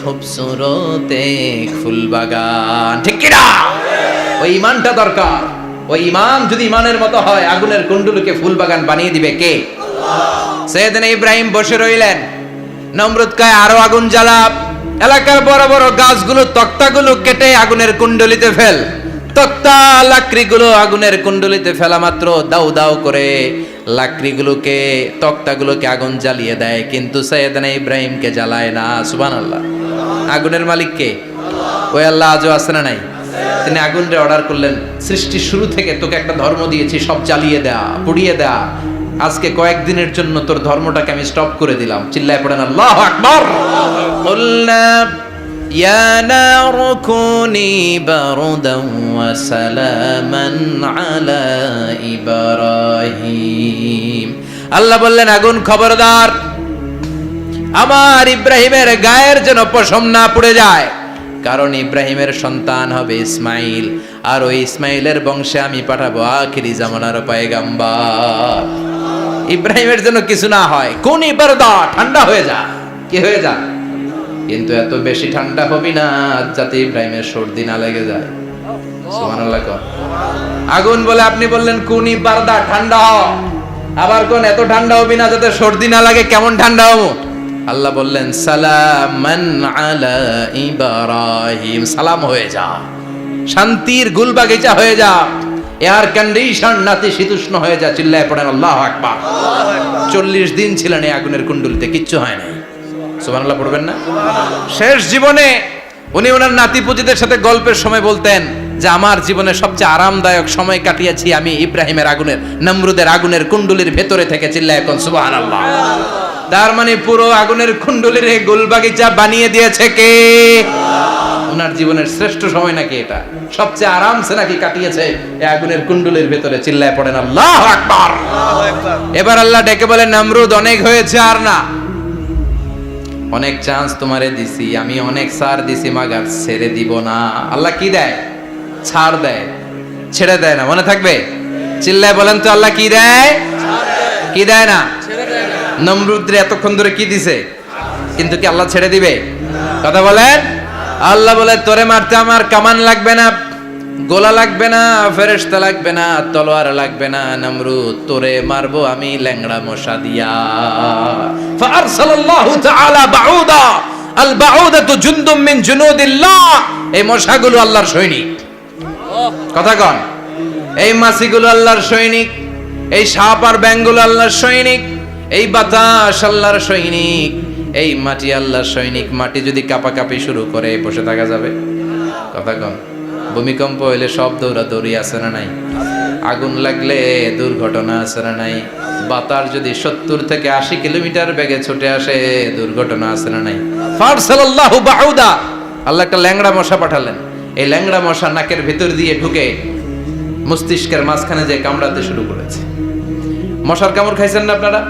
খুবসুরত এক ফুলবাগান। ঠিক কি না? ওই ঈমানটা দরকার। ওই ঈমান যদি ঈমানের মতো হয়, আগুনের কুণ্ডুলকে ফুলবাগান বানিয়ে দিবে কে? আল্লাহ। সাইয়েদনা ইব্রাহিম বসে রইলেন। নমরুদ কয় আরো আগুন জ্বালা, এলাকার বড় বড় গাছগুলো, তক্তাগুলো কেটে আগুনের কুণ্ডলিতে ফেল। তক্তা লাকড়িগুলো আগুনের কুণ্ডলিতে ফেলা মাত্র দাউ দাউ করে লাকড়িগুলোকে, তক্তাগুলোকে আগুন জ্বালিয়ে দেয়, কিন্তু সাইয়েদনা ইব্রাহিমকে জ্বালায় না। সুবহানাল্লাহ। আগুনের মালিক কে? ওই আল্লাহ আজও আছে না নাই? তিনি আগুনরে অর্ডার করলেন, সৃষ্টির শুরু থেকে তোকে একটা ধর্ম দিয়েছি, সব জ্বালিয়ে দেয়া, পুড়িয়ে দেয়া, আজকে কয়েকদিনের জন্য তোর ধর্মটাকে আমি স্টপ করে দিলাম। চিল্লায় পড়েন আল্লাহু আকবার। কুলনা ইয়া নারু কুনি বারদান ওয়া সালামান আলা ইব্রাহিম। আল্লাহ বললেন আগুন খবরদার, আমার ইব্রাহিমের গায়ের যেন পশম না পুড়ে যায়, কারণ ইব্রাহিমের সন্তান হবে ইসমাইল, আর ওই ইসমাইলের বংশে আমি পাঠাবো আখিরি জামানার পয়গাম্বার। ইব্রাহিমের জন্য কিছু না হয়, কোন ইবারদা ঠান্ডা হয়ে যা, কি হয়ে যা, কিন্তু এত বেশি ঠান্ডা হবি না যাতে ইব্রাহিমের সর্দি না লেগে যায়। সুবহানাল্লাহ। আগুন বলে আপনি বললেন কোন ইবারদা ঠান্ডা হ, আবার কোন এত ঠান্ডা হবি না যাতে সর্দি না লাগে। কেমন ঠান্ডা হবো? আল্লাহ বললেন সালামান আলা ইব্রাহিম, সালাম হয়ে যা, শান্তির গুলবাগিচা হয়ে যা, এয়ার কন্ডিশন নাতি শীতুষ্ণ হয়ে যা। চিল্লায় পড়েন আল্লাহু আকবার। 40 দিন ছিলেন এই আগুনের কুণ্ডলিতে, কিচ্ছু হয় নাই। সুবহানাল্লাহ পড়বেন না? শেষ জীবনে উনি ওনার নাতিপুতিদের সাথে গল্পের সময় বলতেন যে আমার জীবনে সবচেয়ে আরামদায়ক সময় কাটিয়েছি আমি ইব্রাহিমের আগুনের, নমরুদের আগুনের কুণ্ডলির ভেতরে থেকে। চিল্লায় এখন সুবহানাল্লাহ। তার মানে পুরো আগুনের কুণ্ডলীর গোলবাগিচা বানিয়ে দিয়েছে কে? ওনার জীবনের শ্রেষ্ঠ সময় নাকি এটা, সবচেয়ে আরামসে নাকি কাটিয়েছে এই আগুনের কুণ্ডলীর ভেতরে। চিল্লায় পড়েন আল্লাহু আকবার। এবার আল্লাহ ডেকে বলেন, নমরুদ অনেক হয়েছে, আর না, অনেক চান্স তোমারে দিছি আমি, অনেক ছাড় দিছি, মাগার ছেড়ে দিব না। আল্লাহ কি দেয়? ছাড় দেয়, ছেড়ে দেয় না। মনে থাকবে? চিল্লায় বলেন তো, আল্লাহ কি দেয়? কি দেয় না? নমরুদরে এতক্ষণ ধরে কি দিছে, কিন্তু কি আল্লাহ ছেড়ে দিবে? কথা বলেন। আল্লাহ বলে, তোরে মারতে আমার কামান লাগবে না, গোলা লাগবে না, ফেরেশতা লাগবে না, তলোয়ার লাগবে না, নমরুদ তোরে মারবো আমি ল্যাংড়া মশা দিয়া। ফাআরসালাল্লাহু তাআলা বাউদা, আল বাউদাতু জুনদুম মিন জুনুদিল্লাহ। এই মশাগুলো আল্লাহর সৈনিক। কথা কন। এই মাছিগুলো আল্লাহর সৈনিক, এই সাপ আর ব্যাঙগুলো আল্লাহর সৈনিক, এই বাতাস আল্লাহর সৈনিক, এই মাটি আল্লাহর সৈনিক। মাটি যদি কাঁপাকাঁপি শুরু করে বসে থাকা যাবে? কথা কন। ভূমিকম্প হইলে সব দৌড়াদৌড়ি আছে না নাই? আগুন লাগলে দুর্ঘটনা আছে না নাই? বাতাস যদি 70 থেকে 80 কিলোমিটার বেগে ছুটে আসে, দুর্ঘটনা আছে না নাই? ফারসালাল্লাহু বাউদা, আল্লাহ একটা ল্যাংড়া মশা পাঠালেন। এই ল্যাংড়া মশা নাকের ভিতর দিয়ে ঢুকে মস্তিষ্কের মাঝখানে যে কামড়াতে শুরু করেছে। মশার কামড় খাইছেন না আপনারা?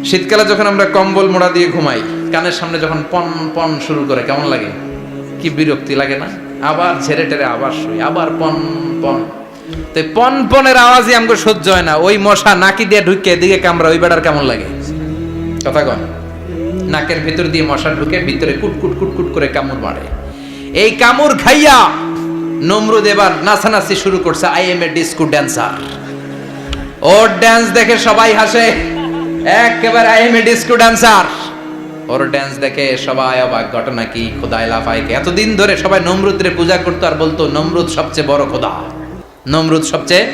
শীতকালে যখন আমরা কম্বল মোড়া দিয়ে ঘুমাই, কানের সামনে যখন পন পন শুরু করে কেমন লাগে? কি বিরক্তি লাগে না? আবার ঝেড়ে টেরে আবার শুই, আবার পন পন। তো পন পনের আওয়াজই আমাকে সহ্য হয় না। ওই মশা নাকি দিয়ে ঢুকে এদিকে কামড়া, ওই বেড়ার কেমন লাগে? কথা কন। নাকের ভিতর দিয়ে মশা ঢুকে ভিতরে কুটকুট কুটকুট করে কামড় মারে। এই কামড় খাইয়া নমরুদ এবার নাচানাচি শুরু করছে। I M A disco dancer. Or dance দেখে সবাই হাসে, একেবারে I M A disco dancer. Or dance দেখে সবাই অবাক। ঘটনা কি? খোদাই লাফাইকে এতদিন ধরে সবাই নমরুদরে পূজা করতো আর বলতো নমরুদ সবচেয়ে বড় খোদা, নমরুদ সবচেয়ে।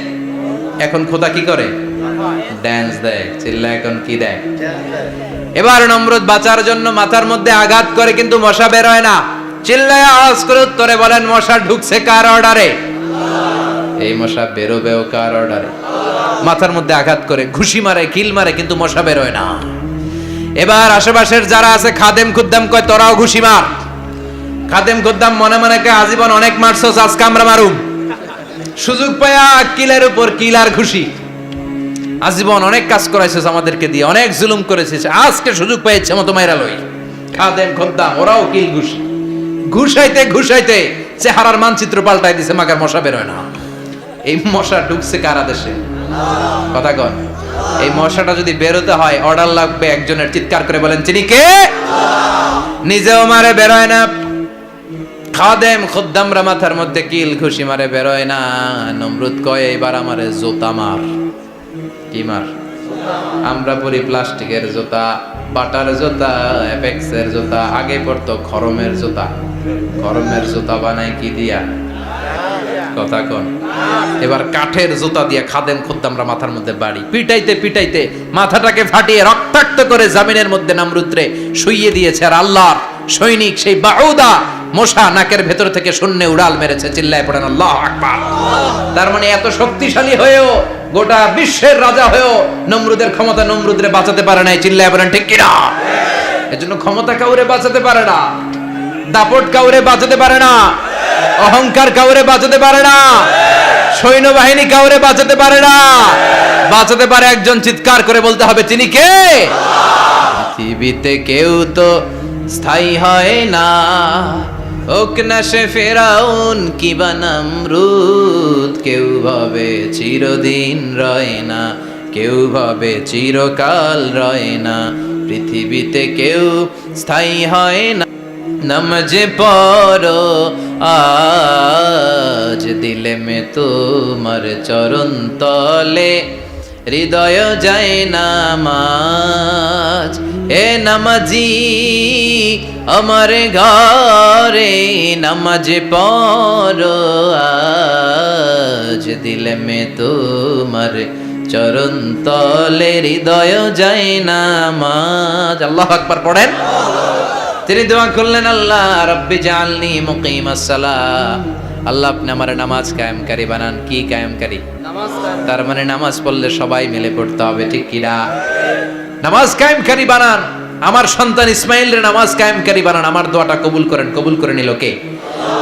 এখন খোদা কি করে? ড্যান্স দেয়। চিল্লা এখন কি দেয়? এবার নমরুদ বাঁচার জন্য মাথার মধ্যে আঘাত করে, কিন্তু মশা বের হয় না। চিল্লায় আওয়াজ করে উত্তরে বলেন, মশা ঢুকছে কার অর্ডারে? এই মশা বেরোবেও কার অর্ডারে? মাথার মধ্যে আঘাত করে ঘুষি মারে, কিল মারে, কিন্তু মশা বের হয় না। এবার আশেপাশের যারা আছে খাদেম খুদ্দাম কয়, তোরাও ঘুষি মার। খাদেম খুদ্দাম মনে মনে কয়, আজীবন অনেক মারছস, আজকে আমরা মারুম। সুযোগ পায়া কিলের উপর কিল আর ঘুষি। আজীবন অনেক কাজ করাইছিস আমাদেরকে দিয়ে, অনেক জুলুম করেছিস, আজকে সুযোগ পেয়েছে মতো মাইরা লই। খাদেম খুদ্দাম ওরাও কিল ঘুষি। ঘুষাইতে ঘুষাইতে চেহারার মানচিত্র পাল্টাই দিছে, মাগার মশা বের হয় না। এই মশা ঢুকছে কার আদেশে? কথা কন। এই মশাটা যদি বেরোতে হয়, অর্ডার লাগবে একজনের। চিৎকার করে বলেন, তিনি কে? নিজেও মারে, বেরোয় না। খাদেম খুদ্দামরা মাথার মধ্যে কিল ঘুষি মারে, বেরোয় না। নমরুদ কয়, এবার আমারে জুতা মার। কি মার? আমরা পরি প্লাস্টিকের জুতা, বাটার জুতা, অ্যাপেক্সের জুতা। আগে পড়তো খরমের জুতা। খরমের জুতা বানায় কি দিয়া? কথা কোন। এবার কাঠের জুতা দিয়ে খাদেম খুদ্দামরা মাথার মধ্যে বাড়ি। পিটাইতে পিটাইতে মাথাটাকে ফাটিয়ে রক্তাক্ত করে জামিনের মধ্যে নমরুদরে শুইয়ে দিয়েছে। আর আল্লাহর সৈনিক সেই বাউদা মশা নাকের ভেতর থেকে শূন্যে উড়াল মেরেছে। চিল্লায় পড়েন আল্লাহু আকবার। তার মানে এত শক্তিশালী হয়েও, গোটা বিশ্বের রাজা হয়েও নমরুদের ক্ষমতা নমরুদরে বাঁচাতে পারে নাই। চিল্লায় পড়েন ঠিক কিনা? এজন্য ক্ষমতা কাউরে বাঁচাতে পারে না, দাপট কাউরে বাঁচাতে পারে না, অহংকার কাউরে বাঁচাতে পারে না, সৈন্যবাহিনী কাউরে বাঁচাতে পারে না। বাঁচাতে পারে একজন। চিৎকার করে বলতে হবে, তিনি কে? পৃথিবীতে কেউ তো স্থায়ী হয় না, হোক না সে ফেরাউন কিবা নমরুদ। কেউ ভাবে চিরদিন রয় না, কেউ ভাবে চিরকাল রয় না। পৃথিবীতে কেউ স্থায়ী হয় না। নমজে পড়ো আজ দিলে মে তোমার চরণ তলে, হৃদয় যায় নামাজ। এ নামাজি আমার ঘরে, নামাজে পড়ো আজ দিলে মে তোমার চরণ তলে, হৃদয় যায় নামাজ। আল্লাহু আকবার পড়েন। তিনি দোয়া করলেন, আল্লাহ রব্বি জাআলনি মুকিমাস সালাহ। আল্লাহ আপনি আমার নামাজ কায়েমকারী বানান। কি কায়েমকারী? তার মানে নামাজ পড়লে সবাই মিলে পড়তে হবে, ঠিক কিনা? নামাজ কায়েমকারী বানান, আমার সন্তান ইসমাইলরে নামাজ কায়েমকারী বানান, আমার দোয়াটা কবুল করেন। কবুল করে নিল কে?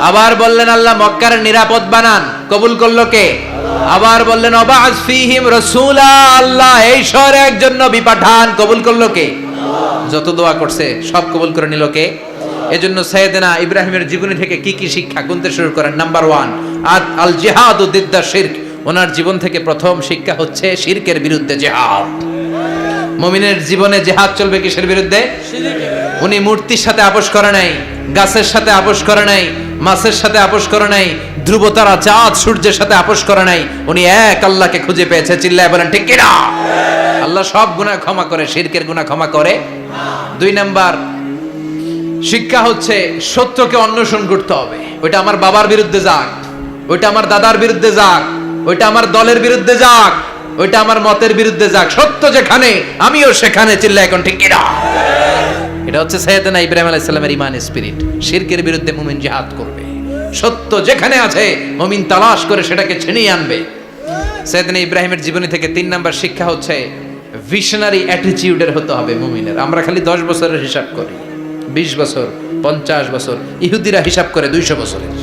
আবার বললেন আল্লাহ মক্কার নিরাপদ বানান, কবুল করলো কে? আবার বললেন ওয়াবা'আস ফীহিম রাসূলা, আল্লাহ এই শহরে একজন নবী পাঠান, কবুল করলো কে? যত দোয়া করছে সব কবুল করে নিল কে? এজন্য সাইয়েদনা ইব্রাহিমের জীবনী থেকে কি কি শিক্ষা গুনতে শুরু করেন। নাম্বার 1, আল জিহাদু দিদ্দা শিরক। ওনার জীবন থেকে প্রথম শিক্ষা হচ্ছে শিরকের বিরুদ্ধে জিহাদ। মুমিনের জীবনে জিহাদ চলবে কিসের বিরুদ্ধে? উনি মূর্তির সাথে আপোষ করে নাই, গাছের সাথে আপোষ করে নাই, মাছের সাথে আপোষ করে নাই, ধ্রুব তারা চাঁদ সূর্যের সাথে আপোষ করে নাই। উনি এক আল্লাহকে খুঁজে পেয়েছে। চিল্লায় বলেন ঠিক কিনা? আল্লাহ সব গুনাহ ক্ষমা করে, শিরকের গুনাহ ক্ষমা করে। 2 নাম্বার শিক্ষা হচ্ছে সত্যকে অন্বেষণ করতে হবে। ওইটা আমার বাবার বিরুদ্ধে যাক, ওইটা আমার দাদার বিরুদ্ধে যাক, ওইটা আমার দলের বিরুদ্ধে যাক, ওইটা আমার মতের বিরুদ্ধে যাক, সত্য যেখানে আমিও সেখানে। চিল্লায় এখন ঠিক কিনা? এটা হচ্ছে সাইয়েদনা ইব্রাহিম আলাইহিস সালামের ঈমান স্পিরিট। শিরকের বিরুদ্ধে মুমিন জিহাদ করবে। সত্য যেখানে আছে মুমিন তালাশ করে সেটাকে ছিনিয়ে আনবে। সাইয়েদনা ইব্রাহিমের জীবনী থেকে 3 নাম্বার শিক্ষা হচ্ছে ভিশনারি অ্যাটিটিউডের হতে হবে মুমিনের। আমরা খালি 10 বছরের হিসাব করি, 20 বছর, 50 বছর। ইহুদিরা হিসাব করে 200 বছরের।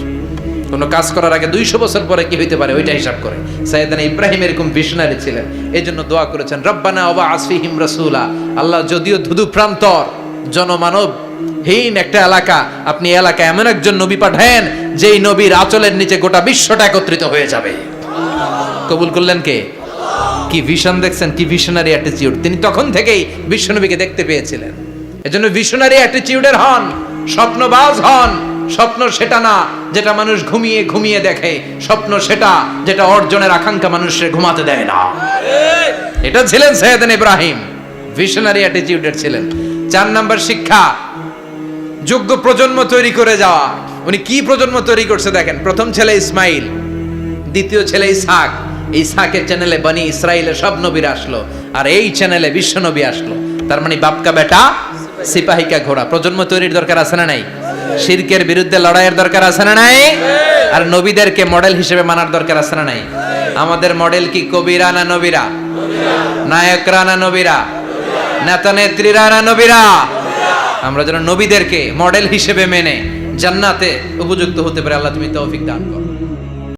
কোন কাজ করার আগে 200 বছর পরে কি হইতে পারে ওইটা হিসাব করে। সাইয়েদনা ইব্রাহিম এরকম ভিশনারি ছিলেন। এজন্য দোয়া করেছেন রব্বানা ওয়াবা'আস ফীহিম রাসূলা। আল্লাহ যদিও ধুধু প্রান্তর জনমানব হীন একটা এলাকা, আপনি এলাকায় এমন একজন নবী পাঠায়েন যেই নবীর আঁচলের নিচে গোটা বিশ্বটা একত্রিত হয়ে যাবে। কবুল করলেন কে? কি ভিশন দেখছেন, কি ভিশনারি অ্যাটিটিউড। তিনি তখন থেকেই বিশ্বনবীকে দেখতে পেয়েছিলেন। এজন্য ভিশনারি অ্যাটিটিউডের হন, স্বপ্নবাজ হন। স্বপ্ন সেটা না যেটা মানুষ ঘুমিয়ে ঘুমিয়ে দেখে, স্বপ্ন সেটা যেটা অর্জনের আকাঙ্ক্ষা মানুষের ঘুমাতে দেয় না। এটা ছিলেন সাইয়েদনা ইব্রাহিম, ভিশনারি অ্যাটিটিউডের ছিলেন। 4 নাম্বার শিক্ষা যোগ্য প্রজন্ম তৈরি করে যাওয়া। উনি কি প্রজন্ম তৈরি করছে দেখেন। প্রথম ছেলে ইসমাইল, দ্বিতীয় ছেলে ইসহাক। ইসহাকের চ্যানেলে বনি ইসরাইলের সব নবীরা আসলো, আর এই চ্যানেলে বিশ্ব নবী আসলো। তার মানে বাপকা বেটা সিপাহিকা ঘোড়া। প্রজন্ম তৈরির দরকার আছে না নাই? শিরকের বিরুদ্ধে লড়াইয়ের দরকার আছে না নাই? আর নবীদেরকে মডেল হিসেবে মানার দরকার আছে না নাই? আমাদের মডেল কি কবিরা না নবীরা? নায়করা না নবীরা? নেতা নেত্রীরা না নবীরা? আমরা যেন নবীদেরকে মডেল হিসেবে মেনে জান্নাতে উপযুক্ত হতে পারে। আল্লাহ তুমি তৌফিক দান করো।